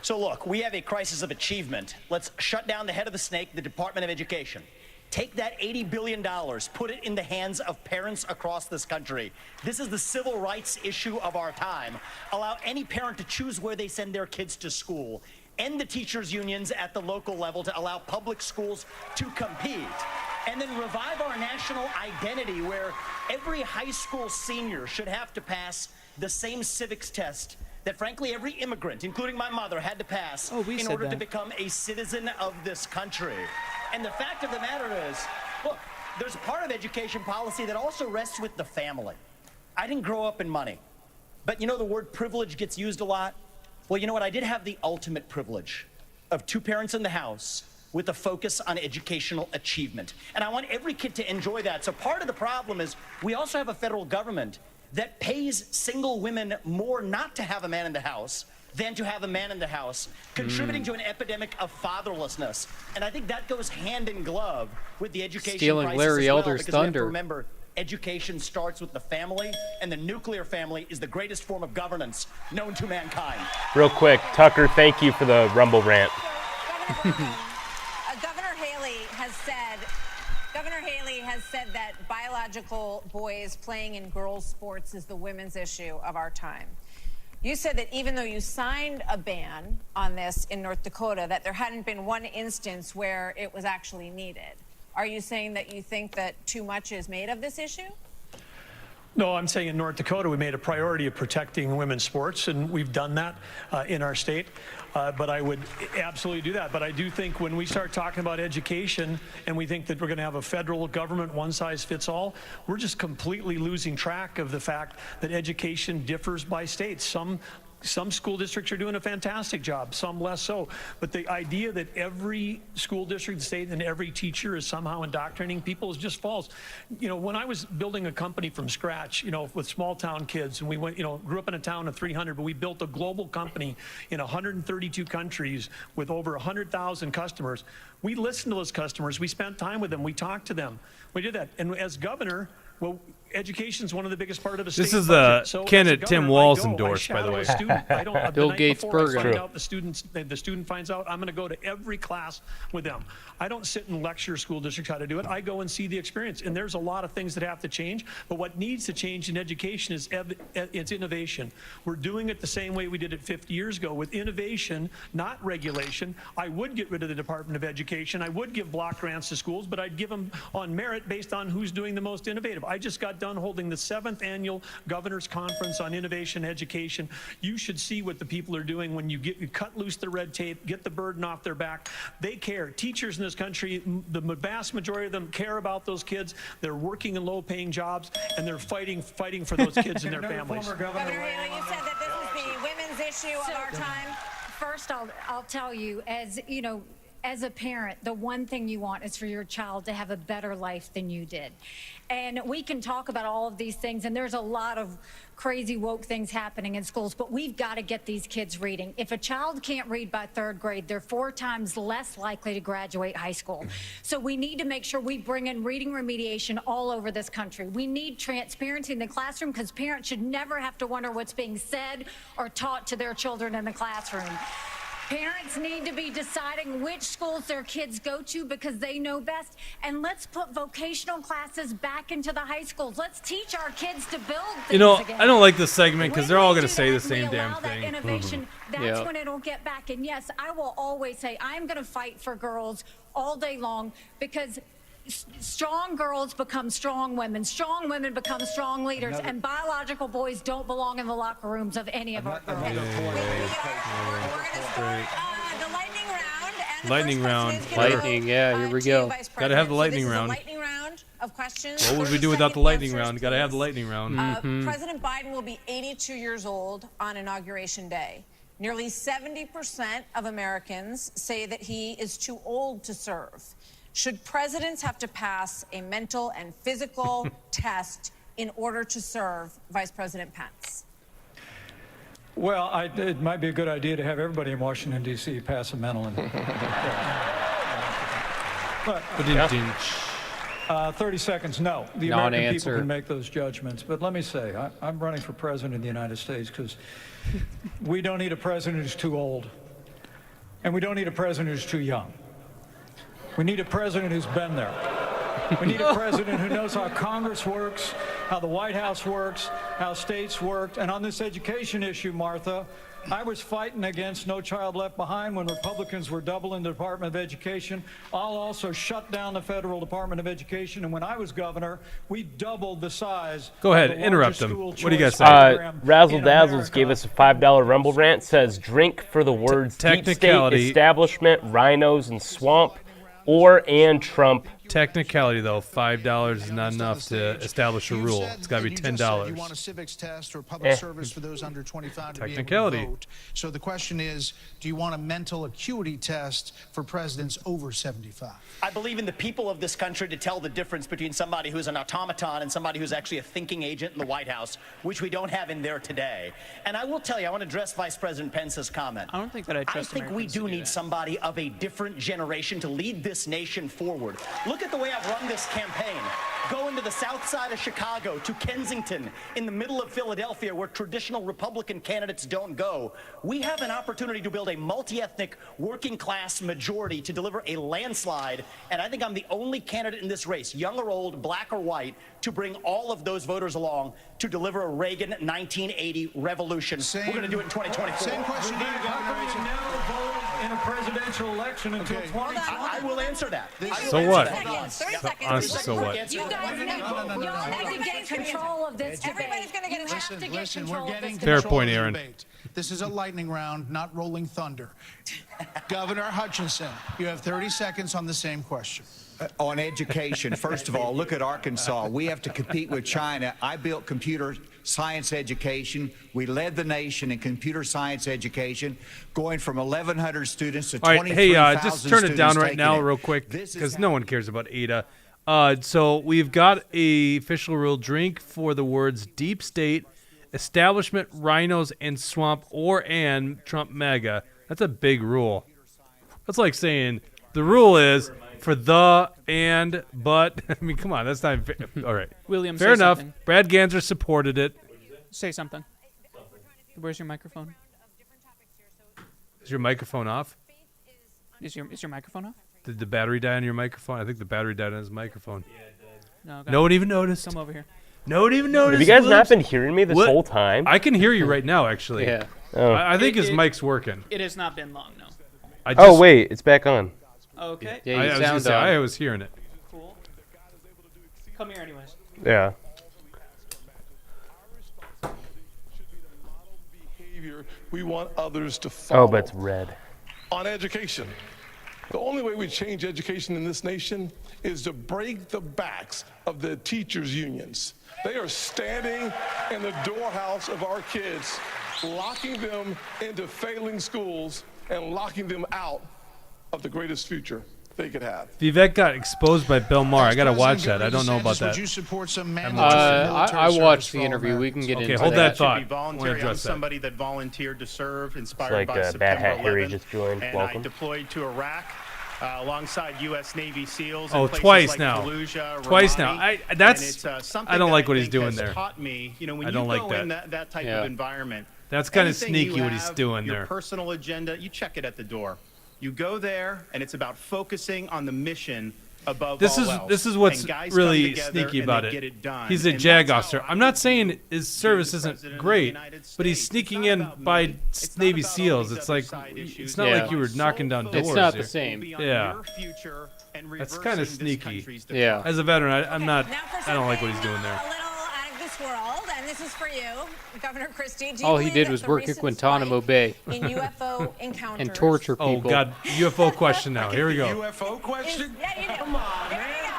So look, we have a crisis of achievement. Let's shut down the head of the snake, the Department of Education. Take that $80 billion, put it in the hands of parents across this country. This is the civil rights issue of our time. Allow any parent to choose where they send their kids to school. End the teachers' unions at the local level to allow public schools to compete. And then revive our national identity where every high school senior should have to pass the same civics test that, frankly, every immigrant, including my mother, had to pass in order to become a citizen of this country. And the fact of the matter is, look, there's a part of education policy that also rests with the family. I didn't grow up in money, but you know the word privilege gets used a lot? Well, you know what? I did have the ultimate privilege of two parents in the house with a focus on educational achievement. And I want every kid to enjoy that. So part of the problem is we also have a federal government that pays single women more not to have a man in the house than to have a man in the house, contributing to an epidemic of fatherlessness. And I think that goes hand in glove with the education Stealing crisis Larry as well, Elder's because we have to thunder. remember, education starts with the family, and the nuclear family is the greatest form of governance known to mankind. Real quick, Tucker, thank you for the Rumble rant. Governor Haley has said that biological boys playing in girls' sports is the women's issue of our time. You said that even though you signed a ban on this in North Dakota, that there hadn't been one instance where it was actually needed. Are you saying that you think that too much is made of this issue? No, I'm saying in North Dakota, we made a priority of protecting women's sports, and we've done that in our state. But I would absolutely do that. But I do think when we start talking about education and we think that we're going to have a federal government one-size-fits-all, we're just completely losing track of the fact that education differs by states. Some school districts are doing a fantastic job, some less so. But the idea that every school district, state, and every teacher is somehow indoctrinating people is just false. You know, when I was building a company from scratch, you know, with small town kids, and we went, you know, grew up in a town of 300, but we built a global company in 132 countries with over 100,000 customers. We listened to those customers. We spent time with them. We talked to them. We did that. And as governor, well, education is one of the biggest part of a state. This is budget. So candidate as a governor, Tim Walz I go, endorsed, by the way. I shadow a student. I don't, Bill the night Gates before I Bergen. find out the student finds out, I'm going to go to every class with them. I don't sit and lecture school districts how to do it. I go and see the experience. And there's a lot of things that have to change. But what needs to change in education is it's innovation. We're doing it the same way we did it 50 years ago with innovation, not regulation. I would get rid of the Department of Education. I would give block grants to schools, but I'd give them on merit based on who's doing the most innovative. I just got done holding the 7th annual Governor's Conference on Innovation Education. You should see what the people are doing when you cut loose the red tape, get the burden off their back. They care. Teachers in this country, the vast majority of them care about those kids. They're working in low-paying jobs, and they're fighting for those kids and their families. Governor Haley, you said that this is the women's issue of our time. First, I'll tell you, as you know, as a parent, the one thing you want is for your child to have a better life than you did. And we can talk about all of these things, and there's a lot of crazy woke things happening in schools, but we've got to get these kids reading. If a child can't read by 3rd grade, they're 4 times less likely to graduate high school. So we need to make sure we bring in reading remediation all over this country. We need transparency in the classroom because parents should never have to wonder what's being said or taught to their children in the classroom. Parents need to be deciding which schools their kids go to because they know best. And let's put vocational classes back into the high schools. Let's teach our kids to build things You know, again. I don't like this segment because they're all When going we to do say the that, same we damn allow that thing. innovation, that's Yep. when it'll get back. And yes, I will always say I'm going to fight for girls all day long because strong girls become strong women become strong leaders, and biological boys don't belong in the locker rooms of any of our girls. We're going to start the lightning round. And the Lightning first round. question is gonna Lightning, go, yeah, here we to you, go. Vice Gotta have the President. lightning so this round. Is a lightning round of questions. What would we 30 do without the second lightning answers, round? Got to have the please. lightning round. President Biden will be 82 years old on Inauguration Day. Nearly 70% of Americans say that he is too old to serve. Should presidents have to pass a mental and physical test in order to serve, Vice President Pence? Well, it might be a good idea to have everybody in Washington, D.C. pass a mental and... But, 30 seconds, no. The American people Non-answer. can make those judgments. But let me say, I'm running for president of the United States because we don't need a president who's too old. And we don't need a president who's too young. We need a president who's been there. We need a president who knows how Congress works, how the White House works, how states work. And on this education issue, Martha, I was fighting against No Child Left Behind when Republicans were doubling the Department of Education. I'll also shut down the Federal Department of Education. And when I was governor, we doubled the size. Go ahead, of the interrupt largest them. school What do you guys choice say? program Razzle in Dazzles America. gave us a $5 Rumble rant. Says drink for the words deep state, technicality. establishment, rhinos, and swamp, and Trump. Technicality, though, $5 is not enough to establish a rule. It's got to be $10. You want a civics test or public service for those under 25 to be able to Technicality. vote. So the question is, do you want a mental acuity test for presidents over 75? I believe in the people of this country to tell the difference between somebody who's an automaton and somebody who's actually a thinking agent in the White House, which we don't have in there today. And I will tell you, I want to address Vice President Pence's comment. I don't think that I trust think we Americans to do do need that. somebody of a different generation to lead this nation forward. Look at the way I've run this campaign. Going to the south side of Chicago, to Kensington, in the middle of Philadelphia, where traditional Republican candidates don't go. We have an opportunity to build a multi-ethnic, working-class majority to deliver a landslide, and I think I'm the only candidate in this race, young or old, black or white, to bring all of those voters along to deliver a Reagan 1980 revolution. We're going to do it in 2024. Same question to you, Governor. In a presidential election until 2020. I will answer that. So what? 30 seconds. Honestly, so what? You guys need to get control of this debate. Everybody's going to get a chance. Listen, we're getting Fair control point, of the Aaron. debate. This is a lightning round, not rolling thunder. Governor Hutchinson, you have 30 seconds on the same question. On education, first of all, look at Arkansas. We have to compete with China. I built computer science education. We led the nation in computer science education, going from 1,100 students to All right, 23,000 hey, just turn it down students right taking now it. real quick This is because no one cares about Ada. So we've got a official rule: drink for the words deep state, establishment, rhinos, and swamp, and Trump MAGA. That's a big rule. That's like saying the rule is for the and but. I mean, come on, that's not all right. William, fair say enough. something. Brad Ganser supported it. Say something. Where's your microphone? Is your microphone off? Is your microphone off? Did the battery die on your microphone? I think the battery died on his microphone. No, No one even noticed. Come over here. No one even noticed. Have you guys not Whoops. been hearing me this What? whole time? I can hear you right now, actually. Yeah. Oh. I think his mic's working. It has not been long, no. Oh wait, it's back on. Okay. Yeah, I you was gonna sound say, on. I was hearing it. Cool. Come here anyways. Yeah. Behavior we want others to follow. Oh, but it's red. On education. The only way we change education in this nation is to break the backs of the teachers' unions. They are standing in the doorhouse of our kids, locking them into failing schools and locking them out of the greatest future they could have. Vivek got exposed by Bill Maher. I gotta watch that. I don't know about that. Would you support some I I watched the interview. We can get Okay, into hold that that. thought. Should be I wanna voluntary. I'm address that. somebody that volunteered to serve, inspired like by Bad September Hat Harry 11th, just joined. and Welcome. I deployed to Iraq alongside U.S. Navy SEAls. Oh, in places twice like now. Fallujah, Twice Ramadi, now. and That's it's, something I don't that like what I he's think doing has there. Taught me, when I you don't go like in that. that type Yeah. of environment, That's kind of Anything you sneaky what he's have, doing your there. personal agenda, you check it at the door. You go there, and it's about focusing on the mission above This all is else. this is what's And guys come together together sneaky and about they it. get it done. He's a And JAG that's how officer. I'm not saying his service isn't great, but he's sneaking in by Navy SEALs. It's like it's not like you were knocking down doors. It's not the here. same. Yeah, that's kind of sneaky. Yeah, as a veteran, I'm not. I don't like what he's doing there. A little out of this world, and this is for you, Governor Christie. Do you All he believe did that was the work at recent Guantanamo spike Bay in UFO encounters and torture people. Oh God, UFO question now. Here we go. UFO question? Yeah, you do. Come on, man.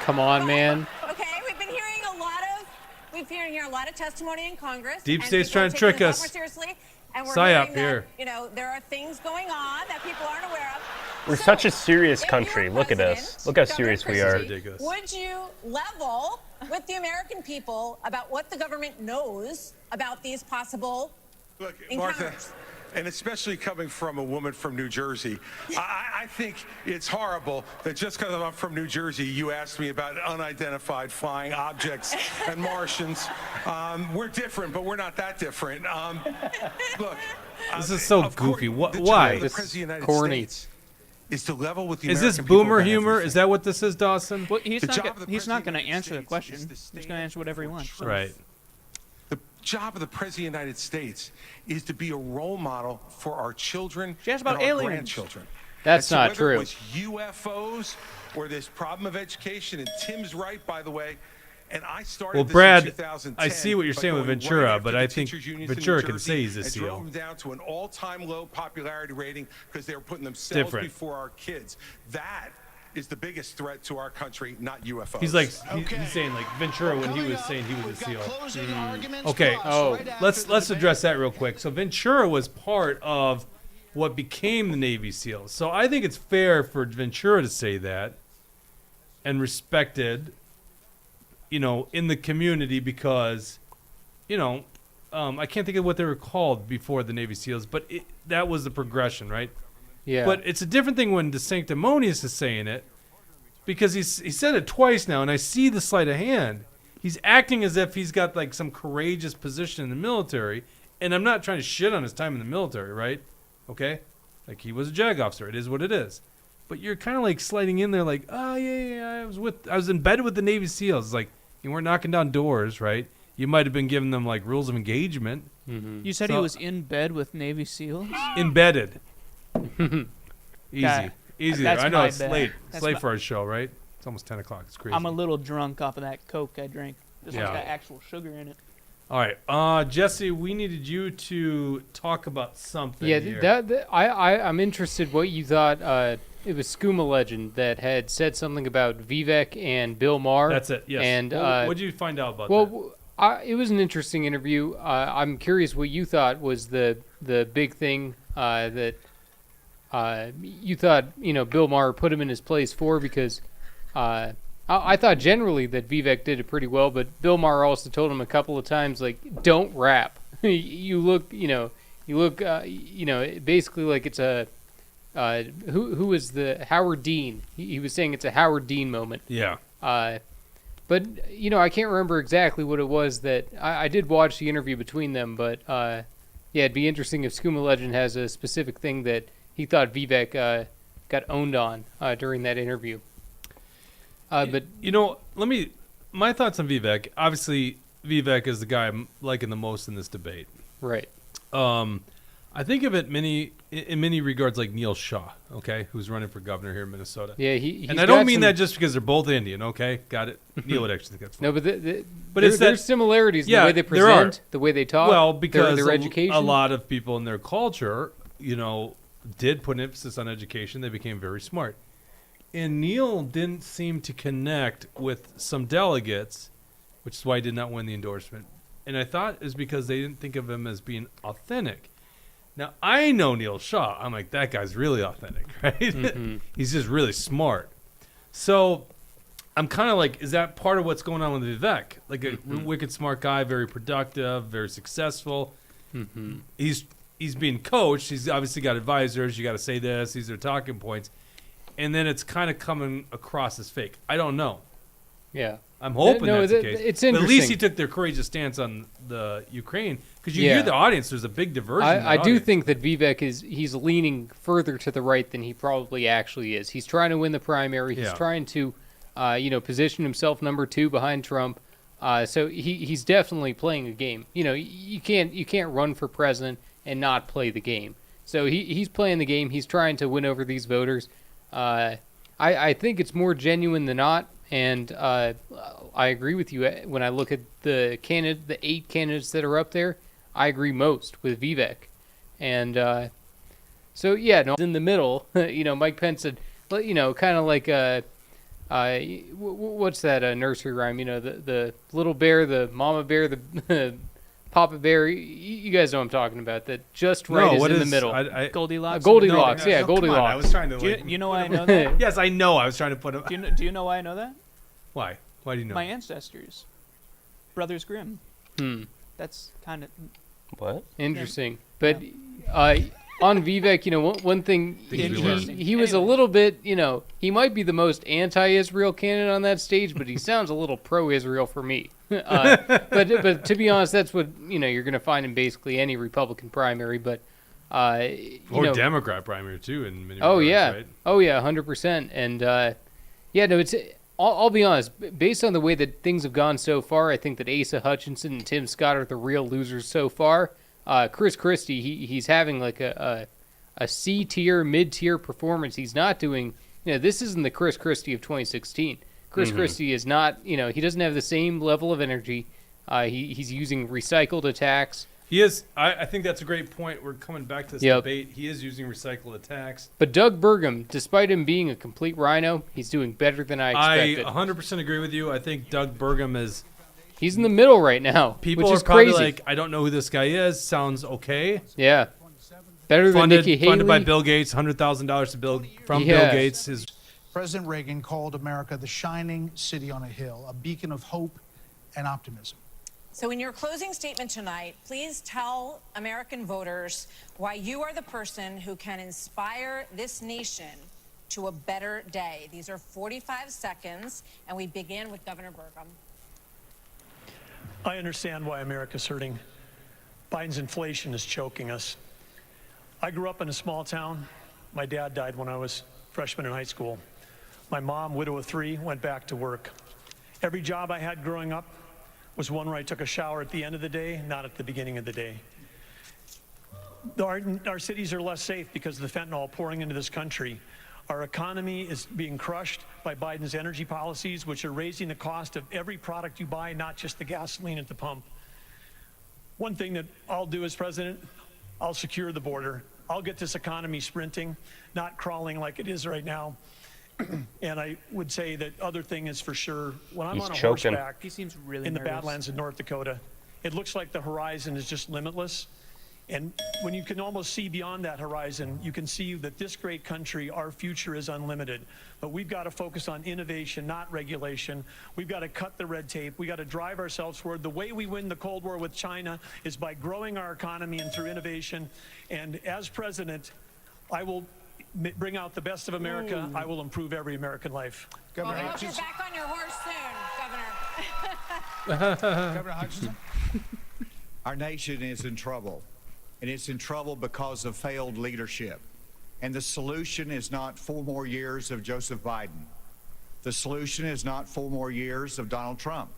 Come on, man. Okay, we've been hearing a lot of testimony in Congress. Deep and State's people are trying to taking trick this a lot us. more seriously, and we're Psyop hearing that, here. there are things going on that people aren't aware of. We're such a serious country. Look at us. Look how serious we are. Would you level with the American people about what the government knows about these possible Look, encounters? Martha, and especially coming from a woman from New Jersey, I think it's horrible that just because I'm from New Jersey, you asked me about unidentified flying objects and Martians. We're different, but we're not that different. Look, This is so goofy. the Why? job of the President of the United corny. States is to level with the Is this American people boomer about humor? everything. Is that what this is, Dawson? Well, he's The not. job Go- of the he's not going President to of the answer the United question. States is He's going to answer whatever he wants. Right. The job of the President of the United States is to be a role model for our children She asked about and our aliens. grandchildren. That's And so not whether true. It was UFOs or this problem of education, and Tim's right, by the way. And I started Well, this Brad, in 2010 I see what you're by saying with going Ventura, right after but the I think teachers' unions in New Ventura can Jersey say he's a and SEAL. drove them down to an all-time low popularity rating because they were putting themselves Different. before our kids. That is the biggest threat to our country, not UFOs. He's like he's saying like Ventura when he was saying he was a SEAL. Okay. Let's address that real quick. So Ventura was part of what became the Navy SEALs. So I think it's fair for Ventura to say that and respected, in the community because, I can't think of what they were called before the Navy SEALs, but that was the progression, right? Yeah. But it's a different thing when De Sanctimonious is saying it, because he said it twice now, and I see the sleight of hand. He's acting as if he's got like some courageous position in the military, and I'm not trying to shit on his time in the military, right? Okay, like he was a JAG officer. It is what it is. But you're kind of like sliding in there, like, oh yeah, I was in bed with the Navy SEAls. It's like you weren't knocking down doors, right? You might have been giving them like rules of engagement. Mm-hmm. You said he was in bed with Navy SEAls? Embedded. Easy. That- Easy. that's I know my it's bad. late. That's It's late my- for our show, right? It's almost 10 o'clock. It's crazy. I'm a little drunk off of that Coke I drank. This one's Yeah. got actual sugar in it. All right. Jesse, we needed you to talk about something Yeah, here. I'm interested what you thought. It was Skooma Legend that had said something about Vivek and Bill Maher. That's it, yes. And What did you find out about that? It was an interesting interview. I'm curious what you thought was the big thing that you thought Bill Maher put him in his place for, because I thought generally that Vivek did it pretty well, but Bill Maher also told him a couple of times, like, don't rap. you look basically like it's a who was the Howard Dean? He was saying it's a Howard Dean moment. Yeah. But I can't remember exactly what it was that I did watch the interview between them, but yeah, it'd be interesting if Skooma Legend has a specific thing that he thought Vivek got owned on during that interview. But my thoughts on Vivek. Obviously, Vivek is the guy I'm liking the most in this debate. Right. I think of it in many regards like Neil Shaw, okay, who's running for governor here in Minnesota. Yeah, he's and I don't mean that just because they're both Indian, okay? Got it? Neil would actually think that's no, funny. but there's similarities in the way they present, the way they talk, well, because their education. A lot of people in their culture, did put an emphasis on education. They became very smart. And Neil didn't seem to connect with some delegates, which is why he did not win the endorsement. And I thought is because they didn't think of him as being authentic. Now, I know Neil Shaw. I'm like, that guy's really authentic, right? Mm-hmm. He's just really smart. So I'm kind of like, is that part of what's going on with Vivek? Like a wicked smart guy, very productive, very successful. Mm-hmm. He's being coached. He's obviously got advisors. You got to say this. These are talking points. And then it's kind of coming across as fake. I don't know. Yeah. I'm hoping No, that's the case. it's But at least he interesting. took their courageous stance on the Ukraine, because you Yeah. hear the audience. There's a big diversion. in that I do audience. think that Vivek he's leaning further to the right than he probably actually is. He's trying to win the primary. He's Yeah. trying to, position himself number 2 behind Trump. So he's definitely playing a game. You can't run for president and not play the game. So he's playing the game. He's trying to win over these voters. I think it's more genuine than not. And I agree with you. When I look at the 8 candidates that are up there, I agree most with Vivek. And so, yeah, no, in the middle, Mike Pence said, kind of like, what's that nursery rhyme? The little bear, the mama bear, the papa bear. You guys know what I'm talking about. That just right is in the middle. Goldilocks. Goldilocks, yeah, come on, Goldilocks. I was trying to. Do you know why I know that? Yes, I know. I was trying to put it. Do you know why I know that? Why? Why do you know? My ancestors, Brothers Grimm. That's kind of what interesting. But on Vivek, one thing he was a Anyway. little bit, he might be the most anti-Israel candidate on that stage, but he sounds a little pro-Israel for me. But to be honest, that's what you're going to find in basically any Republican primary. But or Democrat primary too. In many oh regards, yeah, right? oh yeah, 100%. And it's. I'll be honest. Based on the way that things have gone so far, I think that Asa Hutchinson and Tim Scott are the real losers so far. Chris Christie, he's having like a C tier, mid tier performance. He's not doing. This isn't the Chris Christie of 2016. Chris Christie is not. He doesn't have the same level of energy. He's using recycled attacks. He is. I think that's a great point. We're coming back to this debate. He is using recycled attacks. But Doug Burgum, despite him being a complete rhino, he's doing better than I expected. I 100% agree with you. I think Doug Burgum is. He's in the middle right now. People which are is probably crazy. like, I don't know who this guy is. Sounds okay. Yeah. Better than Nikki Haley. Funded by Bill Gates, $100,000 to Bill Bill Gates. President Reagan called America the shining city on a hill, a beacon of hope and optimism. So in your closing statement tonight, please tell American voters why you are the person who can inspire this nation to a better day. These are 45 seconds, and we begin with Governor Burgum. I understand why America's hurting. Biden's inflation is choking us. I grew up in a small town. My dad died when I was a freshman in high school. My mom, widow of 3, went back to work. Every job I had growing up was one where I took a shower at the end of the day, not at the beginning of the day. Our cities are less safe because of the fentanyl pouring into this country. Our economy is being crushed by Biden's energy policies, which are raising the cost of every product you buy, not just the gasoline at the pump. One thing that I'll do as president, I'll secure the border. I'll get this economy sprinting, not crawling like it is right now. And I would say that other thing is for sure, when I'm on a horseback He seems really in the nervous. Badlands of North Dakota, it looks like the horizon is just limitless. And when you can almost see beyond that horizon, you can see that this great country, our future is unlimited. But we've got to focus on innovation, not regulation. We've got to cut the red tape. We've got to drive ourselves forward. The way we win the Cold War with China is by growing our economy and through innovation. And as president, I will bring out the best of America. I will improve every American life. Well, I hope you're back on your horse soon, Governor. Governor Hutchinson? Our nation is in trouble, and it's in trouble because of failed leadership. And the solution is not 4 more years of Joseph Biden. The solution is not 4 more years of Donald Trump.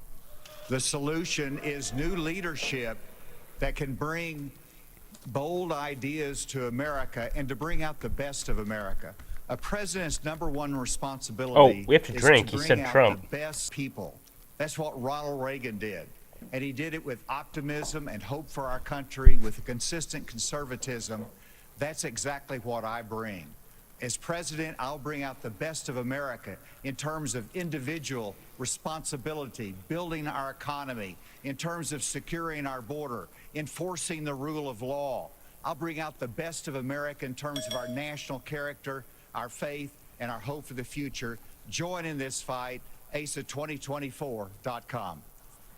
The solution is new leadership that can bring bold ideas to America and to bring out the best of America. A president's #1 responsibility we have to is drink. to He bring said out Trump. the best people. That's what Ronald Reagan did. And he did it with optimism and hope for our country, with a consistent conservatism. That's exactly what I bring. As president, I'll bring out the best of America in terms of individual responsibility, building our economy, in terms of securing our border, enforcing the rule of law. I'll bring out the best of America in terms of our national character, our faith, and our hope for the future. Join in this fight, asa2024.com.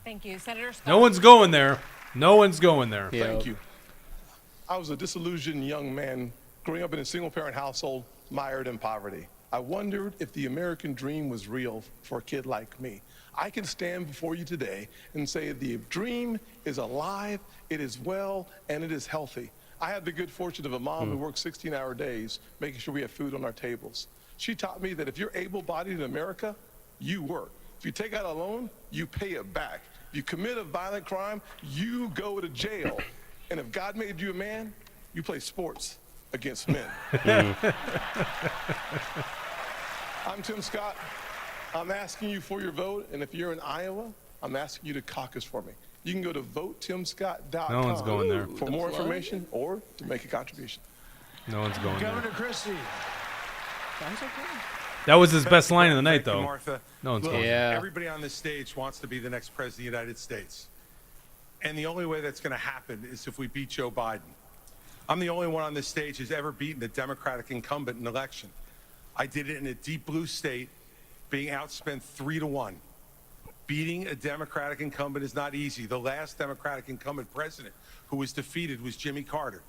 Thank you. Senator Scott. No one's going there. No one's going there. Thank you. I was a disillusioned young man growing up in a single-parent household, mired in poverty. I wondered if the American dream was real for a kid like me. I can stand before you today and say the dream is alive, it is well, and it is healthy. I had the good fortune of a mom who worked 16-hour days, making sure we have food on our tables. She taught me that if you're able-bodied in America, you work. If you take out a loan, you pay it back. If you commit a violent crime, you go to jail. And if God made you a man, you play sports against men. I'm Tim Scott. I'm asking you for your vote, and if you're in Iowa, I'm asking you to caucus for me. You can go to votetimscott.com No one's going there. for more information or to make a contribution. No one's going there. Governor Christie. That was his best line of the night, Thank you, though. Martha. No one's Look, going there. everybody on this stage wants to be the next president of the United States. And the only way that's going to happen is if we beat Joe Biden. I'm the only one on this stage who's ever beaten a Democratic incumbent in an election. I did it in a deep blue state, being outspent 3-1. Beating a Democratic incumbent is not easy. The last Democratic incumbent president who was defeated was Jimmy Carter.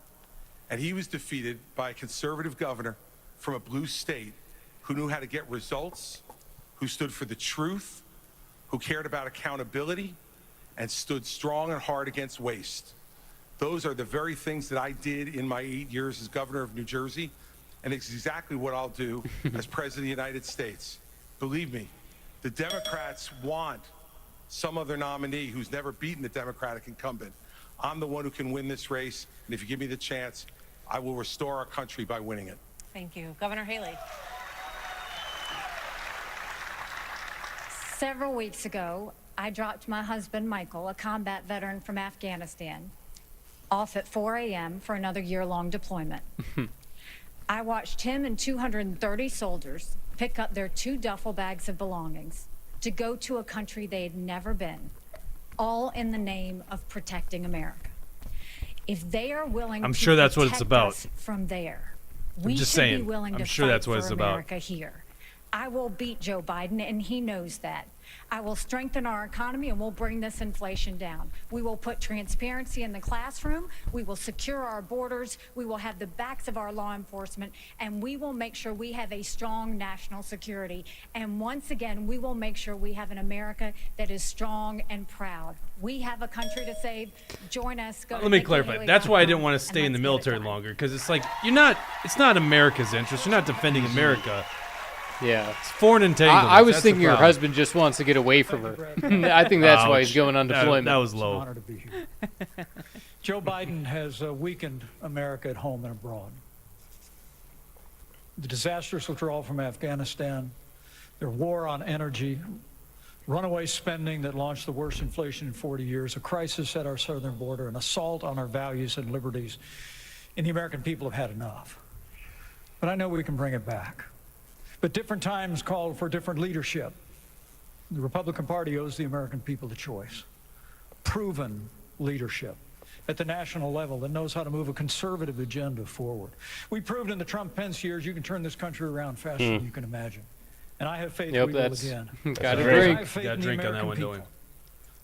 And he was defeated by a conservative governor from a blue state who knew how to get results, who stood for the truth, who cared about accountability, and stood strong and hard against waste. Those are the very things that I did in my 8 years as governor of New Jersey, and it's exactly what I'll do as president of the United States. Believe me, the Democrats want some other nominee who's never beaten the Democratic incumbent. I'm the one who can win this race, and if you give me the chance, I will restore our country by winning it. Thank you. Governor Haley. Several weeks ago, I dropped my husband, Michael, a combat veteran from Afghanistan, off at 4 a.m. for another year-long deployment. I watched him and 230 soldiers pick up their 2 duffel bags of belongings to go to a country they had never been, all in the name of protecting America. If they are willing I'm to sure that's what it's protect about. us from there, I'm we just should saying. be willing I'm to sure fight that's what for it's about. America here. I will beat Joe Biden, and he knows that. I will strengthen our economy, and we'll bring this inflation down. We will put transparency in the classroom. We will secure our borders. We will have the backs of our law enforcement, and we will make sure we have a strong national security. And once again, we will make sure we have an America that is strong and proud. We have a country to save. Join us. Go to Let me clarify. That's why I didn't want to stay in the military longer, because it's like it's not America's interest. You're not defending America. Yeah. It's foreign entanglements. I was That's the thinking your problem. husband just wants to get away from her. I think that's why he's going on deployment. That was It's an low. honor to be here. Joe Biden has weakened America at home and abroad. The disastrous withdrawal from Afghanistan, their war on energy, runaway spending that launched the worst inflation in 40 years, a crisis at our southern border, an assault on our values and liberties, and the American people have had enough. But I know we can bring it back. But different times call for different leadership. The Republican Party owes the American people the choice. Proven leadership at the national level that knows how to move a conservative agenda forward. We proved in the Trump-Pence years you can turn this country around faster than you can imagine. And I have faith we will again. Got a drink. I have faith Got a in the drink on that American one, people. don't we?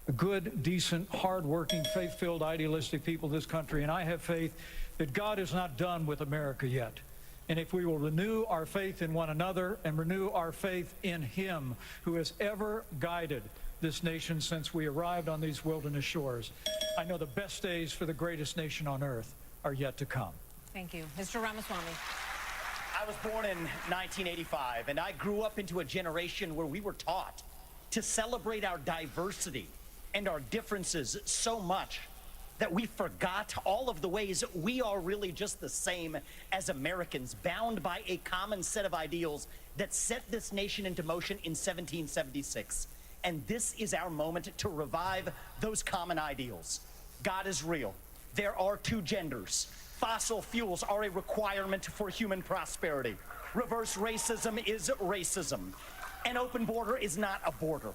A good, decent, hard-working, faith-filled, idealistic people of this country. And I have faith that God is not done with America yet. And if we will renew our faith in one another and renew our faith in Him who has ever guided this nation since we arrived on these wilderness shores, I know the best days for the greatest nation on earth are yet to come. Thank you. Mr. Ramaswamy. I was born in 1985, and I grew up into a generation where we were taught to celebrate our diversity and our differences so much that we forgot all of the ways we are really just the same as Americans, bound by a common set of ideals that set this nation into motion in 1776. And this is our moment to revive those common ideals. God is real. There are 2 genders. Fossil fuels are a requirement for human prosperity. Reverse racism is racism. An open border is not a border.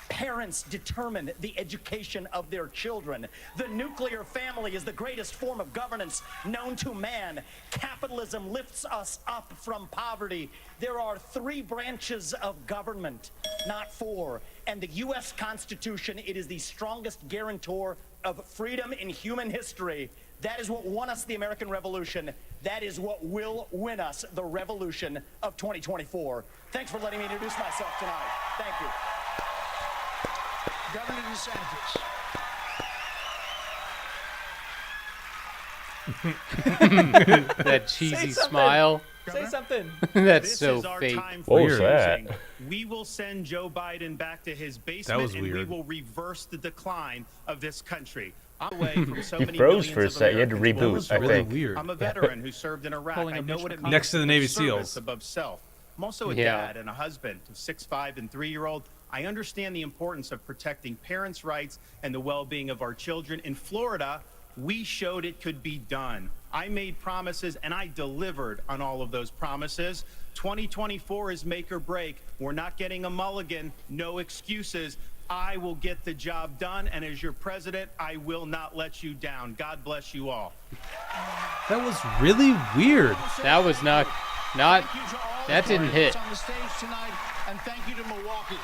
Parents determine the education of their children. The nuclear family is the greatest form of governance known to man. Capitalism lifts us up from poverty. There are 3 branches of government, not 4. And the U.S. Constitution, it is the strongest guarantor of freedom in human history. That is what won us the American Revolution. That is what will win us the revolution of 2024. Thanks for letting me introduce myself tonight. Thank you. Governor DeSantis. That cheesy smile. Say something. That's This so is our fake. time What for was that? choosing. We will send Joe Biden back to his basement, was and we weird. will reverse the decline of this country. I'm away from so You many froze millions for a of sec. You had to Americans reboot, will I absorb. think. Weird. I'm a veteran who served in Iraq. Pulling I a know Mitch what it McConnell. means Next to the put Navy service SEALs. above self. I'm also a Yeah. dad and a husband to 6'5" and 3-year-old. I understand the importance of protecting parents' rights and the well-being of our children. In Florida, we showed it could be done. I made promises and I delivered on all of those promises. 2024 is make or break. We're not getting a mulligan, no excuses. I will get the job done, and as your president, I will not let you down. God bless you all. That was really weird. That was not. That didn't hit. On the stage tonight, and thank you to Milwaukee.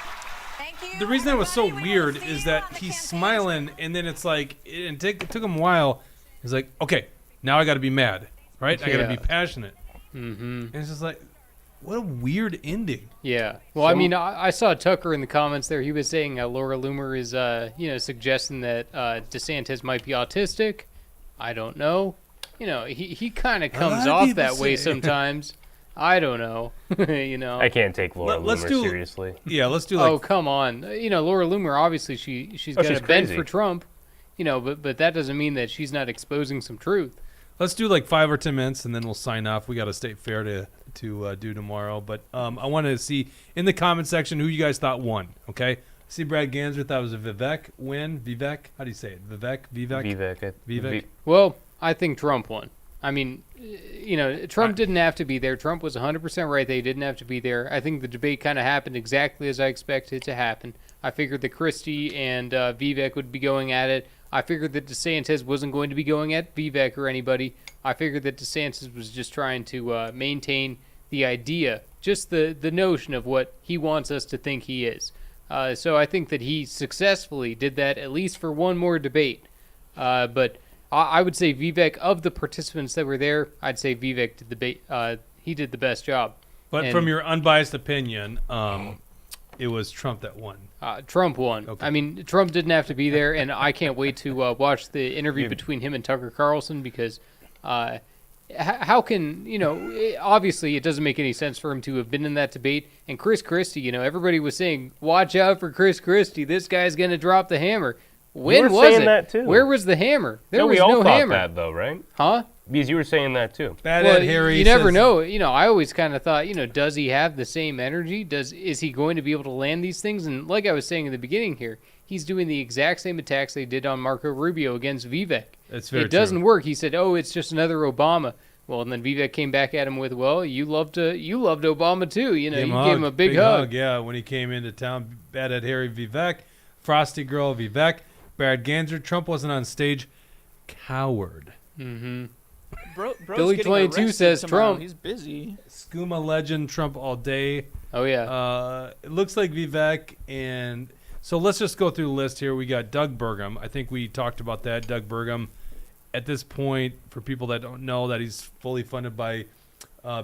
Thank you. The reason that was so everybody. We will weird see is you that on the he's campaign smiling, and then it's like, it took him a while. He's like, okay, now I got to be mad, right? I got to be Yeah. passionate. Mm-hmm. And it's just like, what a weird ending. Yeah. Well, I mean, I saw Tucker in the comments there. He was saying Laura Loomer is, suggesting that DeSantis might be autistic. I don't know. He kind of comes lot of off people that way say. sometimes. I don't know. I can't take Laura Let's Loomer do- seriously. Yeah, let's do like Oh, come on. Laura Loomer, obviously she's Oh, got she's a bent crazy. for Trump. But that doesn't mean that she's not exposing some truth. Let's do like 5 or 10 minutes, and then we'll sign off. We got a state fair to do tomorrow. But I wanted to see in the comment section who you guys thought won. Okay, see Brad Ganser thought it was a Vivek win. Vivek, how do you say it? Vivek. Vivek. Well, I think Trump won. I mean, Trump didn't have to be there. Trump was 100% right. They didn't have to be there. I think the debate kind of happened exactly as I expected it to happen. I figured that Christie and Vivek would be going at it. I figured that DeSantis wasn't going to be going at Vivek or anybody. I figured that DeSantis was just trying to maintain the idea, just the notion of what he wants us to think he is. So I think that he successfully did that at least for one more debate. But I would say Vivek, of the participants that were there, I'd say Vivek he did the best job. But And, from your unbiased opinion, it was Trump that won. Trump won. Okay. I mean, Trump didn't have to be there, and I can't wait to watch the interview between him and Tucker Carlson because how can, obviously it doesn't make any sense for him to have been in that debate. And Chris Christie, everybody was saying, watch out for Chris Christie. This guy's going to drop the hammer. When were was saying it? that too. Where was the hammer? There was we all no thought hammer. that though, right? Huh? Because you were saying that too. Bad Well, Ed Harry. you never says- know. I always kind of thought, does he have the same energy? Is he going to be able to land these things? And like I was saying in the beginning here, he's doing the exact same attacks they did on Marco Rubio against Vivek. That's very It doesn't true. work. He said, "Oh, it's just another Obama." Well, and then Vivek came back at him with, "Well, you loved Obama too. You gave him a big hug." Yeah, when he came into town, Bad Ed Harry Vivek, Frosty Girl Vivek, Brad Ganser. Trump wasn't on stage. Coward. Mm-hmm. Bro's Billy getting 22 arrested says tomorrow. Trump. He's busy. Skooma legend, Trump all day. Oh yeah. It looks like Vivek, and so let's just go through the list here. We got Doug Burgum. I think we talked about that. Doug Burgum, at this point, for people that don't know, that he's fully funded by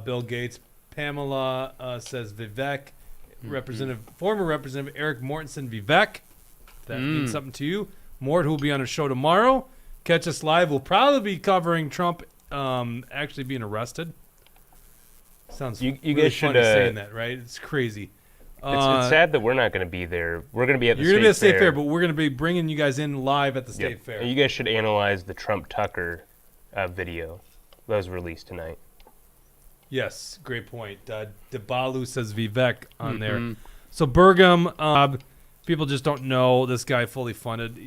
Bill Gates. Pamela says Vivek. Former Representative Eric Mortensen Vivek. If that means something to you. Mort, who will be on a show tomorrow. Catch us live. We'll probably be covering Trump actually being arrested. Sounds You really guys should, funny saying that, right? It's crazy. It's sad that we're not going to be there. We're going to be at the You're going to be at state State Fair, but we're going to be bringing you guys in live at the State Yep. Fair. And you guys should analyze the Trump Tucker video that was released tonight. Yes, great point. Debalu says Vivek on there. Mhm. So Burgum, people just don't know this guy fully funded,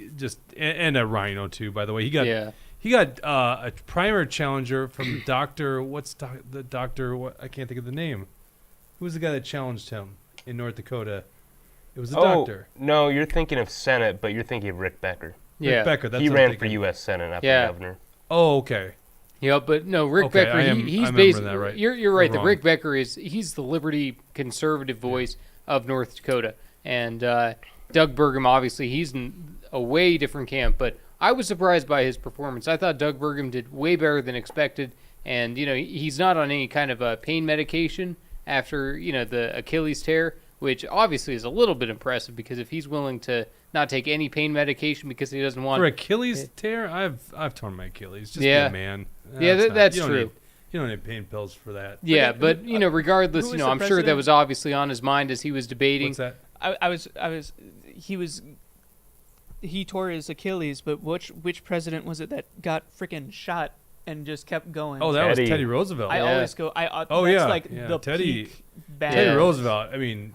and a rhino too. By the way, he got a primary challenger from Doctor. The doctor? What I can't think of the name. Who was the guy that challenged him in North Dakota? It was a doctor. No, you're thinking of Senate, but you're thinking of Rick Becker. Rick Becker. That's he what I'm ran for thinking. U.S. Senate, not Yeah. for governor. Oh, okay. Yeah, but no, Rick Okay, Becker. I He's remember basically. that right. You're right. I'm That wrong. Rick Becker he's the liberty conservative voice of North Dakota, and Doug Burgum obviously he's in a way different camp. But I was surprised by his performance. I thought Doug Burgum did way better than expected, and he's not on any kind of pain medication after the Achilles tear. which obviously is a little bit impressive because if he's willing to not take any pain medication because he doesn't want For Achilles tear, I've torn my Achilles. Just Yeah. be a man. Yeah, that's you don't true. Need, you don't need pain pills for that. Yeah, but regardless, who was I'm the sure that president? was obviously on his mind as he was debating. What's that? He tore his Achilles, but which president was it that got freaking shot and just kept going? Oh, that was Teddy Roosevelt. I always go. That's like the Teddy. peak bad. Teddy Roosevelt. I mean,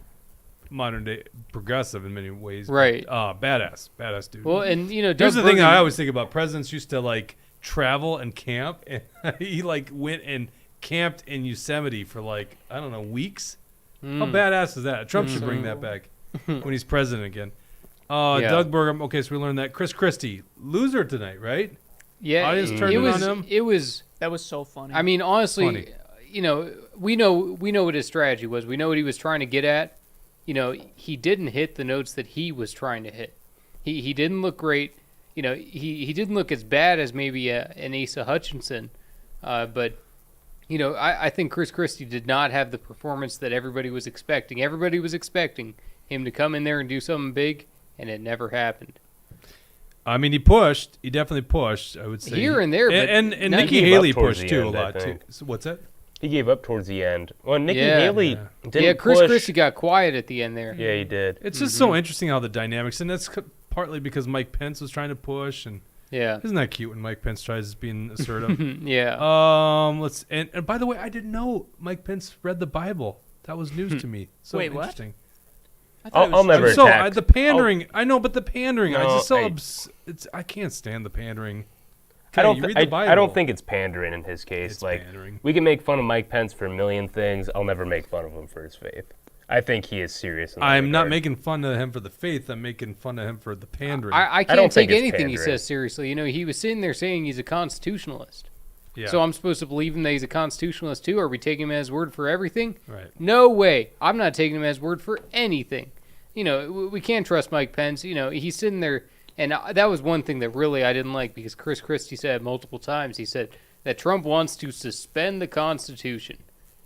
modern day progressive in many ways. Right. Badass dude. Well, and here's Doug the thing Burgum- I always think about: presidents used to like travel and camp, and he like went and camped in Yosemite for like I don't know weeks. How badass is that? Trump should bring that back when he's president again. Yeah. Doug Burgum. Okay, so we learned that Chris Christie loser tonight, right? Yeah, audience turned on him. That was so funny. I mean, honestly, Funny. we know what his strategy was. We know what he was trying to get at. He didn't hit the notes that he was trying to hit. He didn't look great. He didn't look as bad as maybe an Asa Hutchinson, but I think Chris Christie did not have the performance that everybody was expecting. Everybody was expecting him to come in there and do something big, and it never happened. I mean, he pushed. He definitely pushed. I would say Here and there, but and not- Nikki He gave Haley up towards pushed the too a end, I lot too. think. So what's that? He gave up towards the end. Well, Nikki Yeah. Haley didn't Yeah, Chris push. Christie got quiet at the end there. Yeah, he did. It's just so interesting how the dynamics, and that's partly because Mike Pence was trying to push, and Yeah. isn't that cute when Mike Pence tries being assertive? Yeah. Let's and by the way, I didn't know Mike Pence read the Bible. That was news to me. So Wait, what? interesting. I'll never So attack. the pandering, I know, but the pandering, I No, just so I- it's I can't stand the pandering. I don't. Okay, you thi- read the I Bible. don't think it's pandering in his case. It's like pandering. we can make fun of Mike Pence for a million things. I'll never make fun of him for his faith. I think he is serious. In that I'm not regard. making fun of him for the faith. I'm making fun of him for the pandering. I don't can't think take it's anything he pandering. says seriously. He was sitting there saying he's a constitutionalist. Yeah. So I'm supposed to believe him that he's a constitutionalist too? Are we taking him as word for everything? Right. No way. I'm not taking him as word for anything. We can't trust Mike Pence. He's sitting there, and that was one thing that really I didn't like because Chris Christie said multiple times. He said that Trump wants to suspend the Constitution.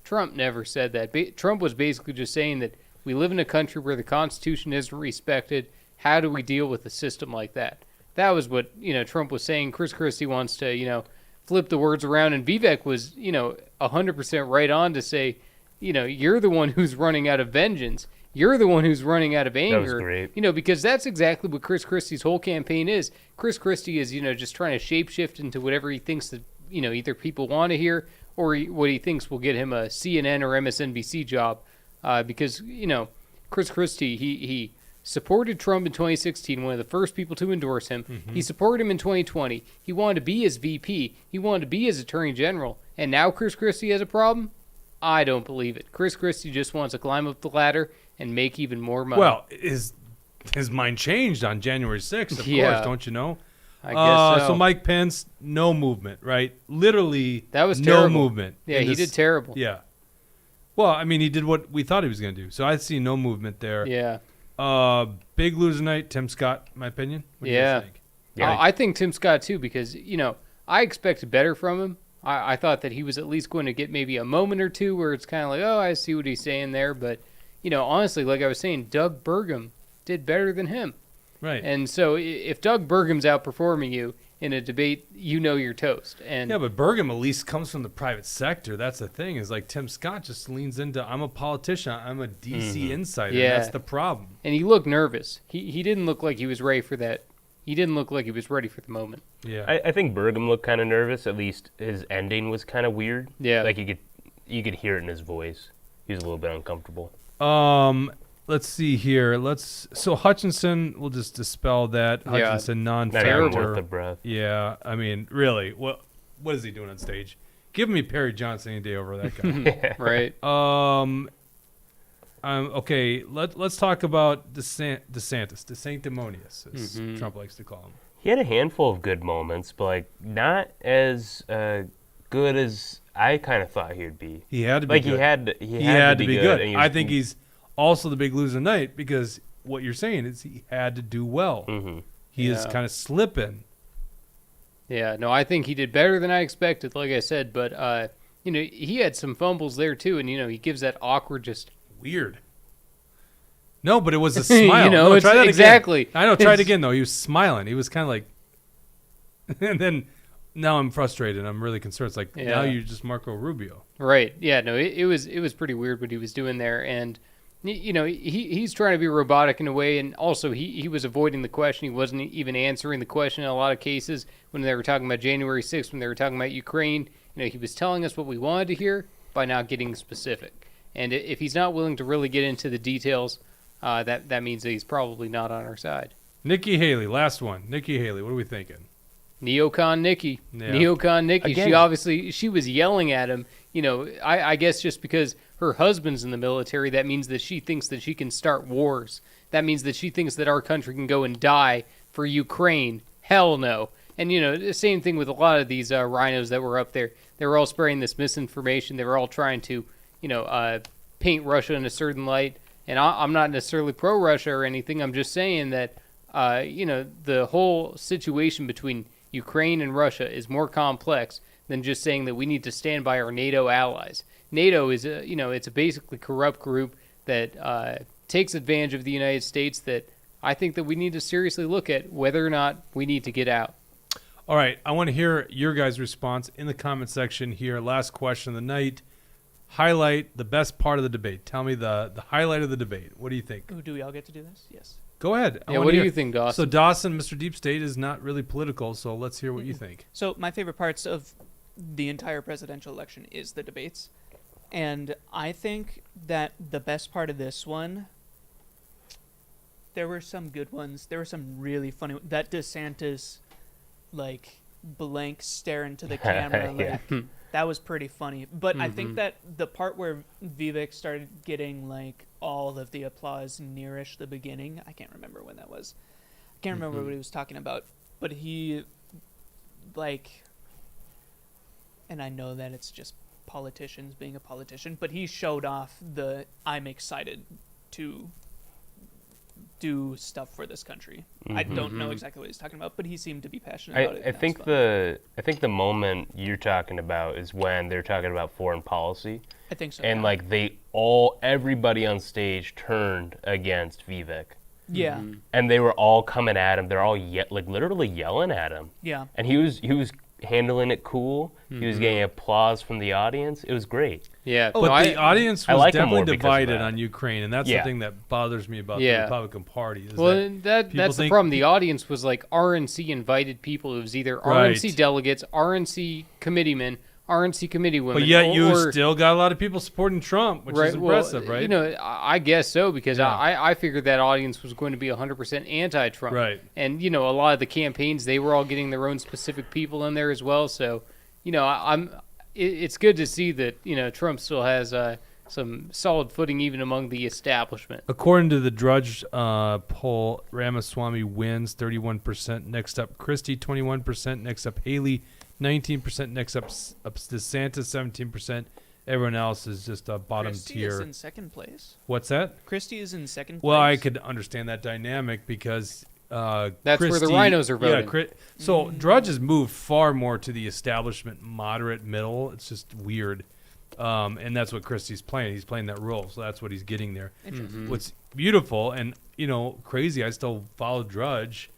Trump never said that. Trump was basically just saying that we live in a country where the Constitution isn't respected. How do we deal with a system like that? That was what Trump was saying. Chris Christie wants to flip the words around, and Vivek was 100% right on to say, you're the one who's running out of vengeance. You're the one who's running out of anger. That was great. Because that's exactly what Chris Christie's whole campaign is. Chris Christie is, just trying to shapeshift into whatever he thinks that, either people want to hear or what he thinks will get him a CNN or MSNBC job. Because, Chris Christie, he supported Trump in 2016, one of the first people to endorse him. Mm-hmm. He supported him in 2020. He wanted to be his VP. He wanted to be his attorney general. And now Chris Christie has a problem? I don't believe it. Chris Christie just wants to climb up the ladder and make even more money. Well, his mind changed on January 6th, of Yeah. course, don't you know? I guess so. So Mike Pence, no movement, right? Literally, That was no terrible. movement. Yeah, in he did terrible. Yeah. Well, I mean, he did what we thought he was going to do. So I see no movement there. Yeah. Big loser night, Tim Scott, my opinion. What do you Yeah. think? I think Tim Scott, too, because, I expected better from him. I thought that he was at least going to get maybe a moment or two where it's kind of like, oh, I see what he's saying there. But, honestly, like I was saying, Doug Burgum did better than him. Right. And so if Doug Burgum's outperforming you in a debate, you're toast. And Yeah, but Burgum at least comes from the private sector. That's the thing. Is like Tim Scott just leans into, I'm a politician. I'm a DC insider. Yeah. That's the problem. And he looked nervous. He didn't look like he was ready for that. He didn't look like he was ready for the moment. Yeah. I think Burgum looked kind of nervous. At least his ending was kind of weird. Yeah. Like you could hear it in his voice. He was a little bit uncomfortable. Let's see here. So Hutchinson, we'll just dispel that. Yeah. Hutchinson, Not even non-factor. worth a breath. Yeah, I mean, really, what is he doing on stage? Give me Perry Johnson any day over that guy. Right. Okay. Let's talk about DeSantis, DeSanctimonious, as Trump likes to call him. He had a handful of good moments, but like not as good as I kind of thought he would be. He had to be like good. he had to be good. and he I was- think he's also the big loser night because what you're saying is he had to do well. Mm-hmm. He is Yeah. kind of slipping. Yeah, no, I think he did better than I expected, like I said. But, he had some fumbles there, too. And, he gives that awkward, just Weird. No, but it was a smile. You know, no, it's try that exactly. Again. I know. Try it It's- again though. He was smiling. He was kind of like, and then now I'm frustrated. I'm really concerned. It's like now you're just Marco Rubio. Right. Yeah. No. It was pretty weird what he was doing there, and you know he's trying to be robotic in a way, and also he was avoiding the question. He wasn't even answering the question in a lot of cases when they were talking about January 6th, when they were talking about Ukraine. You know, he was telling us what we wanted to hear by not getting specific. And if he's not willing to really get into the details, that means that he's probably not on our side. Nikki Haley, last one. Nikki Haley, what are we thinking? Neocon Nikki. Yeah. Neocon Nikki. Again. She was yelling at him. You know, I guess just because her husband's in the military, that means that she thinks that she can start wars. That means that she thinks that our country can go and die for Ukraine. Hell no. And, you know, the same thing with a lot of these rhinos that were up there. They were all spreading this misinformation. They were all trying to, you know, paint Russia in a certain light. And I'm not necessarily pro-Russia or anything. I'm just saying that, you know, the whole situation between Ukraine and Russia is more complex than just saying that we need to stand by our NATO allies. NATO is, you know, it's a basically corrupt group that takes advantage of the United States that I think that we need to seriously look at whether or not we need to get out. All right, I want to hear your guys' response in the comment section here. Last question of the night. Highlight the best part of the debate. Tell me the highlight of the debate. What do you think? Ooh, do we all get to do this? Yes. Go ahead. I Yeah, wanna what do hear- you think, Dawson? So Dawson, Mr. Deep State, is not really political, so let's hear what you think. So my favorite parts of the entire presidential election is the debates. And I think that the best part of this one, there were some good ones. There were some really funny. That DeSantis, like, blank stare into the camera, like, Yeah. that was pretty funny. But I think that the part where Vivek started getting, like, all of the applause nearish the beginning, I can't remember when that was. I can't remember what he was talking about. But he, like, and I know that it's just politicians being a politician, but he showed off the I'm excited to do stuff for this country. I don't know exactly what he's talking about, but he seemed to be passionate about it. I think the moment you're talking about is when they're talking about foreign policy. I think so. And yeah. like everybody on stage turned against Vivek. Yeah. And they were all coming at him. They're all literally yelling at him. Yeah. And he was handling it cool. He was getting applause from the audience. It was great. Yeah. But the audience I was like him definitely more because of divided that. on Ukraine, and that's Yeah. the thing that bothers me about the Yeah. Republican Party. Is Well, that that's the think- problem. The audience was like RNC invited people. It was either Right. RNC delegates, RNC committeemen, RNC committee women. But yet you or, still got a lot of people supporting Trump, which is impressive, well, right? You know, I guess so, because Yeah. I figured that audience was going to be 100% anti-Trump. Right. And, you know, a lot of the campaigns, they were all getting their own specific people in there as well. So, you know, it's good to see that, you know, Trump still has some solid footing even among the establishment. According to the Drudge poll, Ramaswamy wins 31%. Next up, Christie, 21%. Next up, Haley, 19%. Next up, DeSantis, 17%. Everyone else is just a bottom Christie tier. is in second place. What's that? Christie is in second place. Well, I could understand that dynamic because That's where the Christie- rhinos are voting. Yeah, so Drudge has moved far more to the establishment moderate middle. It's just weird. And that's what Christie's playing. He's playing that role, so that's what he's getting there. Interesting. What's beautiful and, you know, crazy, I still follow Drudge,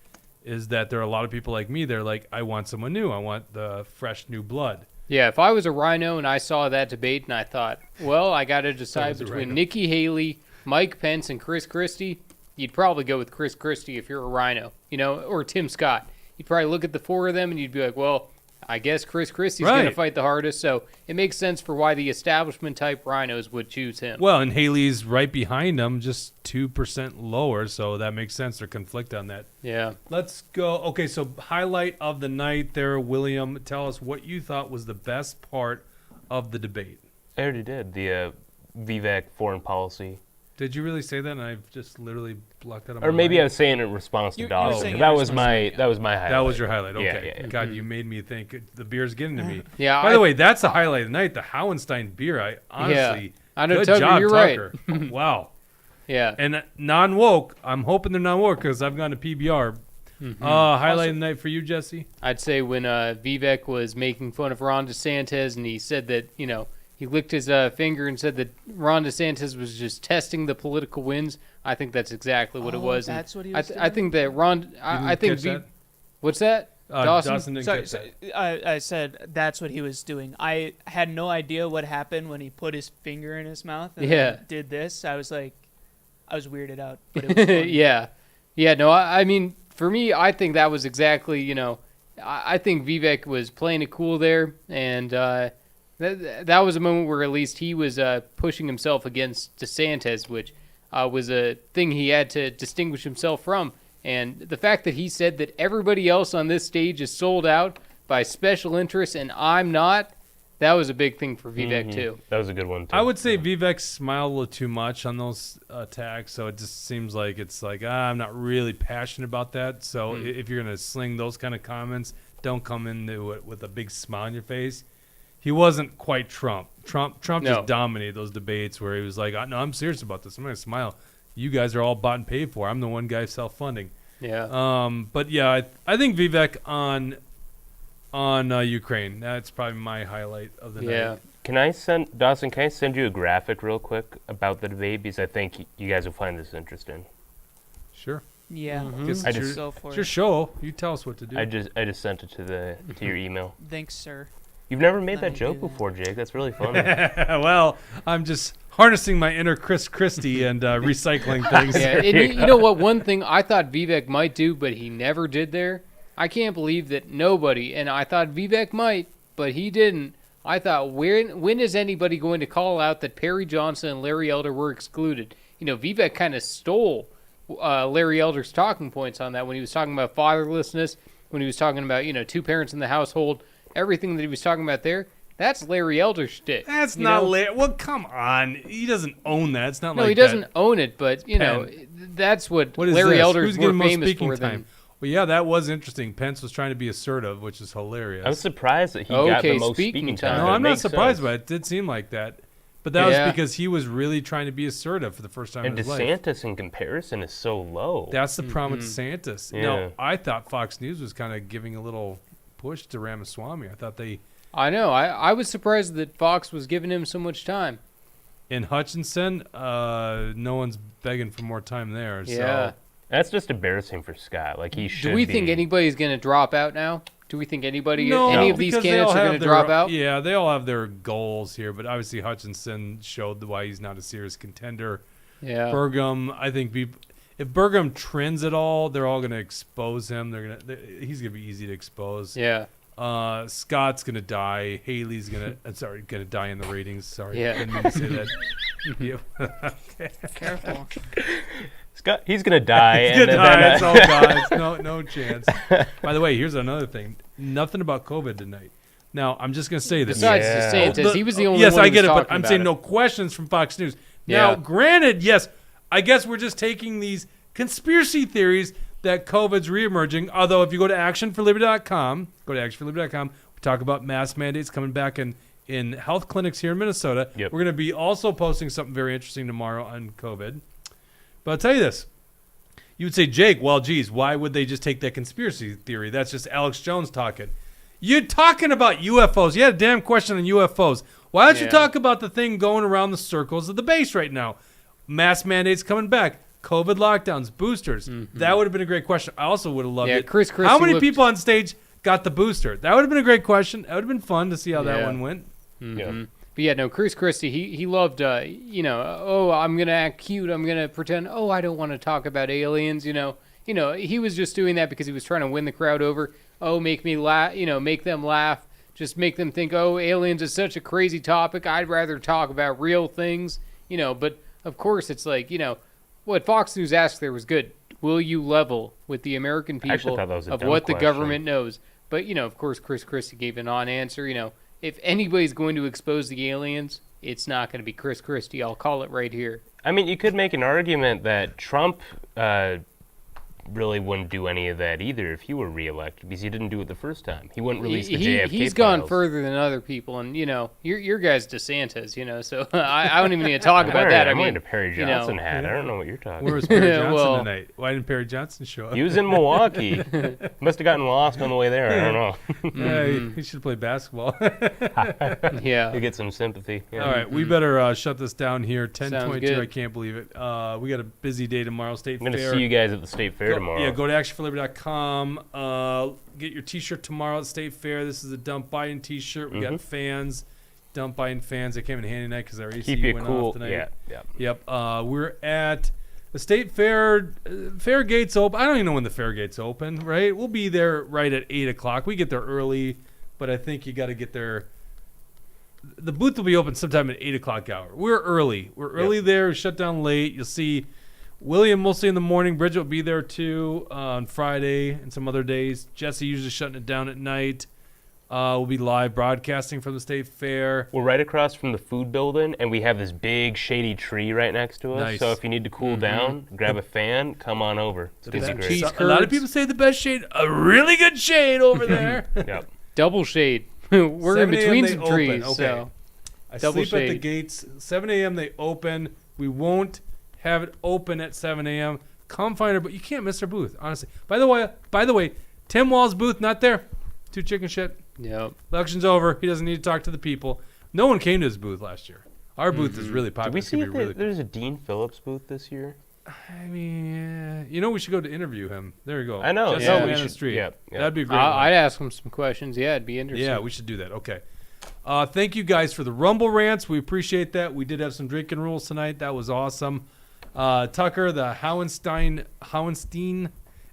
is that there are a lot of people like me. They're like, I want someone new. I want the fresh new blood. Yeah, if I was a rhino and I saw that debate and I thought, well, I got to decide was a between rhino. Nikki Haley, Mike Pence, and Chris Christie, you'd probably go with Chris Christie if you're a rhino, you know, or Tim Scott. You'd probably look at the four of them and you'd be like, well, I guess Chris Christie's going to Right. fight the hardest. So it makes sense for why the establishment type rhinos would choose him. Well, and Haley's right behind him, just 2% lower, so that makes sense. They're conflict on that. Yeah. Let's go. Okay, so highlight of the night there, William. Tell us what you thought was the best part of the debate. I already did the Vivek foreign policy. Did you really say that? And I've just literally blocked that. Or maybe I was saying it in response to Dawson. That was my highlight. That was your highlight. Yeah, Okay. yeah. God, you made me think the beer's getting to me. Yeah, By the way, that's the highlight of the night. The Howenstein beer. I honestly. I know, Good Tucker, job, you're Tucker. right. Wow. Yeah. And non-woke. I'm hoping they're non-woke because I've gone to PBR. Highlight of the night for you, Jesse? I'd say when Vivek was making fun of Ron DeSantis and he said that, you know, he licked his finger and said that Ron DeSantis was just testing the political winds. I think that's exactly what it was. And that's what he was I think that Ron. I think. catch that? What's that? Dawson didn't Sorry, catch that. I said that's what he was doing. I had no idea what happened when he put his finger in his mouth and Yeah. then did this. I was weirded out. But it was funny. Yeah. No, I mean, for me, I think that was exactly, I think Vivek was playing it cool there, and that was a moment where at least he was pushing himself against DeSantis, which was a thing he had to distinguish himself from. And the fact that he said that everybody else on this stage is sold out by special interests and I'm not, that was a big thing for Vivek, too. That was a good one, too. I would say Vivek smiled a little too much on those attacks, so it just seems like it's like, I'm not really passionate about that. So if you're going to sling those kind of comments, don't come into it with a big smile on your face. He wasn't quite Trump. Trump No. just dominated those debates where he was like, no, I'm serious about this. I'm going to smile. You guys are all bought and paid for. I'm the one guy self-funding. Yeah. But yeah, I think Vivek on Ukraine. That's probably my highlight of the night. Can I send you a graphic real quick about the debate, because I think you guys will find this interesting. Sure. Yeah. It's your show. You tell us what to do. I just sent it to your email. Thanks, sir. You've never made Let that me joke do that. before, Jake. That's really funny. Well, I'm just harnessing my inner Chris Christie and recycling things. Yeah, and you know what? One thing I thought Vivek might do, but he never did there. I can't believe that nobody, and I thought Vivek might, but he didn't. I thought, when is anybody going to call out that Perry Johnson and Larry Elder were excluded? Vivek kind of stole Larry Elder's talking points on that when he was talking about fatherlessness, when he was talking about, two parents in the household, everything that he was talking about there. That's Larry Elder's shtick. That's not Larry. Well, come on. He doesn't own that. It's not like he doesn't own it, but, that's what is Larry this? Elder's Who's more getting most famous speaking for time? than... Well, yeah, that was interesting. Pence was trying to be assertive, which is hilarious. I was surprised that he got the most speaking time. No, but it I'm not makes surprised sense. by it. It did seem like that. But that was because he was really trying to be assertive for the first time And in his life. DeSantis, in comparison, is so low. That's the problem with DeSantis. Yeah. No, I thought Fox News was kind of giving a little push to Ramaswamy. I thought they... I know. I was surprised that Fox was giving him so much time. In Hutchinson, no one's begging for more time there. Yeah. So. That's just embarrassing for Scott. Like, he should Do we be. think anybody's going to drop out now? Do we think any of these because they candidates all are going have to drop out? Yeah, they all have their goals here, but obviously Hutchinson showed why he's not a serious contender. Yeah. Burgum, I think if Burgum trends at all, they're all going to expose him. He's going to be easy to expose. Yeah. Scott's going to die. Haley's going to die in the ratings. Sorry, Yeah. I didn't mean to say that. Careful. Scott, he's gonna die. He's gonna die. It's all gone. No chance. By the way, here's another thing. Nothing about COVID tonight. Now, I'm just gonna say this. Besides DeSantis, he was the only yes, one I who get was it, but talking I'm about saying it. no questions from Fox News. Now, Yeah. granted, yes, I guess we're just taking these conspiracy theories that COVID's reemerging. Although, if you go to actionforliberty.com, we talk about mask mandates coming back in health clinics here in Minnesota. Yep. We're going to be also posting something very interesting tomorrow on COVID. But I'll tell you this. You would say, Jake, well, geez, why would they just take that conspiracy theory? That's just Alex Jones talking. You're talking about UFOs. You had a damn question on UFOs. Why don't you talk about the thing going around the circles of the base right now? Mask mandates coming back. COVID lockdowns, boosters. That would have been a great question. I also would have loved it. Chris How many looked- people on stage got the booster? That would have been a great question. That would have been fun to see how that one went. Yeah. But yeah, no, Chris Christie, he loved, I'm going to act cute. I'm going to pretend, I don't want to talk about aliens, he was just doing that because he was trying to win the crowd over. Make me laugh, make them laugh. Just make them think, aliens is such a crazy topic. I'd rather talk about real things, but of course it's like, what Fox News asked there was good. Will you level with the American I actually people thought that was a of dumb what the question. government knows? But, of course, Chris Christie gave a non-answer, If anybody's going to expose the aliens, it's not going to be Chris Christie. I'll call it right here. I mean, you could make an argument that Trump really wouldn't do any of that either if he were reelected because he didn't do it the first time. He wouldn't release the JFK He's gone files. further than other people, and your guy's DeSantis, so I don't even need to talk about that. I'm wearing a Perry Johnson hat. I don't know what you're talking Where was about. Perry Johnson tonight? Why didn't Perry Johnson show up? He was in Milwaukee. Must have gotten lost on the way there. I don't know. Yeah, he should play basketball. Yeah. You get some sympathy. Yeah. All right, we better shut this down here. 10:22. good. I can't believe it. We got a busy day tomorrow. State I'm going Fair. to see you guys at the State Fair Go- tomorrow. Yeah, go to actionforliberty.com. Get your T-shirt tomorrow at State Fair. This is a Dump Biden T-shirt. We got fans, Dump Biden fans. They came in handy tonight because our AC Keep it went cool. off tonight. Yeah. Yep. We're at the State Fair. Fair gates open. I don't even know when the fair gates open. Right? We'll be there right at 8:00. We get there early, but I think you got to get there. The booth will be open sometime at 8:00 hour. We're early. We're early there. We shut down late. You'll see William mostly in the morning. Bridget will be there too on Friday and some other days. Jesse usually shutting it down at night. We'll be live broadcasting from the State Fair. We're right across from the food building, and we have this big shady tree right next to us. Nice. So if you need to cool down, grab a fan, come on over. It's going to be great. A lot of people say the best shade. A really good shade over there. Yep. Double shade. We're in 7 a.m. between they some open. trees, Okay. so I double sleep at the shade. gates. 7 a.m. they open. We won't have it open at 7 a.m. Come find her, but you can't miss her booth, honestly. By the way, Tim Wall's booth not there. Too chicken shit. Yep. Election's over. He doesn't need to talk to the people. No one came to his booth last year. Our booth is really popular. Did we It's gonna see be if really there's a Dean Phillips booth this year? I mean, we should go to interview him. There you go. I know. Jesse Yeah, Man we on the should- street. yeah. That'd be a great. one. I'd ask him some questions. Yeah, it'd be interesting. Yeah, we should do that. Okay. Thank you guys for the Rumble rants. We appreciate that. We did have some drinking rules tonight. That was awesome. Tucker, the Howenstein.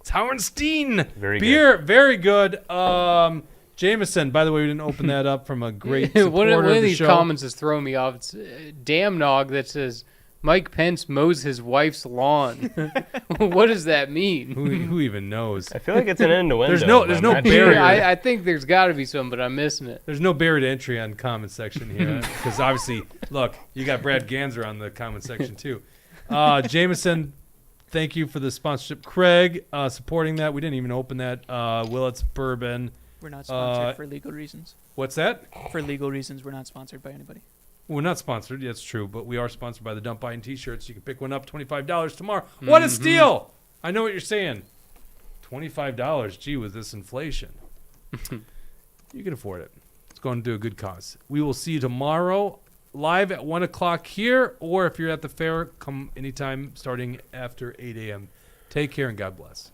It's Howenstein. Very beer. Very good. Jameson, by the way, we didn't open that up from a great supporter one of the these show. comments is throwing me off. It's damn nog that says Mike Pence mows his wife's lawn. What does that mean? Who even knows? I feel like it's an innuendo. There's no but barrier. I think there's got to be some, but I'm missing it. There's no barrier to entry on comment section here because obviously, look, you got Brad Ganser on the comment section too. Jameson, thank you for the sponsorship. Craig, supporting that. We didn't even open that. Willett's Bourbon. We're not sponsored for legal reasons. What's that? For legal reasons, we're not sponsored by anybody. We're not sponsored. Yeah, it's true, but we are sponsored by the Dump Buying T-shirts. You can pick one up, $25 tomorrow. What a steal! I know what you're saying. $25. Gee, with this inflation, you can afford it. It's going to do a good cause. We will see you tomorrow live at 1:00 here, or if you're at the fair, come anytime starting after 8 a.m. Take care and God bless.